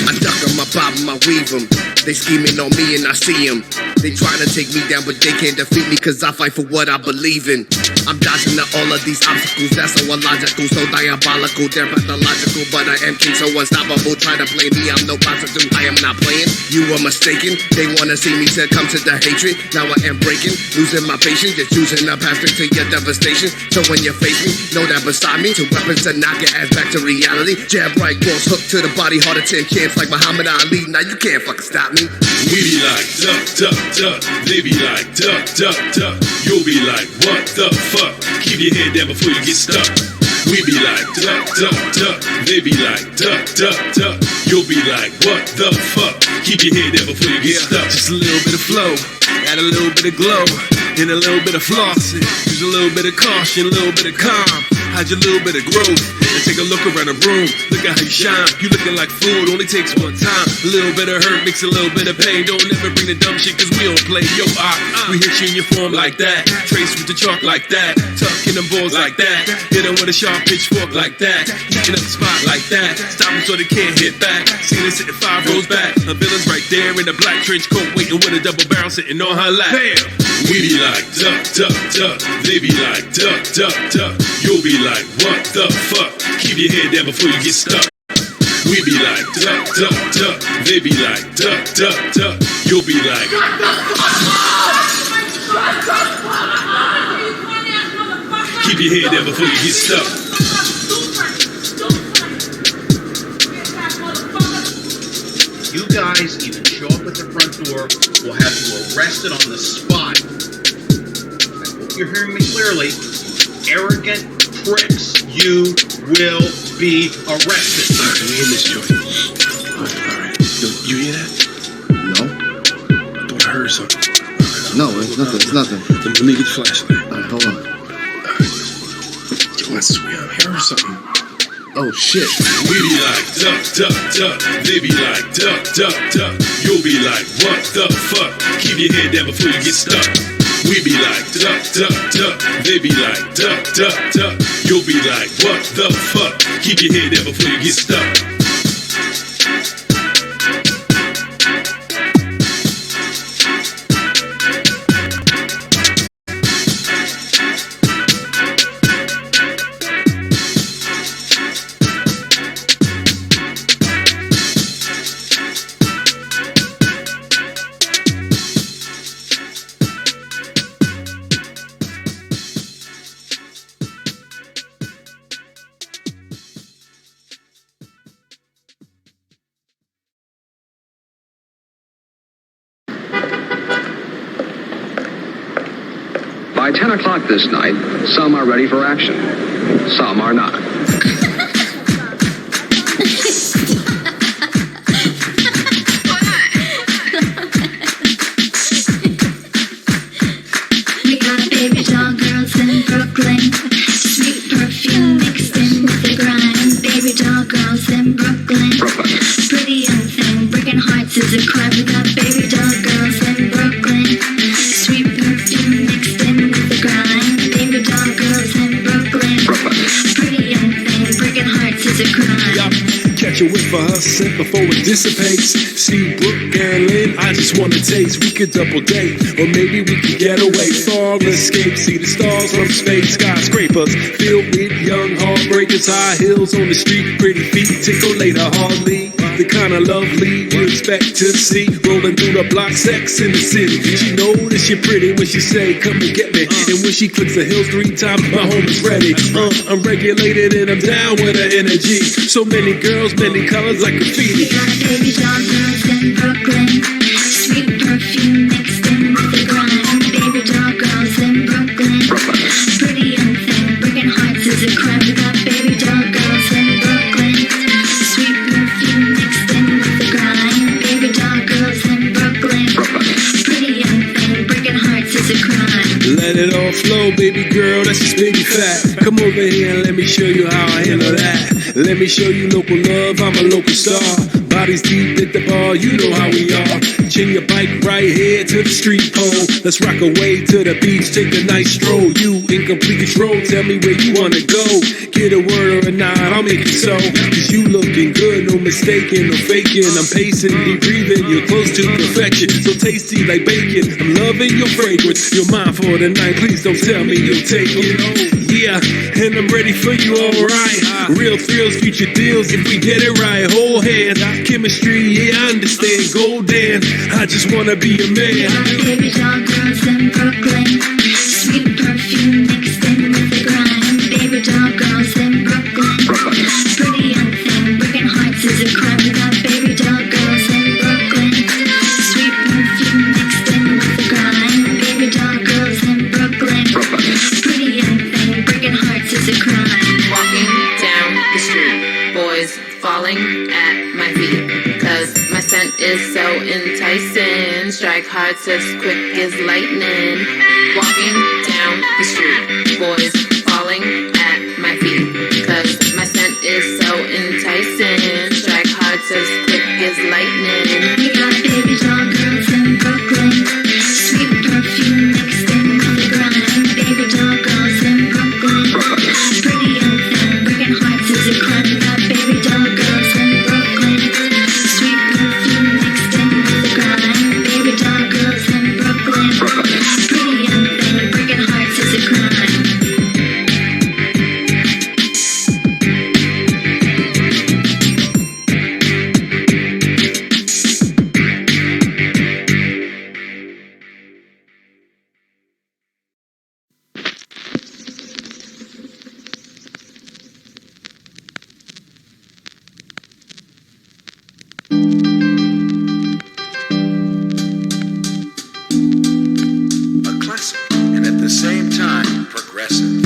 I duck 'em, I bob 'em, I weave 'em. They scheming on me and I see 'em. They trying to take me down, but they can't defeat me, cause I fight for what I believe in. I'm dodging all of these obstacles, that's so illogical, so diabolical. They're pathological, but I am king, so unstoppable. Try to play me, I'm no prostitute, I am not playing. You were mistaken, they wanna see me succumb to the hatred. Now I am breaking, losing my patience, just choosing a path straight to your devastation. So when you face me, know that beside me, two weapons to knock your ass back to reality. Jab right, cross, hook to the body, harder 10 camps like Muhammad Ali. Now you can't fucking stop me. We be like, duck, they be like, duck. You'll be like, what the fuck? Keep your head down before you get stuck. We be like, duck, they be like, duck. You'll be like, what the fuck? Keep your head down before you get stuck. Just a little bit of flow, add a little bit of glow, and a little bit of flossing. Use a little bit of caution, a little bit of calm. Hide your little bit of growth, and take a look around the room. Look at how you shine, you looking like food, only takes one time. A little bit of hurt, mix a little bit of pain. Don't ever bring the dumb shit, cause we don't play. Yo, we hit you in your form like that. Trace with the chalk like that. Tuck in them balls like that. Hit them with a sharp pitchfork like that. Heating up the spot like that. Stop them so they can't hit back. See them sitting 5 rows back. A villain's right there in a black trench coat, waiting with a double barrel sitting on her lap. Damn! We be like, duck. They be like, duck. You'll be like, what the fuck? Keep your head down before you get stuck. We be like, duck. They be like, duck. You'll be like, keep your head down before you get stuck. You guys even show up at the front door, we'll have you arrested on the spot. I hope you're hearing me clearly. Arrogant pricks, you will be arrested. Alright, we in this joint. Alright. You hear that? No. I thought I heard something. No, it's nothing. Let me get the flashlight. Alright, hold on. Yo, I swear I'm hearing something. Oh shit. We be like, duck. They be like, duck. You'll be like, what the fuck? Keep your head down before you get stuck. We be like, duck. They be like, duck. You'll be like, what the fuck? Keep your head down before you get stuck. By 10 o'clock this night, some are ready for action. Some are not. We got baby doll girls in Brooklyn. Sweet perfume mixed in with the grime. Baby doll girls in Brooklyn. Pretty young thing, breaking hearts is a crime. We got baby doll girls in Brooklyn. Sweet perfume mixed in with the grime. Baby doll girls in Brooklyn. Pretty young thing, breaking hearts is a crime. Yup. Catch a whiff of her scent before it dissipates. See Brooke and Lynn, I just wanna taste. We could double date, or maybe we could get away. Far escape, see the stars from space. Skyscrapers filled with young heartbreakers. High heels on the street, pretty feet tickle later. Hardly the kind of lovely you expect to see. Rolling through the block, sex in the city. She know that you're pretty when she say, come and get me. And when she clicks the heels 3 times, my home is ready. I'm regulated and I'm down with her energy. So many girls, many colors like graffiti. We got baby doll girls in Brooklyn. Sweet perfume mixed in with the grime. Baby doll girls in Brooklyn. Pretty young thing, breaking hearts is a crime. We got baby doll girls in Brooklyn. Sweet perfume mixed in with the grime. Baby doll girls in Brooklyn. Pretty young thing, breaking hearts is a crime. Let it all flow, baby girl, that's just baby fat. Come over here and let me show you how I handle that. Let me show you local love, I'm a local star. Bodies deep at the bar, you know how we are. Chin your bike right here to the street pole. Let's rock away to the beach, take a nice stroll. You in complete control, tell me where you wanna go. Get a word or a nod, I'll make it so. Cause you looking good, no mistaking, no faking. I'm pacing, deep breathing, you're close to perfection. So tasty like bacon, I'm loving your fragrance. You're mine for the night, please don't tell me you'll take it. Yeah, and I'm ready for you, alright. Real thrills, future deals, if we get it right. Hold hands, chemistry, yeah, I understand. Golden, I just wanna be a man. Baby doll girls in Brooklyn. Sweet perfume mixed in with the grime. Baby doll girls in Brooklyn. Pretty young thing, breaking hearts is a crime. We got baby doll girls in Brooklyn. Sweet perfume mixed in with the grime. Baby doll girls in Brooklyn. Pretty young thing, breaking hearts is a crime. Walking down the street, boys falling at my feet. Cause my scent is so enticing. Strike hearts as quick as lightning. Walking down the street, boys falling at my feet. Cause my scent is so enticing. Strike hearts as quick as lightning. We got baby doll girls in Brooklyn. Sweet perfume mixed in with the grime. Baby doll girls in Brooklyn. Pretty young thing, breaking hearts is a crime. We got baby doll girls in Brooklyn. Sweet perfume mixed in with the grime. Baby doll girls in Brooklyn. Pretty young thing, breaking hearts is a crime. A classic, and at the same time, progressive.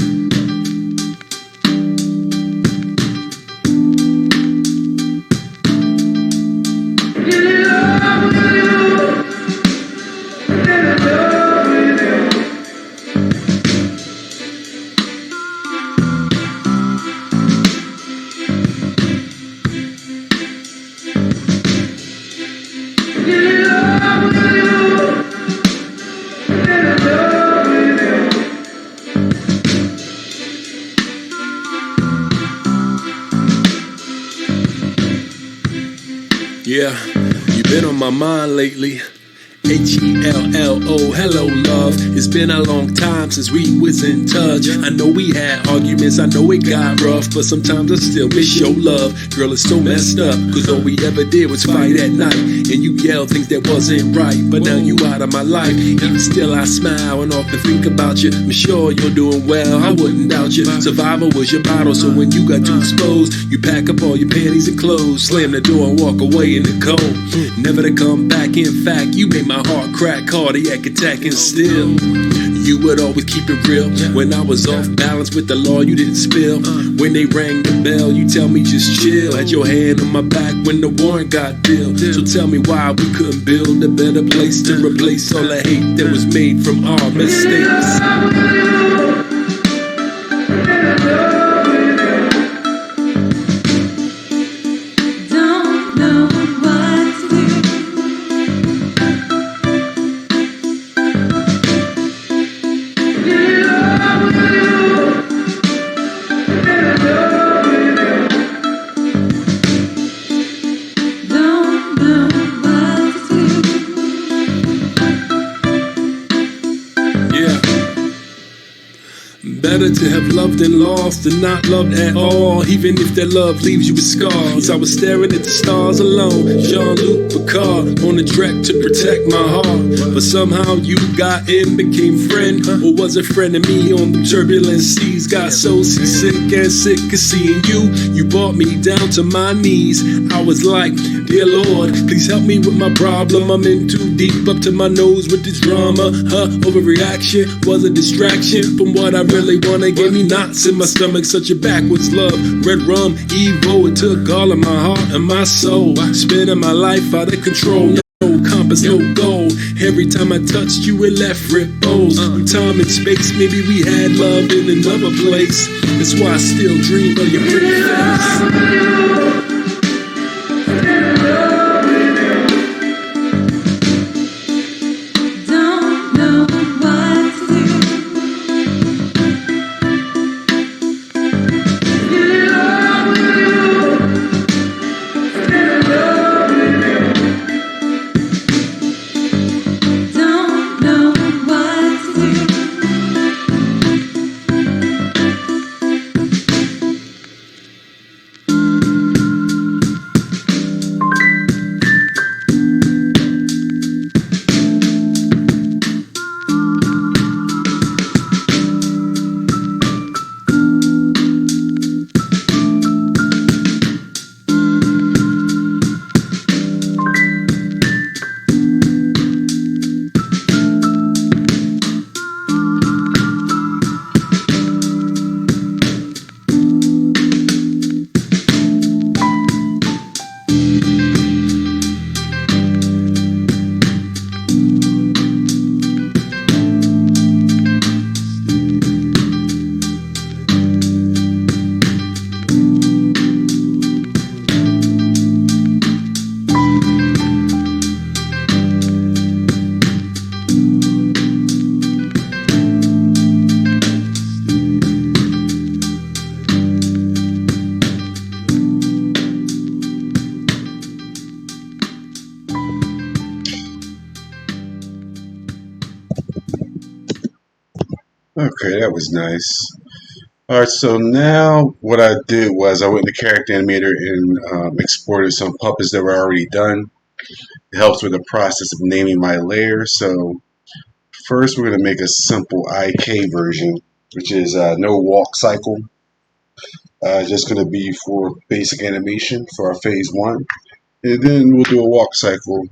Yeah, you've been on my mind lately. H-E-L-L-O, hello love. It's been a long time since we was in touch. I know we had arguments, I know it got rough, but sometimes I still miss your love. Girl, it's so messed up, cause all we ever did was fight at night. And you yelled things that wasn't right, but now you out of my life. Even still I smile and often think about you. I'm sure you're doing well, I wouldn't doubt you. Survival was your motto, so when you got too exposed, you pack up all your panties and clothes, slam the door and walk away in the cold, never to come back. In fact, you made my heart crack, cardiac attack, and still You would always keep it real. When I was off balance with the law, you didn't spill. When they rang the bell, you tell me just chill. Had your hand on my back when the warrant got billed. So tell me why we couldn't build a better place to replace all the hate that was made from our mistakes. Better to have loved and lost than not loved at all, even if that love leaves you with scars. I was staring at the stars alone, Jean-Luc Picard on the track to protect my heart. But somehow you got in, became friend, or was a friend of me on the turbulent seas. Got so seasick and sick of seeing you. You brought me down to my knees. I was like, dear Lord, please help me with my problem. I'm in too deep, up to my nose with this drama. Overreaction was a distraction from what I really wanna. Gave me knots in my stomach, such a backwards love. Red rum, evil, it took all of my heart and my soul. Spinning my life out of control. No compass, no goal. Every time I touched you, it left ripples. Through time and space, maybe we had love in another place. That's why I still dream of your pretty face. Okay, that was nice. All right, so now what I did was I went to Character Animator and exported some puppets that were already done. It helps with the process of naming my layers. So first we're going to make a simple IK version, which is no walk cycle. Just going to be for basic animation for our phase one. And then we'll do a walk cycle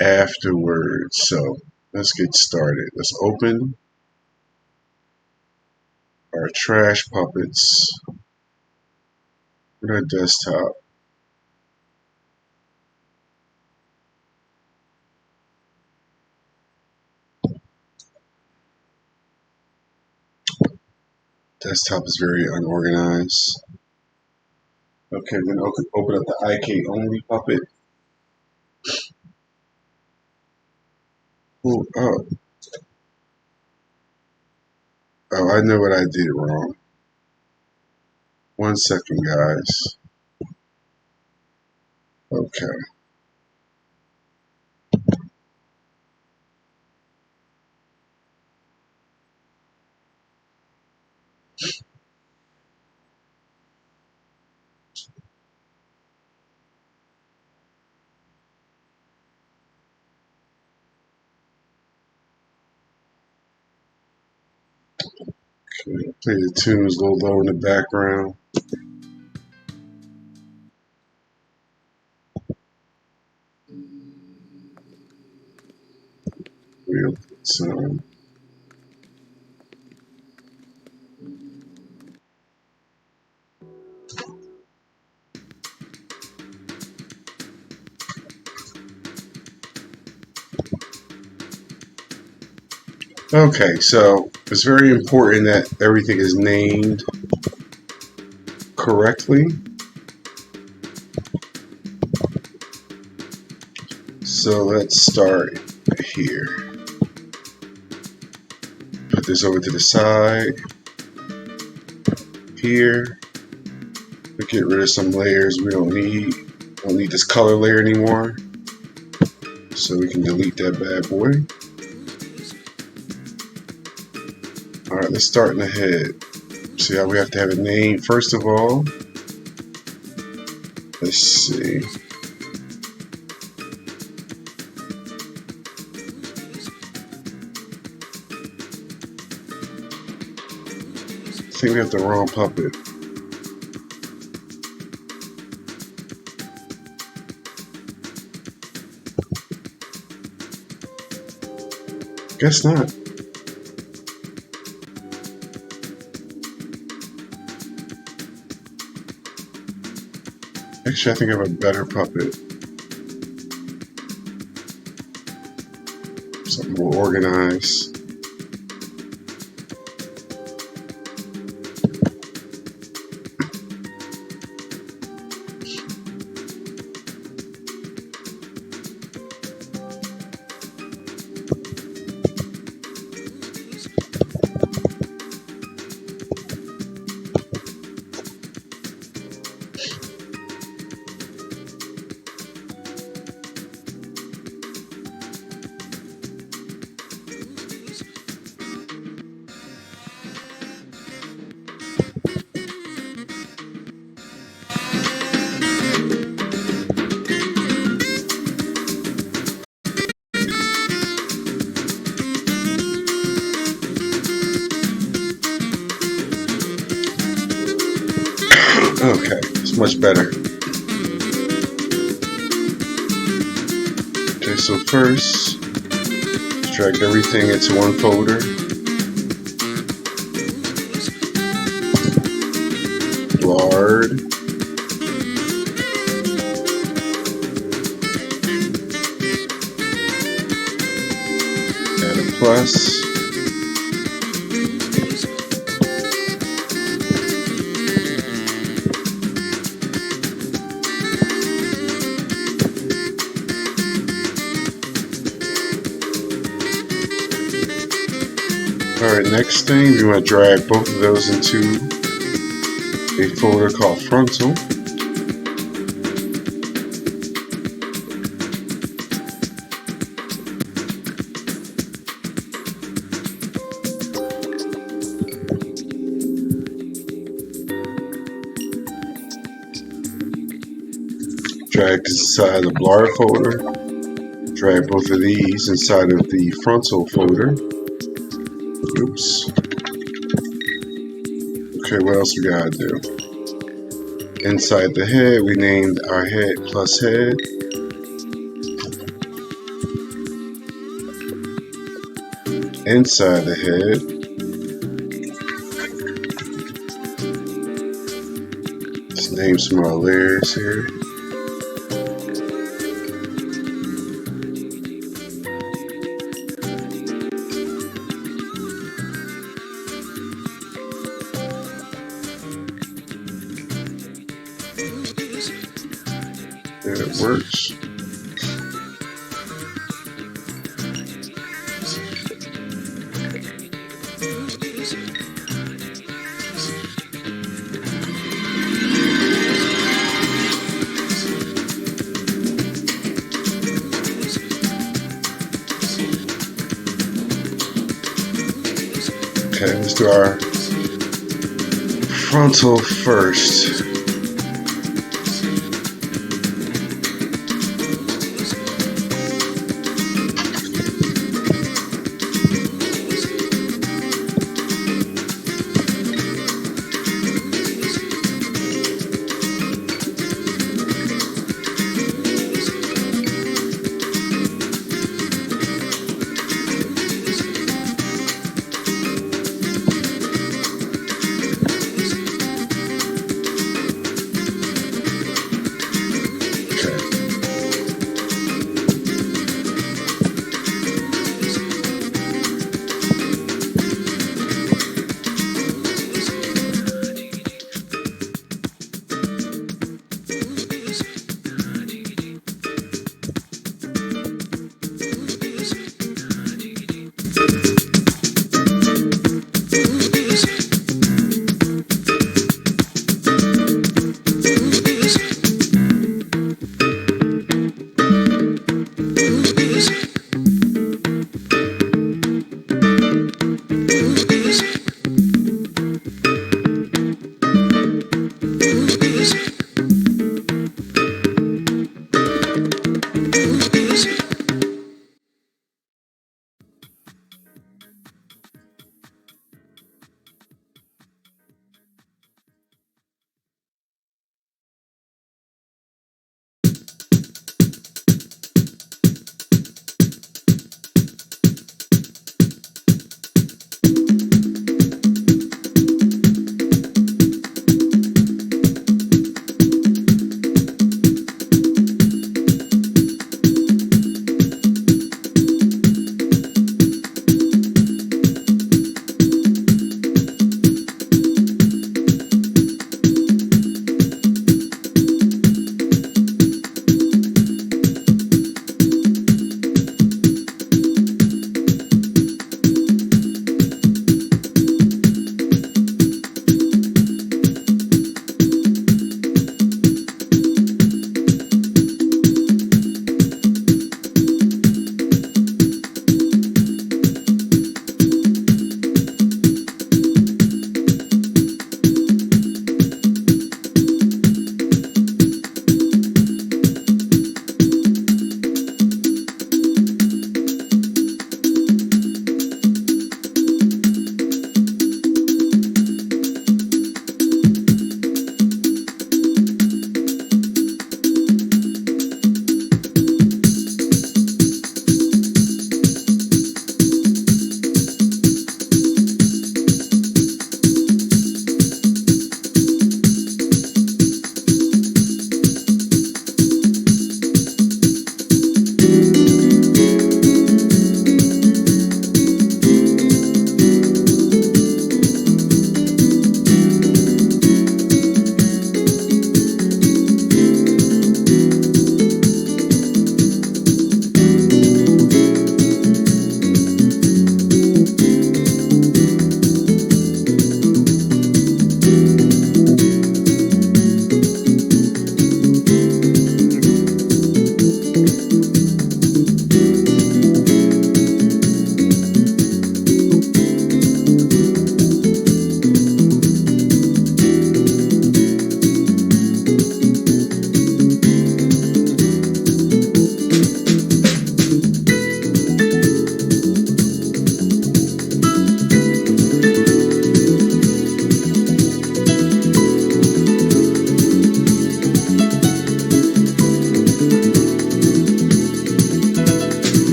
afterwards. So let's get started. Let's open our trash puppets on our desktop. Desktop is very unorganized. Okay, then open up the IK only puppet. Ooh, oh, I know what I did wrong. 1 second, guys. Okay. Play the tunes a little low in the background. We'll put some Okay, so it's very important that everything is named correctly. So let's start here. Put this over to the side. Here. We get rid of some layers we don't need. Don't need this color layer anymore. So we can delete that bad boy. Alright, let's start in the head. See how we have to have a name first of all. Let's see. I think we have the wrong puppet. Guess not. Actually, I think I have a better puppet. Something more organized. Okay, it's much better. Okay, so first, drag everything into one folder. Lard. Add a plus. Alright, next thing, we want to drag both of those into a folder called Frontal. Drag this inside the Blur folder. Drag both of these inside of the Frontal folder. Oops. Okay, what else we gotta do? Inside the head, we named our head plus head. Inside the head, let's name some more layers here. And it works. Okay, let's do our frontal first.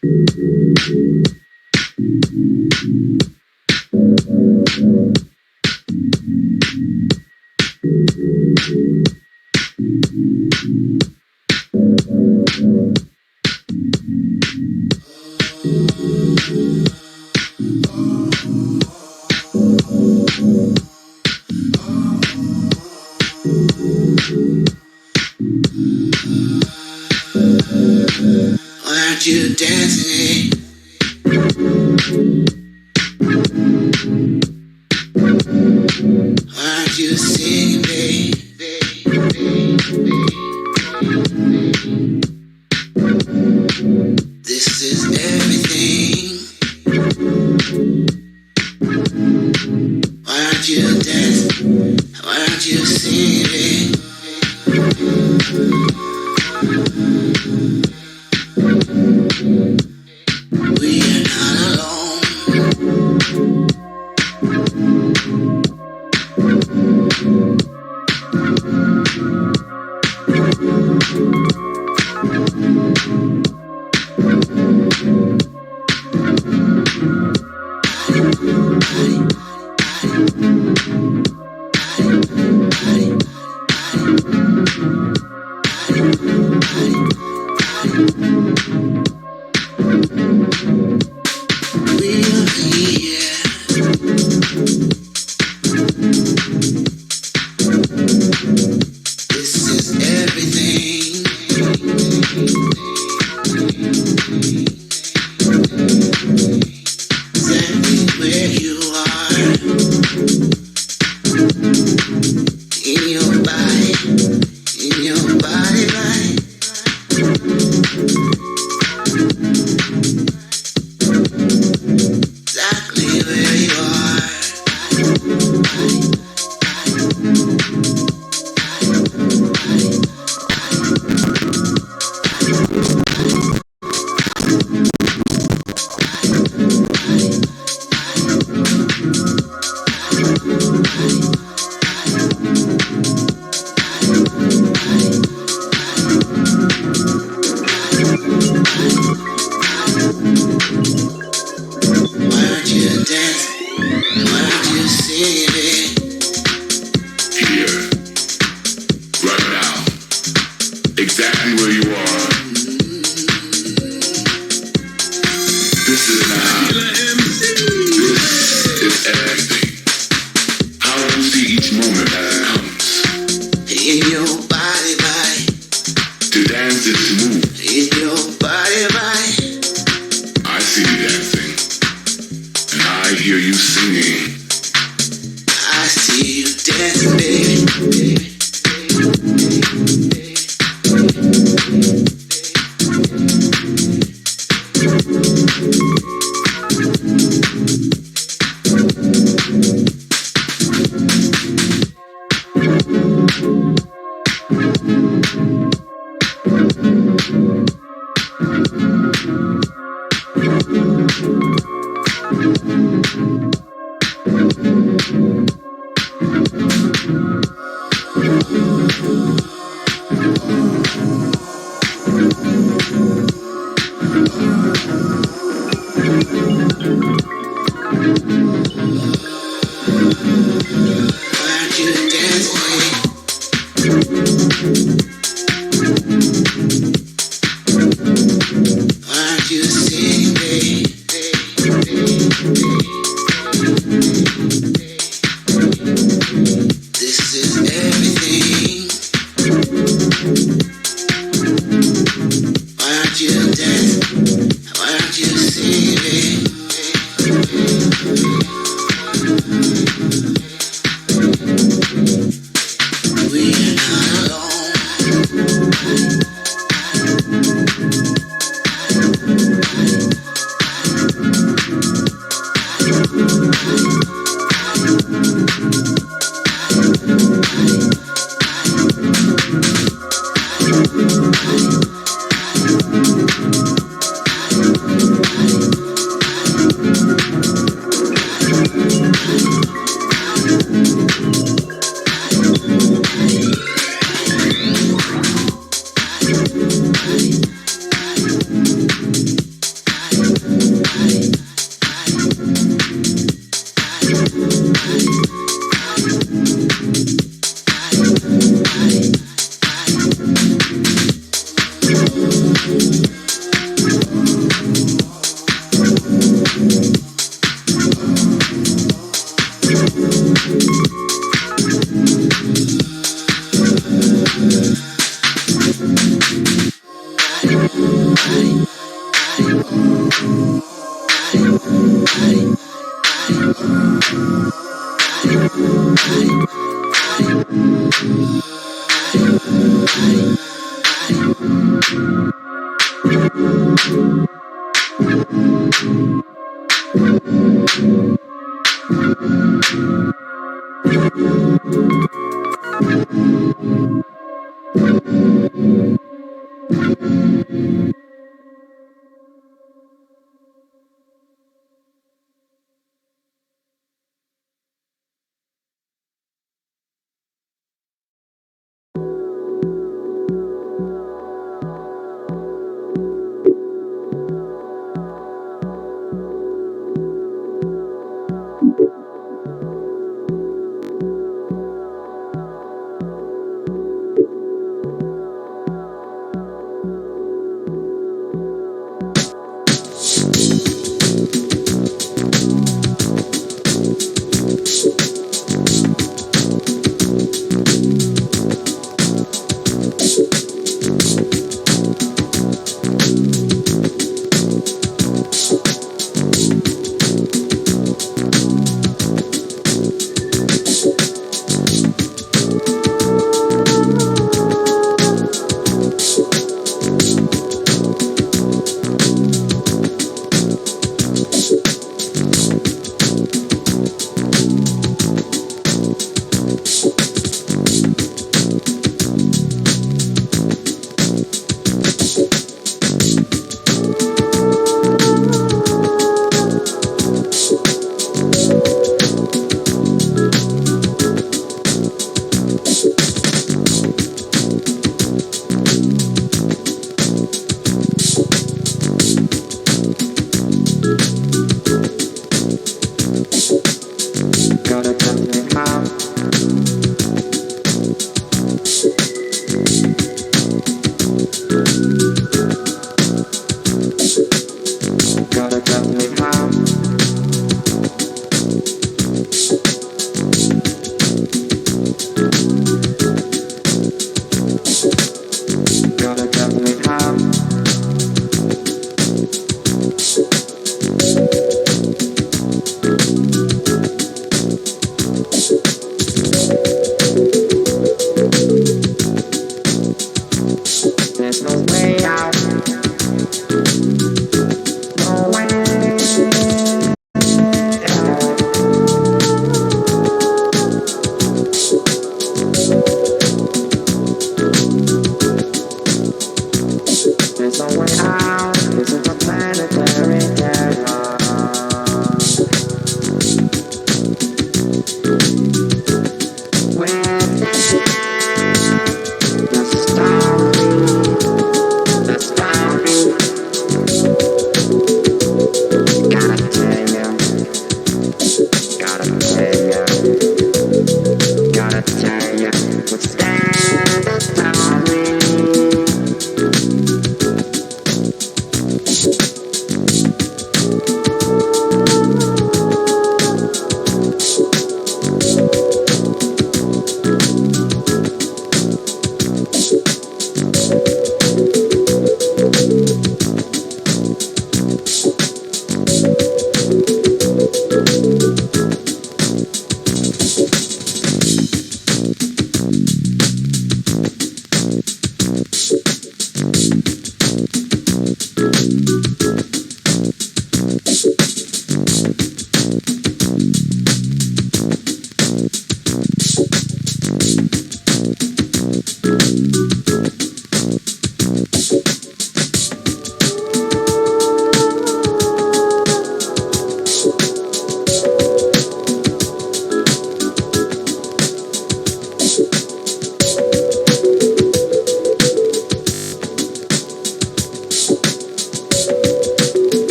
Why aren't you dancing? Why aren't you singing, babe? This is everything. Why aren't you dancing? Why aren't you singing, babe? We are not alone.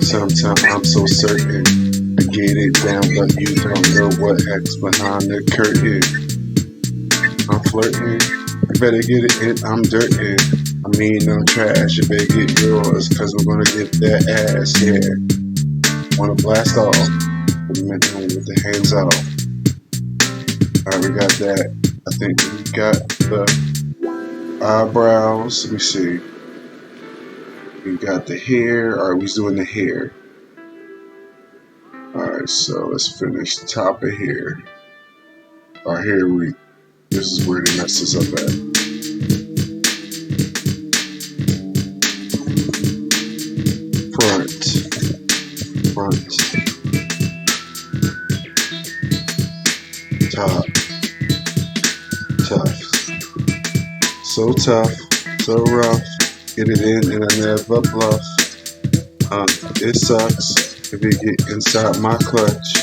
Sometimes I'm so certain I get it down, but you don't know what heck's behind the curtain. I'm flirting, you better get it in, I'm dirting. I mean, I'm trash, you better get yours, cause we're gonna get that ass, yeah. Wanna blast off, with the hands off. Alright, we got that. I think we got the eyebrows, let me see. We got the hair. Alright, we's doing the hair. Alright, so let's finish the top of hair. Alright, here this is where they mess this up at. Front. Top. Tough. So tough. So rough. Get it in and I never bluff. It sucks if you get inside my clutch.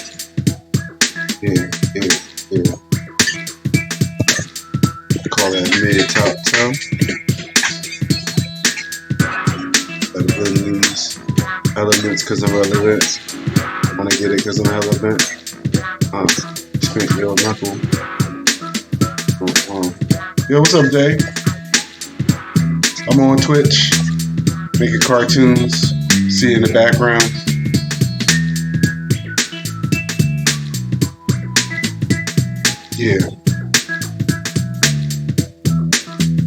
Yeah. Call that mid-top toe. Gotta blend these elements cause I'm relevant. Wanna get it cause I'm relevant. Spent your knuckle. Yo, what's up, Jay? I'm on Twitch, making cartoons, see in the background. Yeah.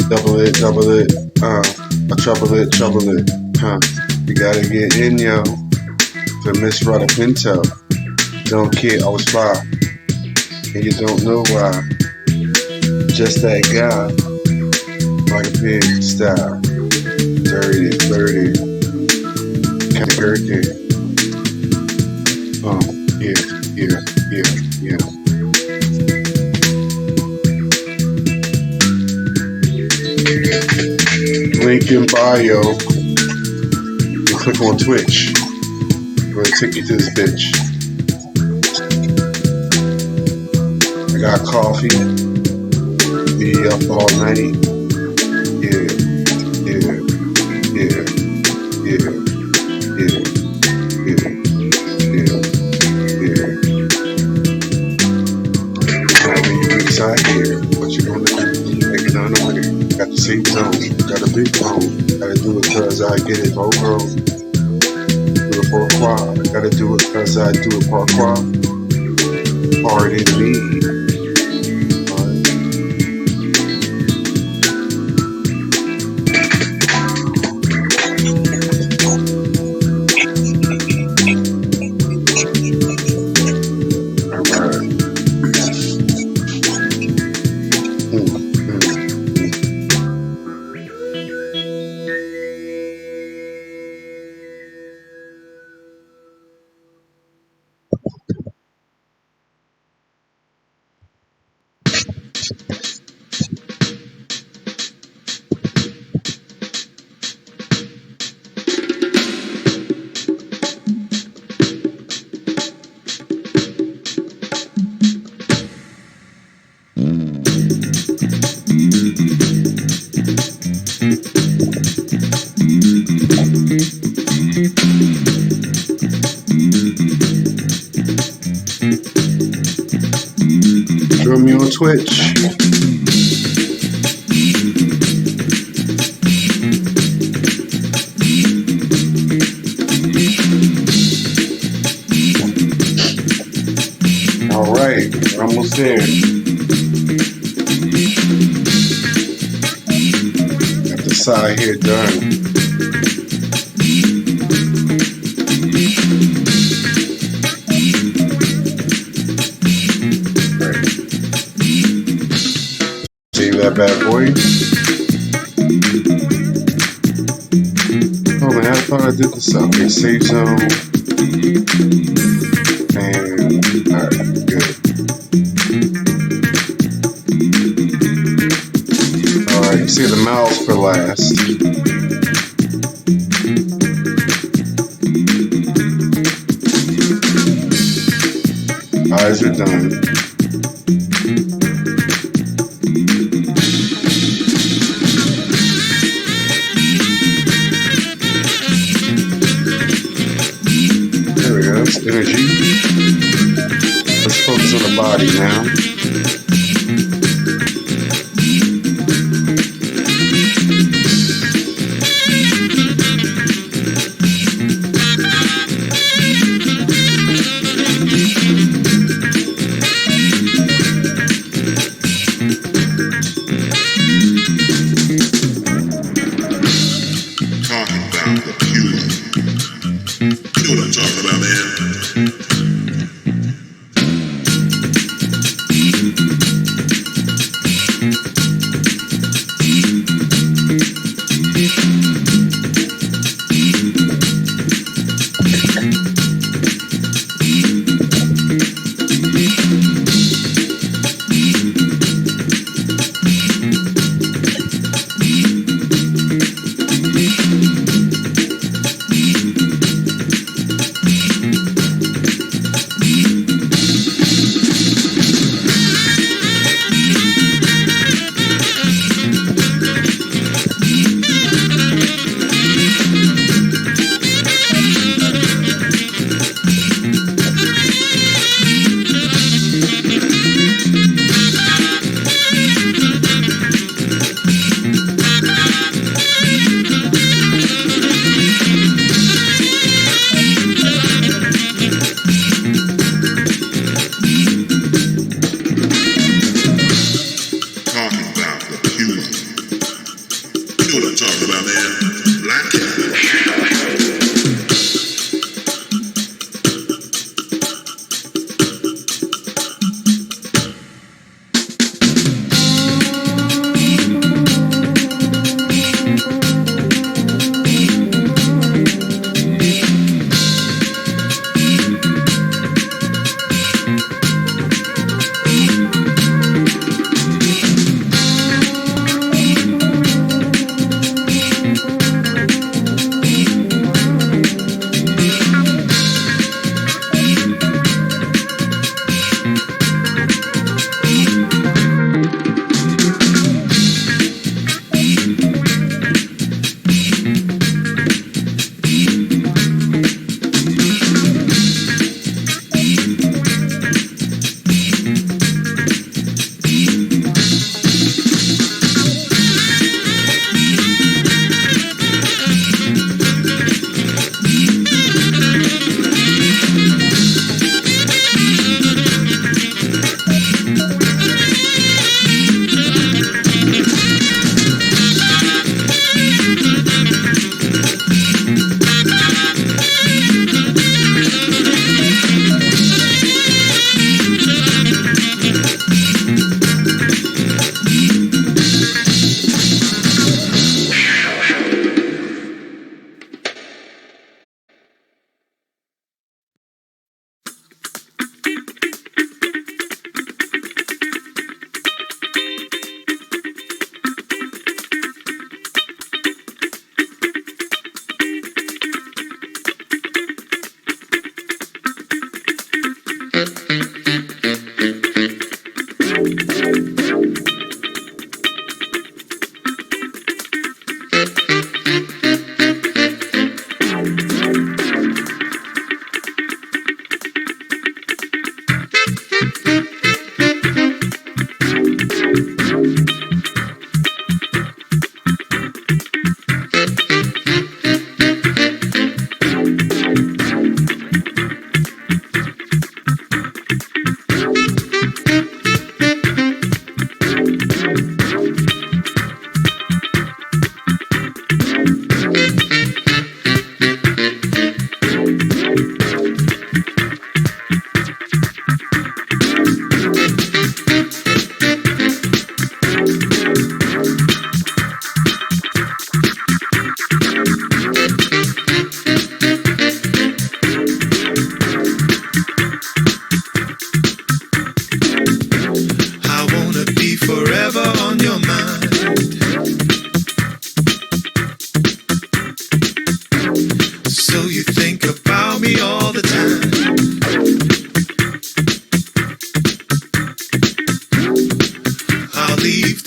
Double it, trouble it, You gotta get in, yo, for Miss Rada Pinto. Don't care, I was fly. And you don't know why. Just that guy. Like a pig style. Dirty, flirty. Kinda girky. Yeah. Link in bio. You click on Twitch. It'll take you to this bitch. I got coffee. Be up all night. Yeah. Inside here, what you gonna do? Making on the money. Got the same zone, got a big phone. Gotta do it cause I get it over. Do it for a while. I gotta do it cause I do it for a while. Hard in me. Join me on Twitch. All right, we're almost there. Got the side here done. That bad boy. Oh man, I thought I did this up in safe zone. And alright, good. Alright, see the mouths for last. Eyes are done. Energy. Let's focus on the body now. Talking about the peculiar. You know what I'm talking about, man.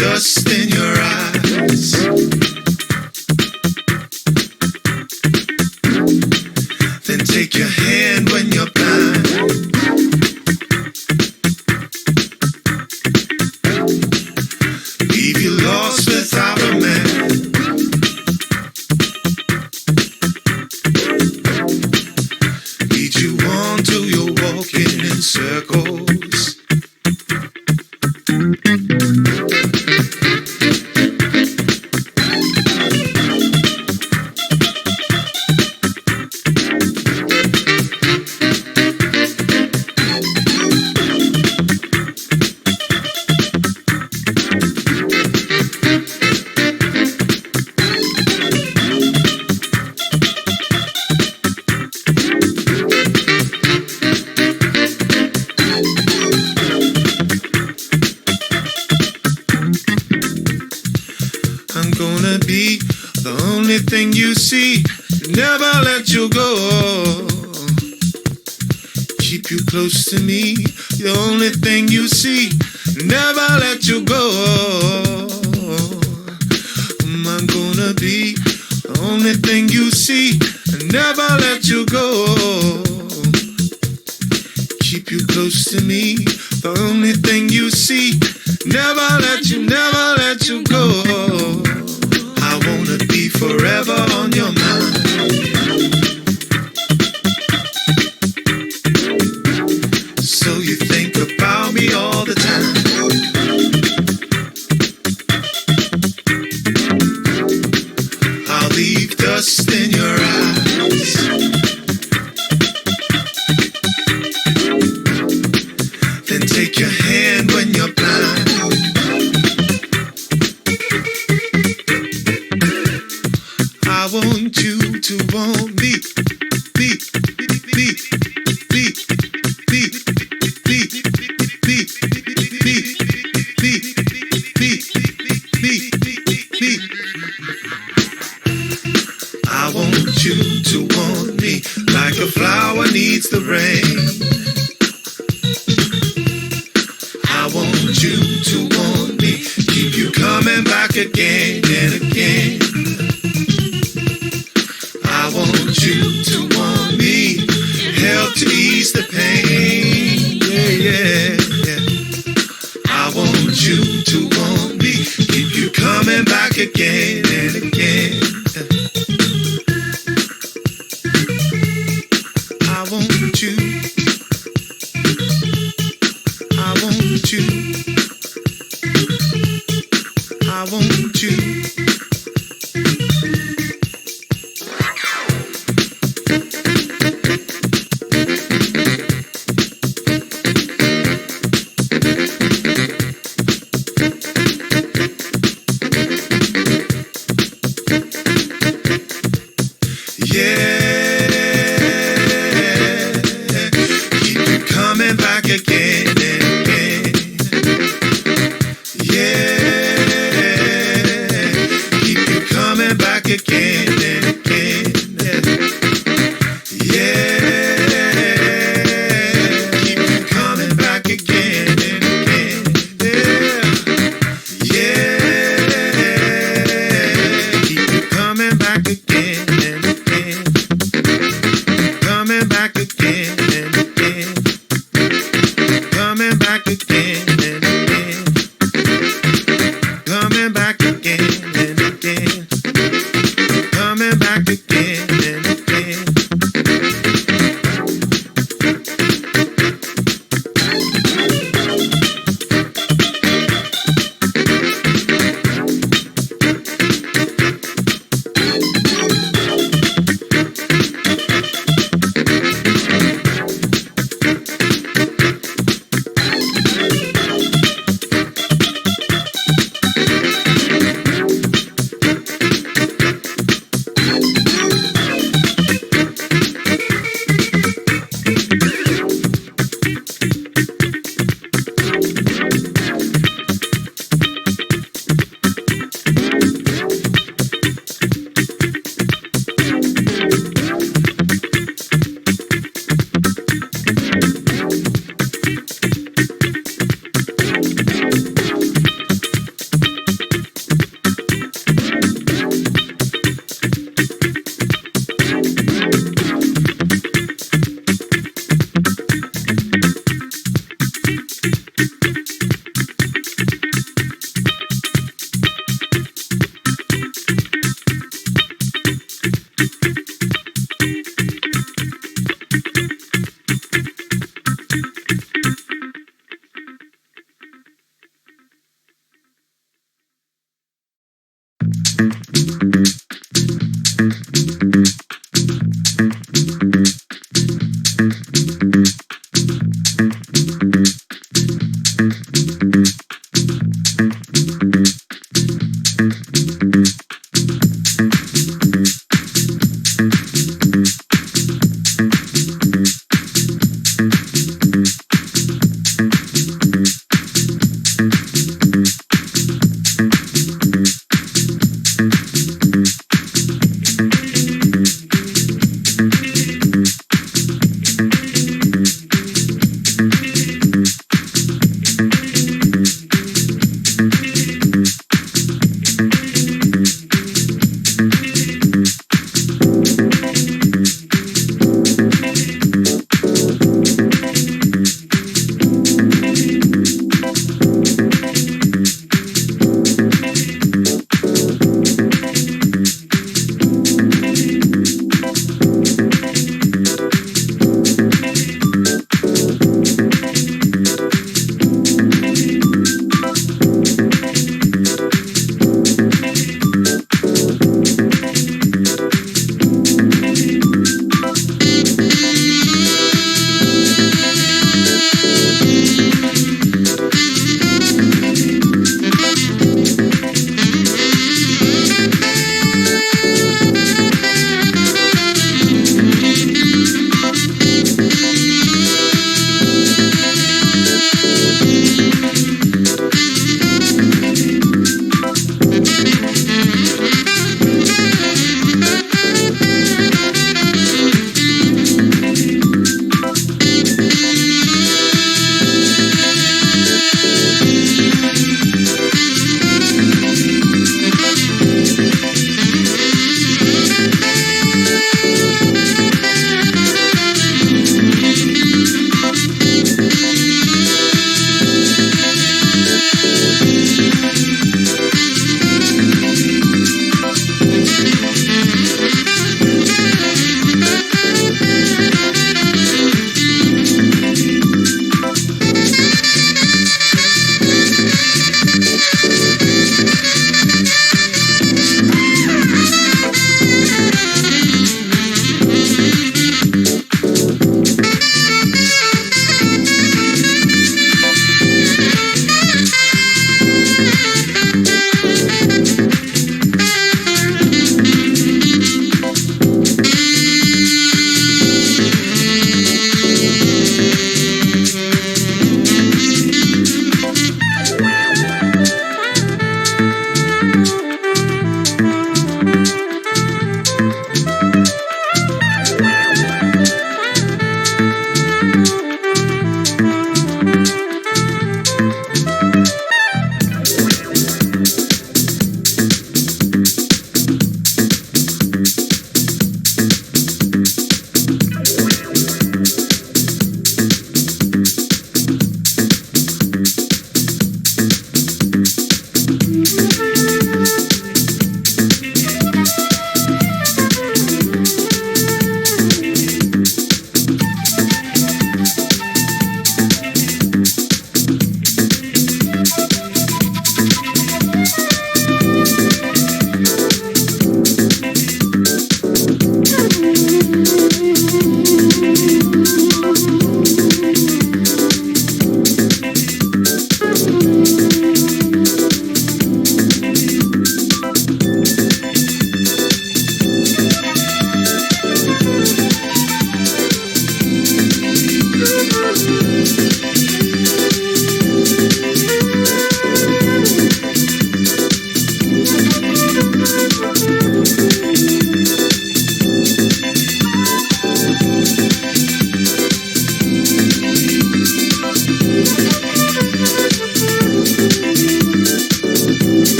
dust in your eyes. Then take your hand when you're blind. Leave you lost without a man. Lead you on till you're walking in circles. I'm gonna be the only thing you see, never let you go. Keep you close to me, the only thing you see, never let you go. I'm gonna be the only thing you see, never let you go. Keep you close to me, the only thing you see, never let you go. I wanna be forever on your mind. So you think about me all the time. I'll leave dust in your eyes. Then take your hand when you're blind. I want you to want me, me, me, me, me, me, me, me, me, me. I want you to want me like a flower needs the rain. I want you to want me, keep you coming back again and again. I want you to want me, help to ease the pain. Yeah, yeah, yeah. I want you to want me, keep you coming back again and again. I want you. I want you. I want you.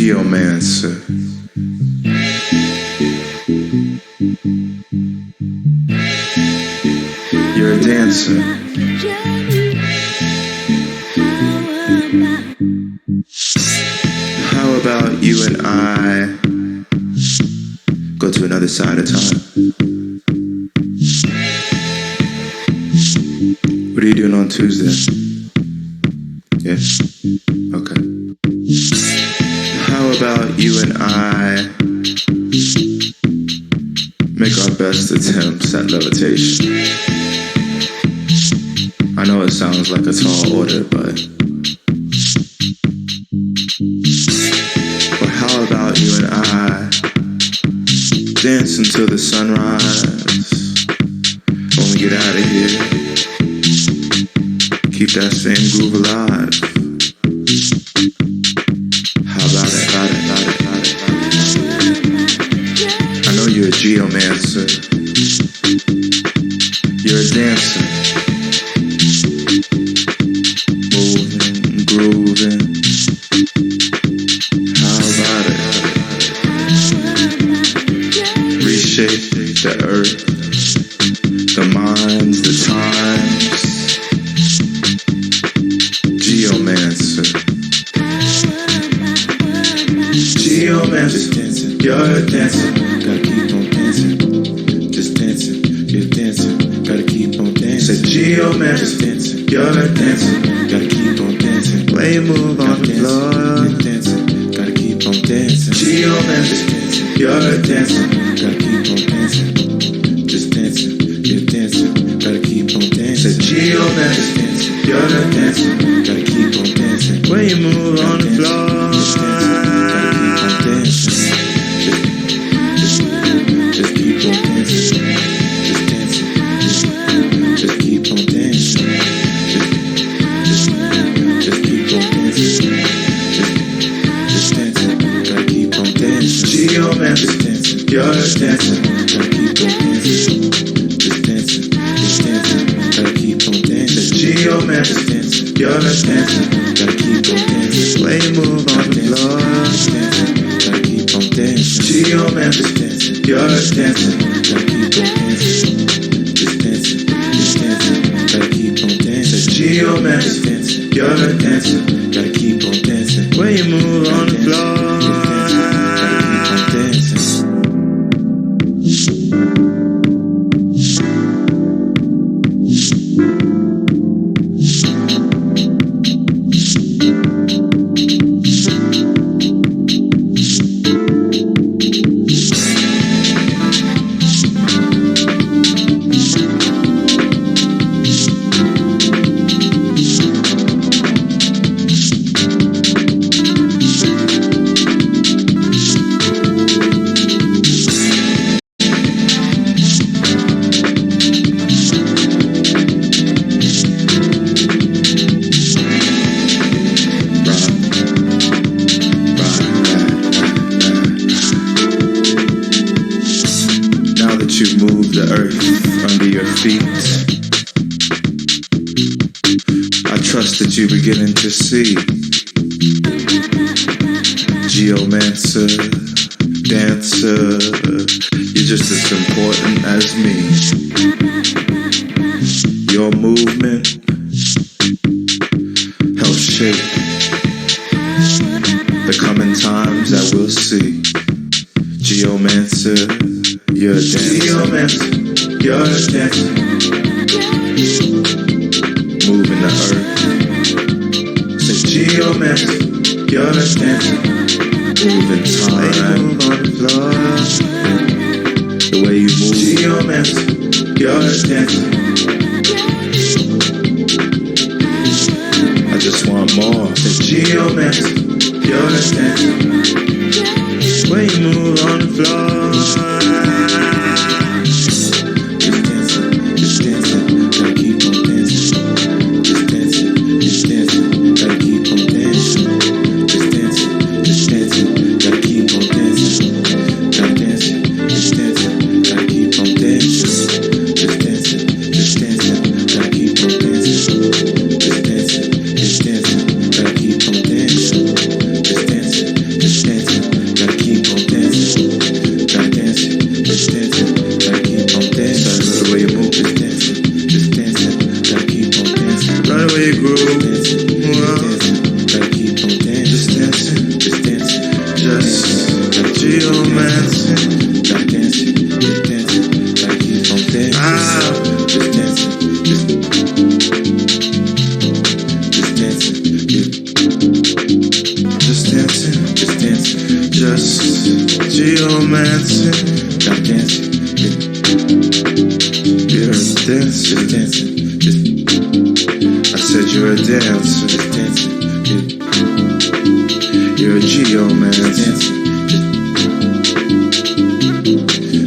Geomancer. You're a dancer. How about you and I go to another side of time? What are you doing on Tuesday? Yeah? Okay. How about you and I make our best attempts at levitation? I know it sounds like a tall order, but how about you and I dance until the sunrise? When we get out of here, keep that same groove alive. How about it, I know you're a geomancer. You're a dancer. Moving, grooving. How about it? Reshape the earth, the minds, the times. Geomancer. Geomancer. You're a dancer. Gotta keep on dancing. Just dancing. You're dancing. Gotta keep on dancing. Say geomancer. You're a dancer. Gotta keep on dancing. Play a move on the floor. You're dancing. Gotta keep on dancing. Geomancer. You're a dancer. Gotta keep on dancing. Just dancing. You're dancing. Gotta keep on dancing. Say geomancer. You're a dancer. Gotta keep on dancing. When you move on the floor. Just keep on dancing. Just keep on dancing. Just dancing. Just keep on dancing. Just keep on dancing. Just dancing. Gotta keep on dancing. Geomancer. You're a dancer. Gotta keep on dancing. Just dancing. Just dancing. Gotta keep on dancing. Geomancer. You're a dancer. Gotta keep on dancing. Play a move on the floor. Just dancing. Gotta keep on dancing. Geomancer. You're a dancer. Gotta keep on dancing. Just dancing. Just dancing. Gotta keep on dancing. Geomancer. You're a dancer. Gotta keep on dancing. When you move on the floor. Gotta keep on dancing. You move the earth under your feet. I trust that you're beginning to see. Geomancer, dancer, you're just as important as me. Your movement helps shape the coming times that we'll see. Geomancer, you're a dancer. Geomancer, you're a dancer. Moving the earth. Say geomancer, you're a dancer. Moving time. Move on the floor. The way you move. Geomancer, you're a dancer. I just want more. Say geomancer, you're a dancer. When you move on the floor. Just dancing, gotta keep on dancing. Just dancing, gotta keep on dancing. Just dancing, gotta keep on dancing. Gotta dancing, gotta keep on dancing. Just dancing, gotta keep on dancing. Just dancing, gotta keep on dancing. dancing, just dancing, just geomancing. Stop dancing, you're a dancer, dancing. Just, I said you're a dancer, just dancing. You're a geoman, dancing.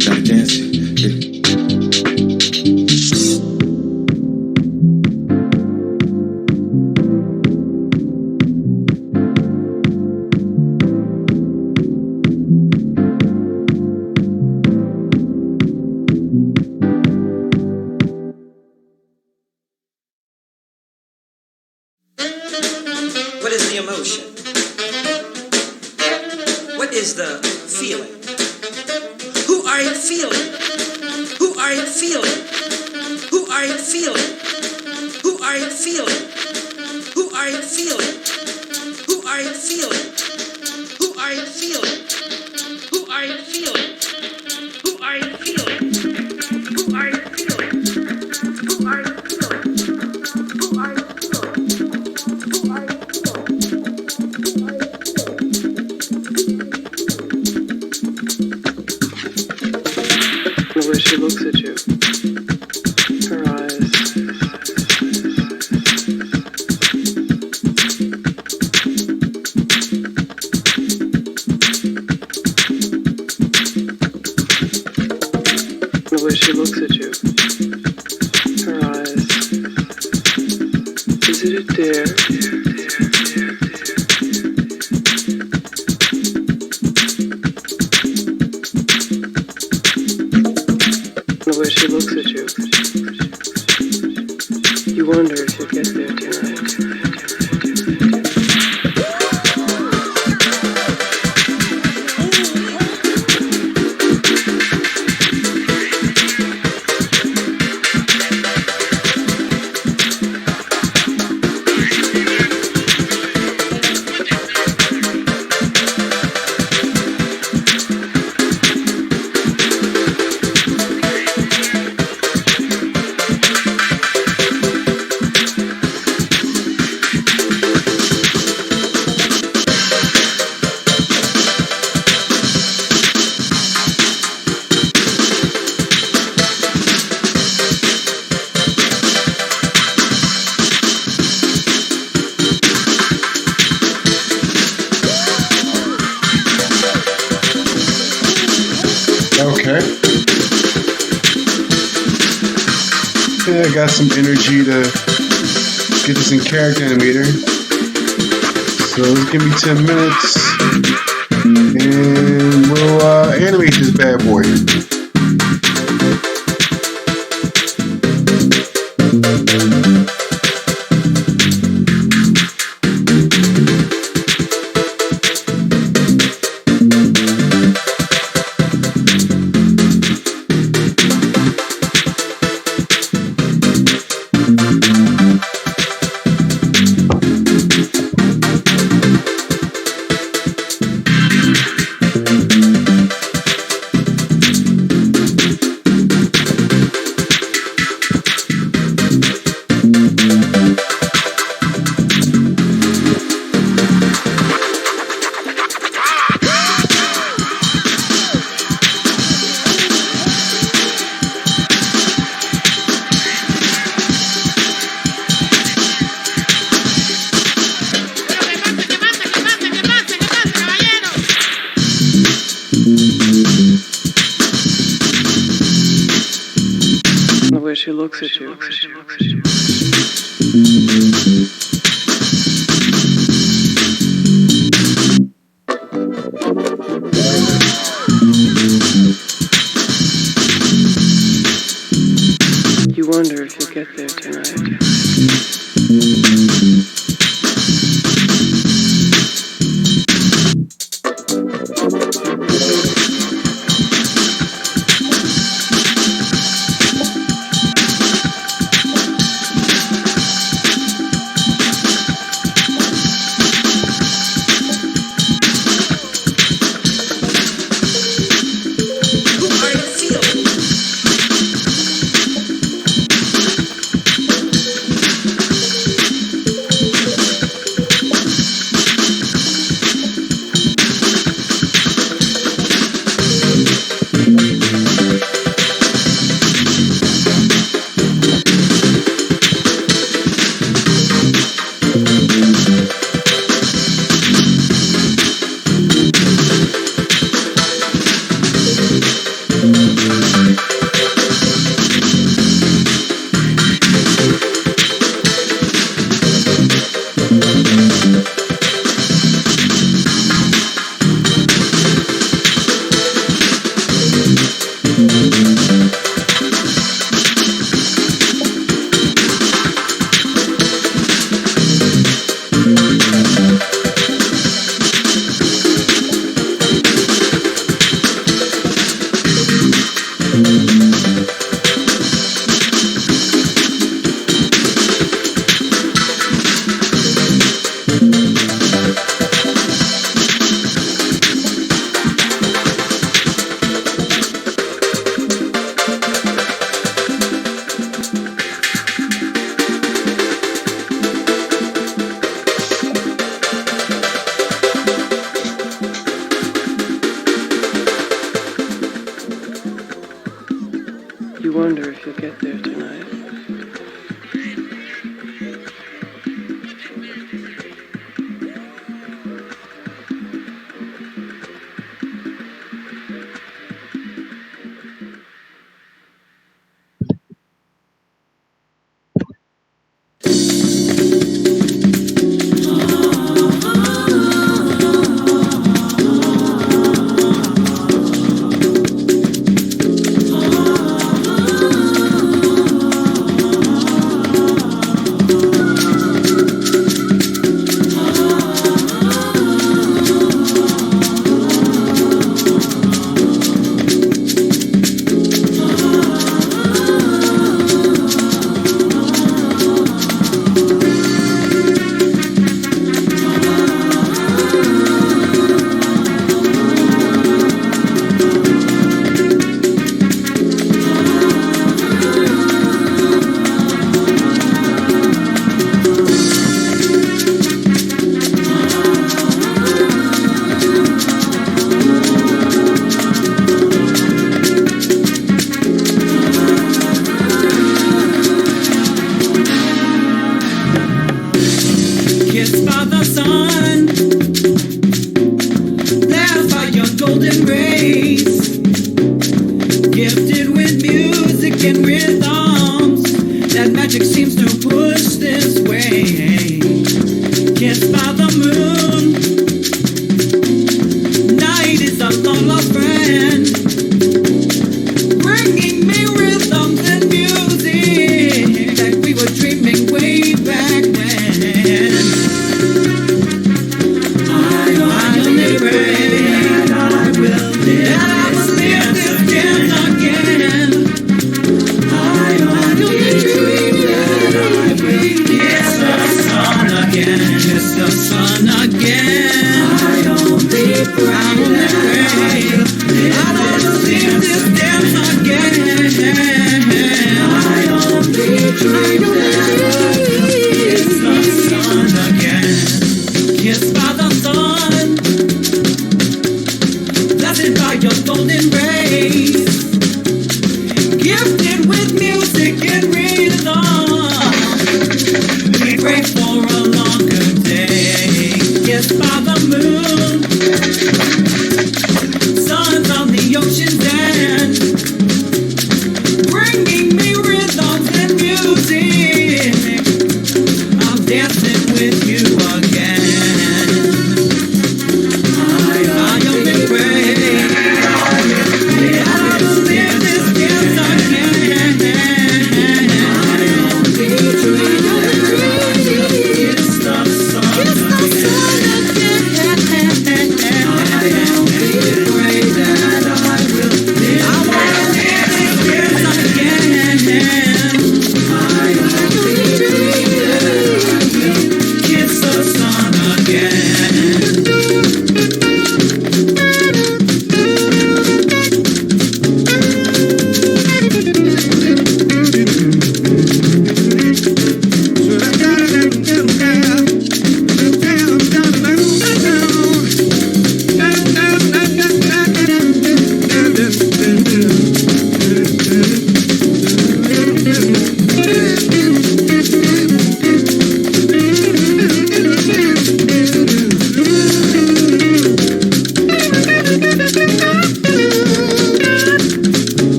Stop dancing. What is the emotion? What is the feeling? Who are you feeling? Who are you feeling? Who are you feeling? Who are you feeling? Who are you feeling? Who are you feeling? Who are you feeling? Who are you feeling? Who are you feeling? Who are you feeling? Who are you feeling? Who are you The way she looks at you, her eyes. The way she looks at you, her eyes. Is it a dare? The way she looks at you, you wonder if you'll get there tonight. Okay. Yeah, I got some energy to get this in character animator. So let's give me 10 minutes and we'll animate this bad boy. The way she looks at you. You wonder if you'll get there tonight. if you'll get there tonight. By the moon.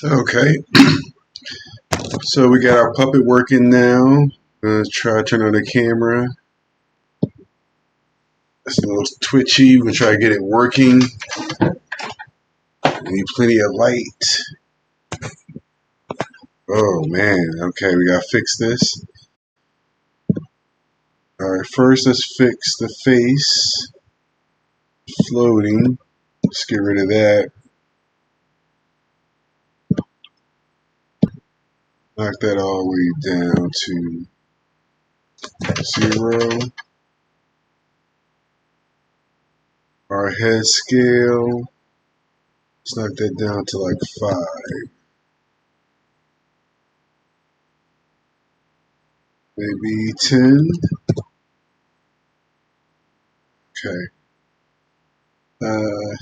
Okay, so we got our puppet working now. Let's try to turn on the camera. It's a little twitchy. We're gonna try to get it working. We need plenty of light. Oh man, okay, we gotta fix this. Alright, first let's fix the face. Floating. Let's get rid of that. Knock that all the way down to 0. Our head scale, let's knock that down to like 5. Maybe 10. Okay.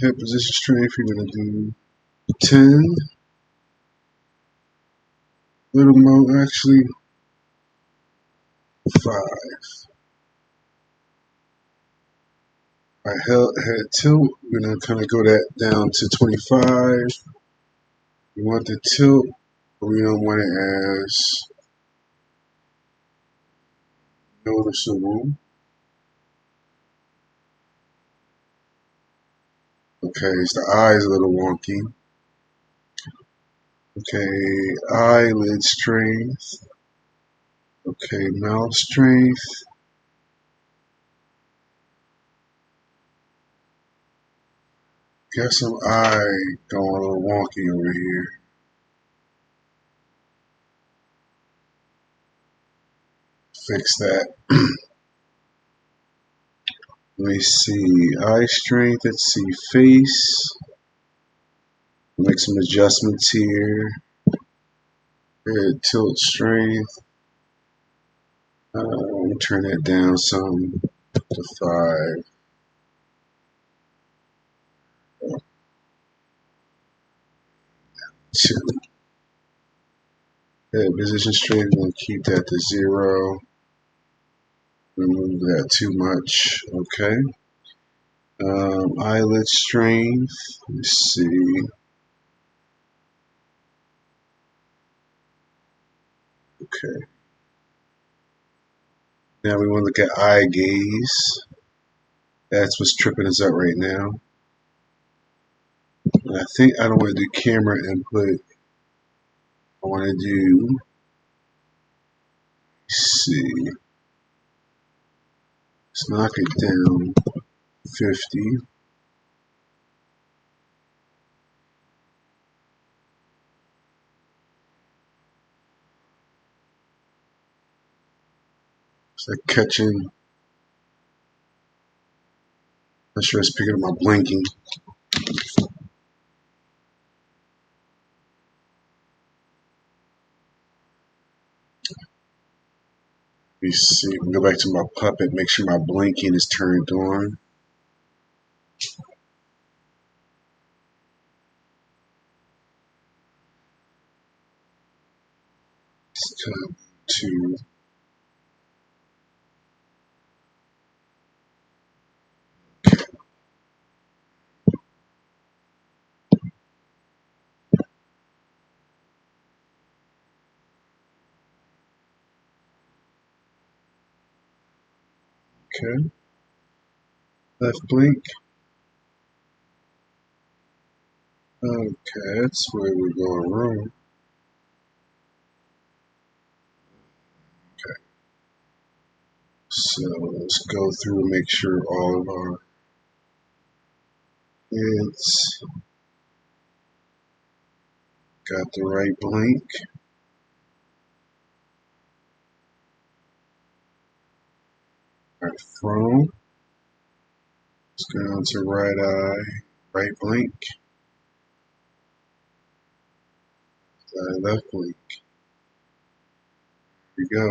Head position strength, we're going to do 10. Little more, actually 5. Our head tilt, we're going to kind of go that down to 25. We want the tilt, but we don't want it as noticeable. Okay, it's the eyes a little wonky. Okay, eyelid strength. Okay, mouth strength. Got some eye going a little wonky over here. Fix that. Let me see. Eye strength. Let's see. Face. Make some adjustments here. Head tilt strength. Let me turn that down some to 5. 2. Head position strength. I'm going to keep that to 0. Remove that too much. Okay. Eyelid strength. Let's see. Okay. Now we want to look at eye gaze. That's what's tripping us up right now. And I think I don't want to do camera input. I want to do, let's see. Let's knock it down 50. It's like catching, not sure it's picking up my blinking. Let me see. Go back to my puppet, make sure my blinking is turned on. Let's come to okay. Left blink. Okay, that's where we're going wrong. Okay. So let's go through and make sure all of our heads got the right blink. All right, from. Let's go down to right eye, right blink, left blink. Here we go.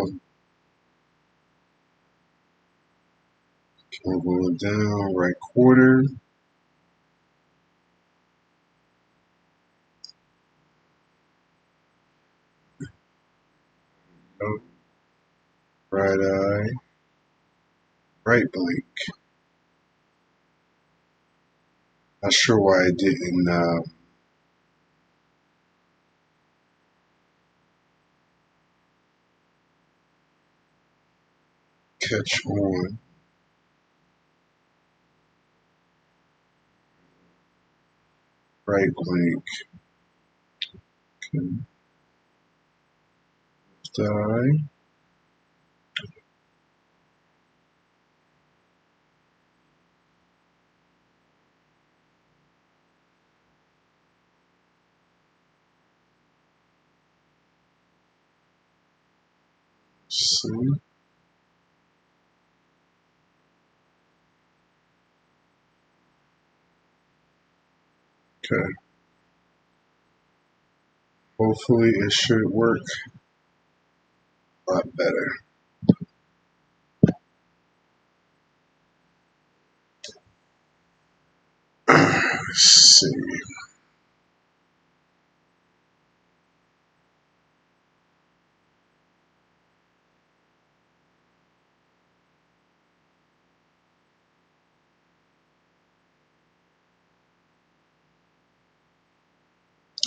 Keep on going down, right quarter. Up, right eye, right blink. Not sure why I didn't catch on. Right blink. Okay. Left eye. See. Okay. Hopefully it should work a lot better. Let's see.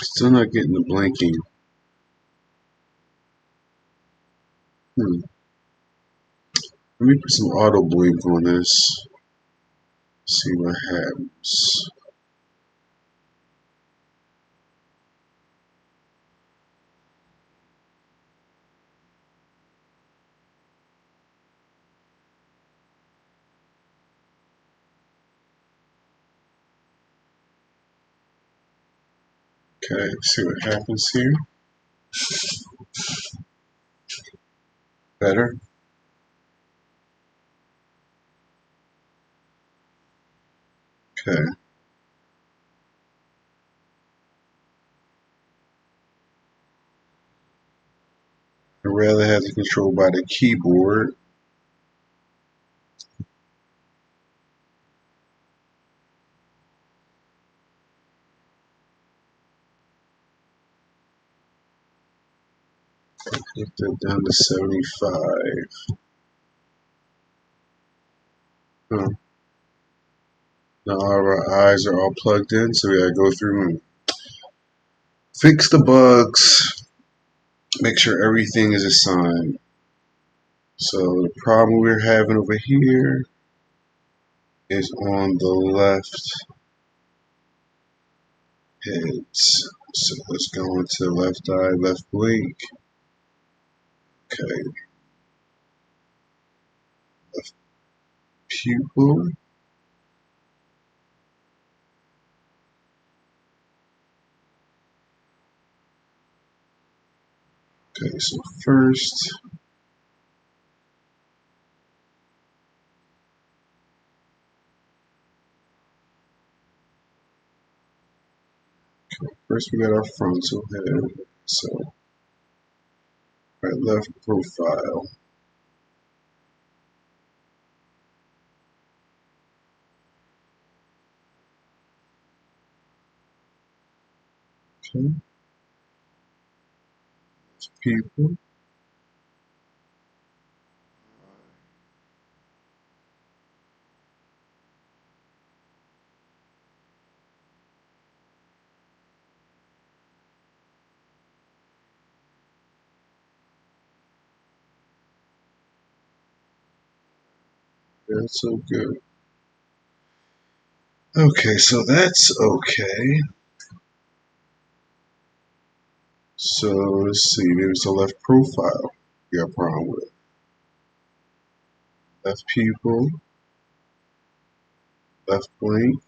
Still not getting the blanking. Let me put some auto blink on this. See what happens. Okay, see what happens here. Better. Okay. I'd rather have the control by the keyboard. Get that down to 75. Huh. Now our eyes are all plugged in, so we gotta go through and fix the bugs, make sure everything is assigned. So the problem we're having over here is on the left heads. So let's go into left eye, left blink. Okay. Left pupil. Okay, so first, we got our frontal head. So, right, left profile. Okay. Pupil. That's so good. Okay, so that's okay. So let's see, there's the left profile we got a problem with. Left pupil, left blink,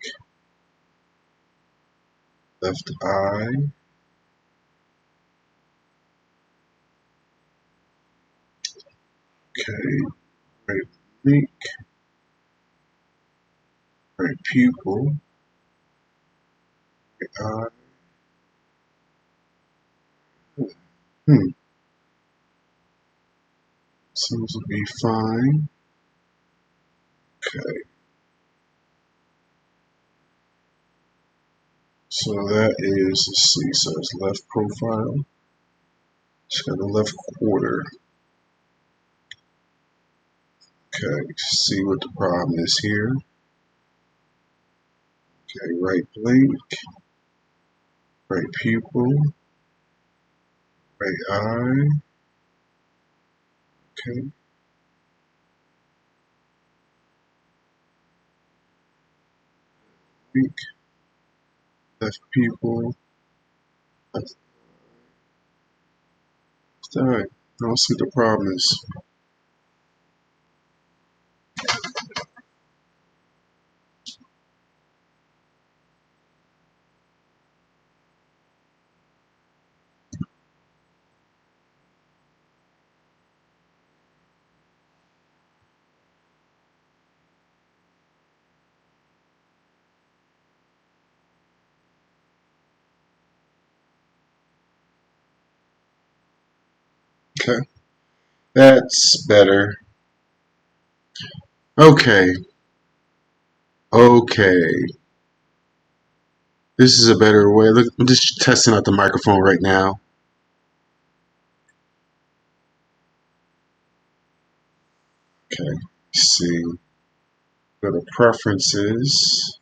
left eye, okay, right blink, right pupil, right eye. Seems to be fine. Okay. So that is, let's see, so it's left profile. It's got a left quarter. Okay, see what the problem is here. Okay, right blink, right pupil, right eye. Okay. Blink, left pupil, left eye. I don't see what the problem is. Okay, that's better. Okay, okay. This is a better way. Look, I'm just testing out the microphone right now. Okay, let's see. Go to preferences.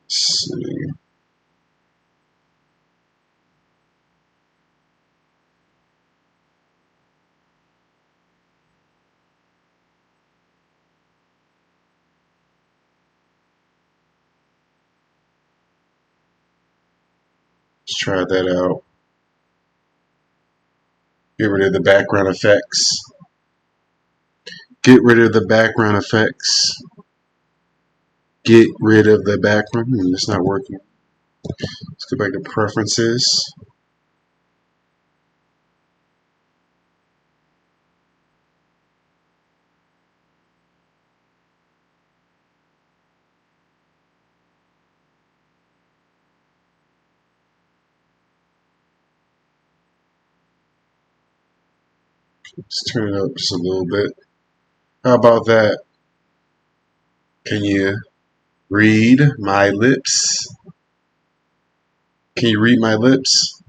Let's see. Let's try that out. Get rid of the background effects. Get rid of the background effects. Get rid of the background. It's not working. Let's go back to preferences. Let's turn it up just a little bit. How about that? Can you read my lips? Can you read my lips?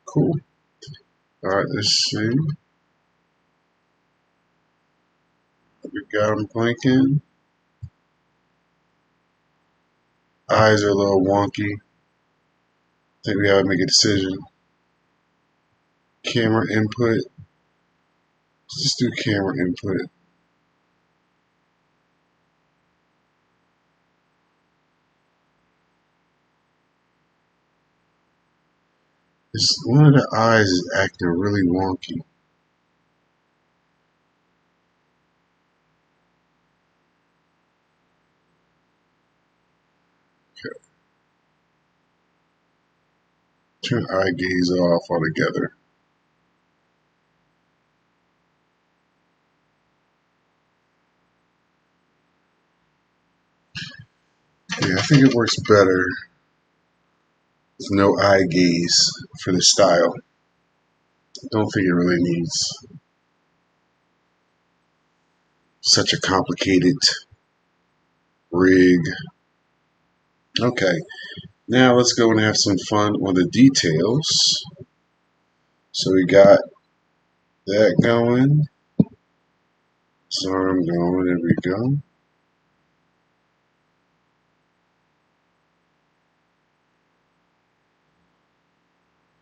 Cool. All right, let's see. We got them blinking. Eyes are a little wonky. I think we gotta make a decision. Camera input. Let's just do camera input. One of the eyes is acting really wonky. Okay. Turn eye gaze off altogether. Yeah, I think it works better with no eye gaze for the style. I don't think it really needs such a complicated rig. Okay, now let's go and have some fun on the details. So we got that going. This arm going, there we go.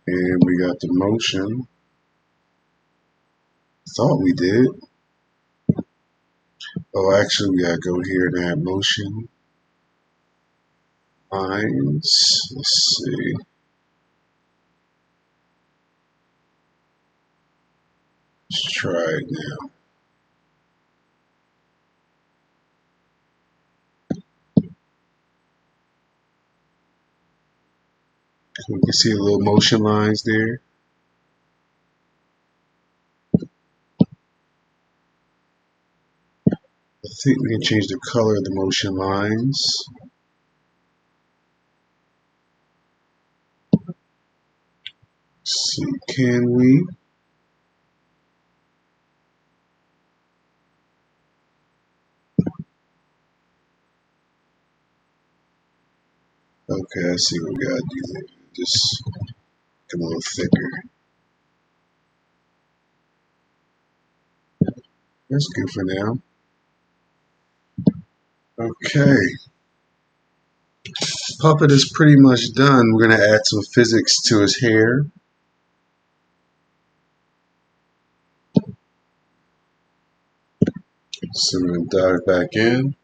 And we got the motion. Thought we did. Oh, actually, we gotta go here and add motion lines. Let's see. Let's try it now. We can see a little motion lines there. I think we can change the color of the motion lines. Let's see, can we? Okay, I see what we gotta do there. Just come a little thicker. That's good for now. Okay. Puppet is pretty much done. We're gonna add some physics to his hair. So we're gonna dive back in.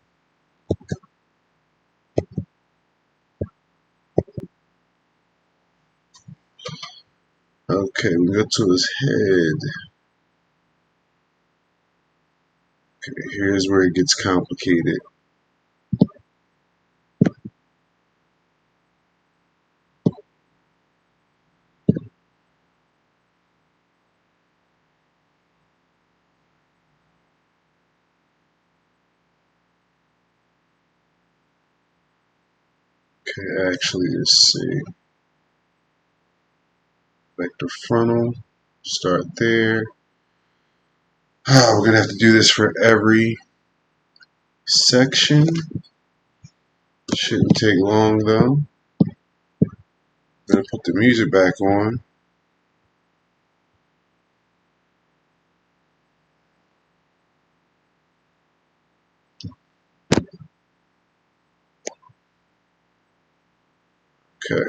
Okay, we go to his head. Okay, here's where it gets complicated. Okay, actually, let's see. Vector frontal, start there. We're going to have to do this for every section. Shouldn't take long though. I'm going to put the music back on. Okay.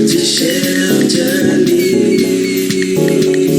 To shelter me.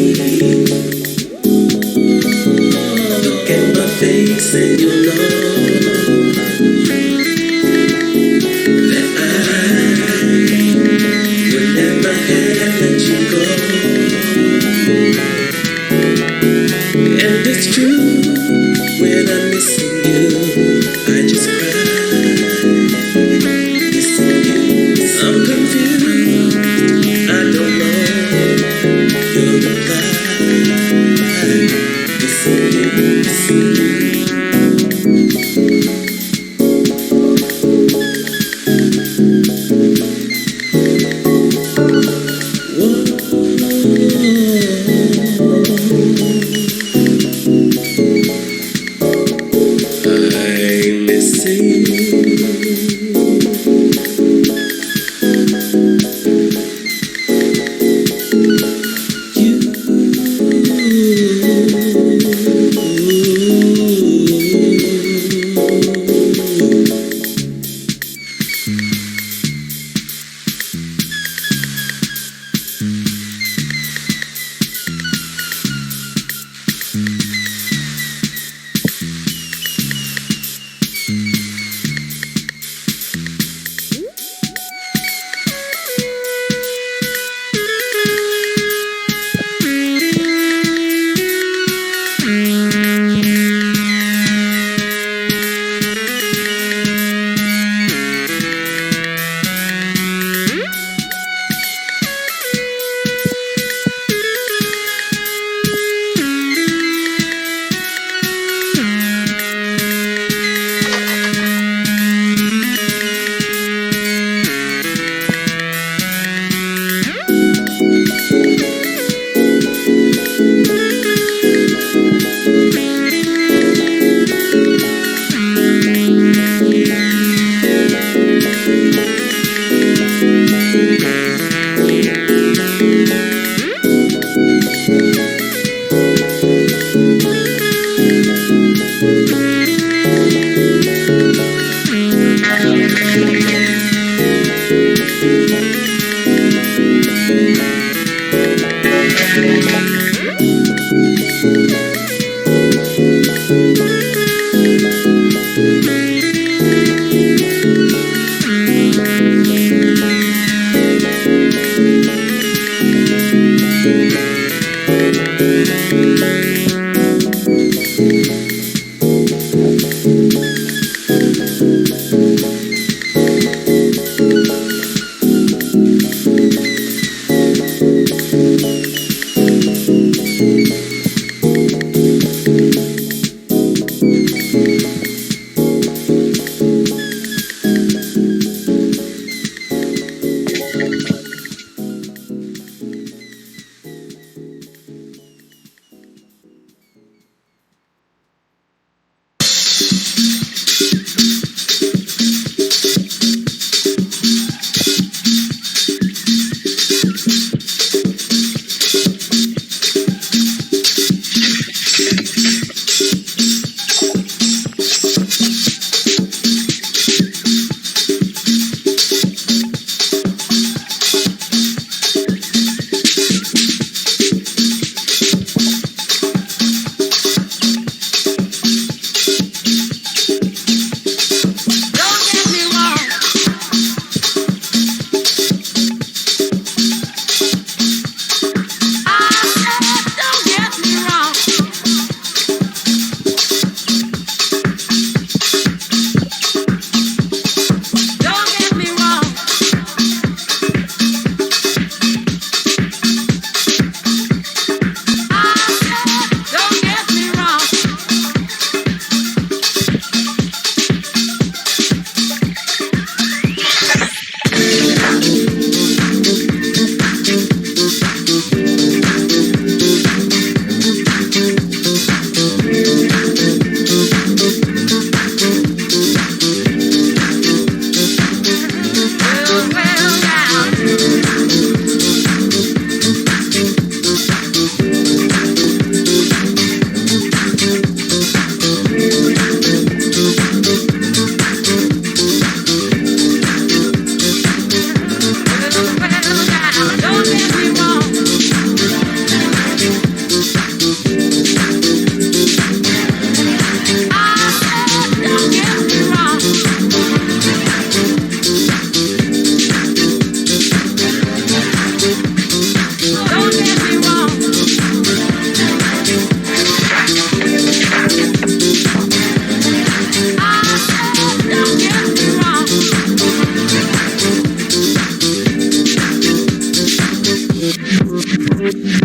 Yeah.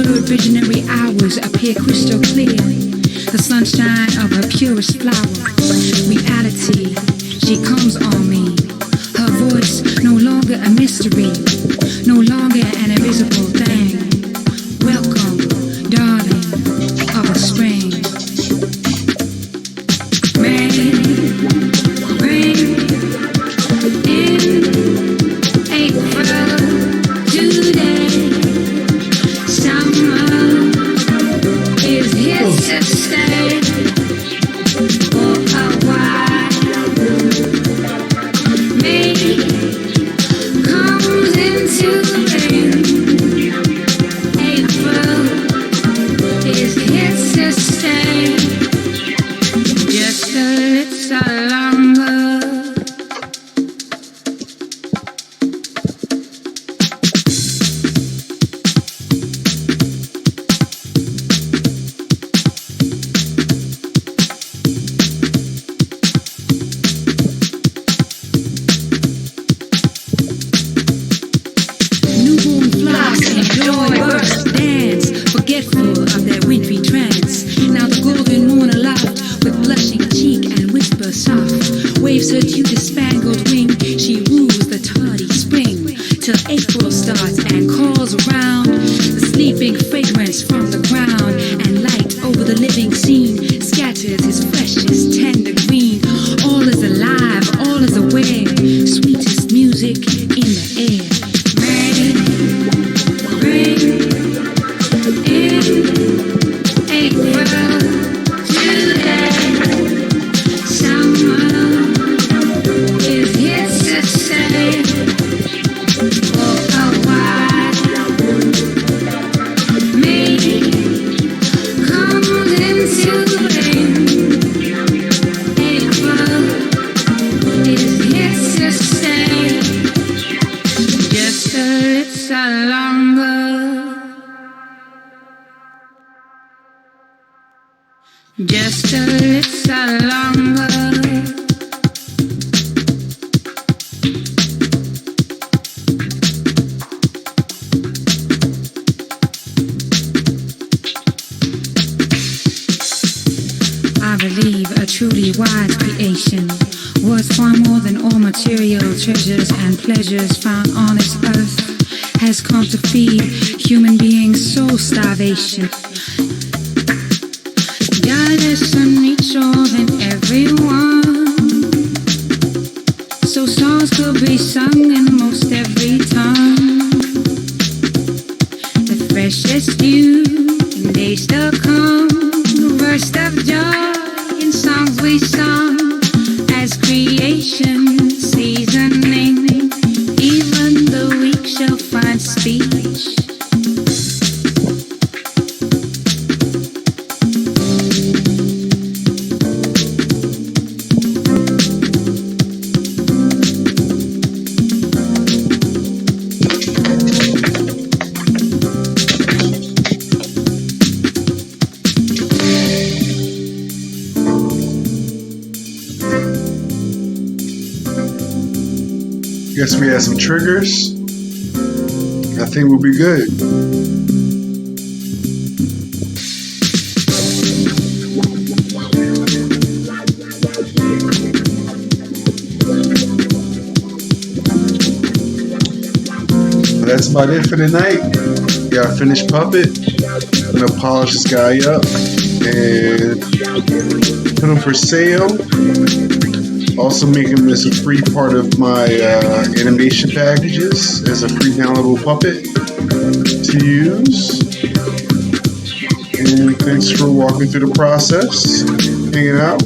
word visionary hours appear crystal clear. The sunshine of her purest flower. Reality, she comes on me. Her voice no longer a mystery, no longer an invisible thing. Welcome, darling of the spring. Rain, rain, in April, today. Summer is here to stay for a while. May comes into rain. April is here to stay just a little longer. Newborn flocks enjoy birth, dance, forgetful of their wintry trance. Now the golden moon aloft, with blushing cheek and whisper soft, waves her Cupid-spangled wing. She woos the tardy spring, till April starts and calls around. The sleeping fragrance from the ground, and light over the living scene scatters his freshest tender green. All is alive, all is aware, sweetest music in the air. Rain, in April, today. Summer is here to stay for a while. May comes into rain. April is here to stay just a little longer. Just a little longer. I believe a truly wise creation was far more than all material treasures and pleasures found on this earth, has come to feed human beings' soul starvation. God has sent each and everyone, so songs could be sung in most every tongue. The freshest dew in days to come, burst of joy in songs we sung, as creation seasoning. Even the weak shall find speech. Guess we had some triggers. I think we'll be good. But that's about it for tonight. Got a finished puppet. I'm gonna polish this guy up and put him for sale. Also making this a free part of my animation packages as a free downloadable puppet to use. And thanks for walking through the process, hanging out.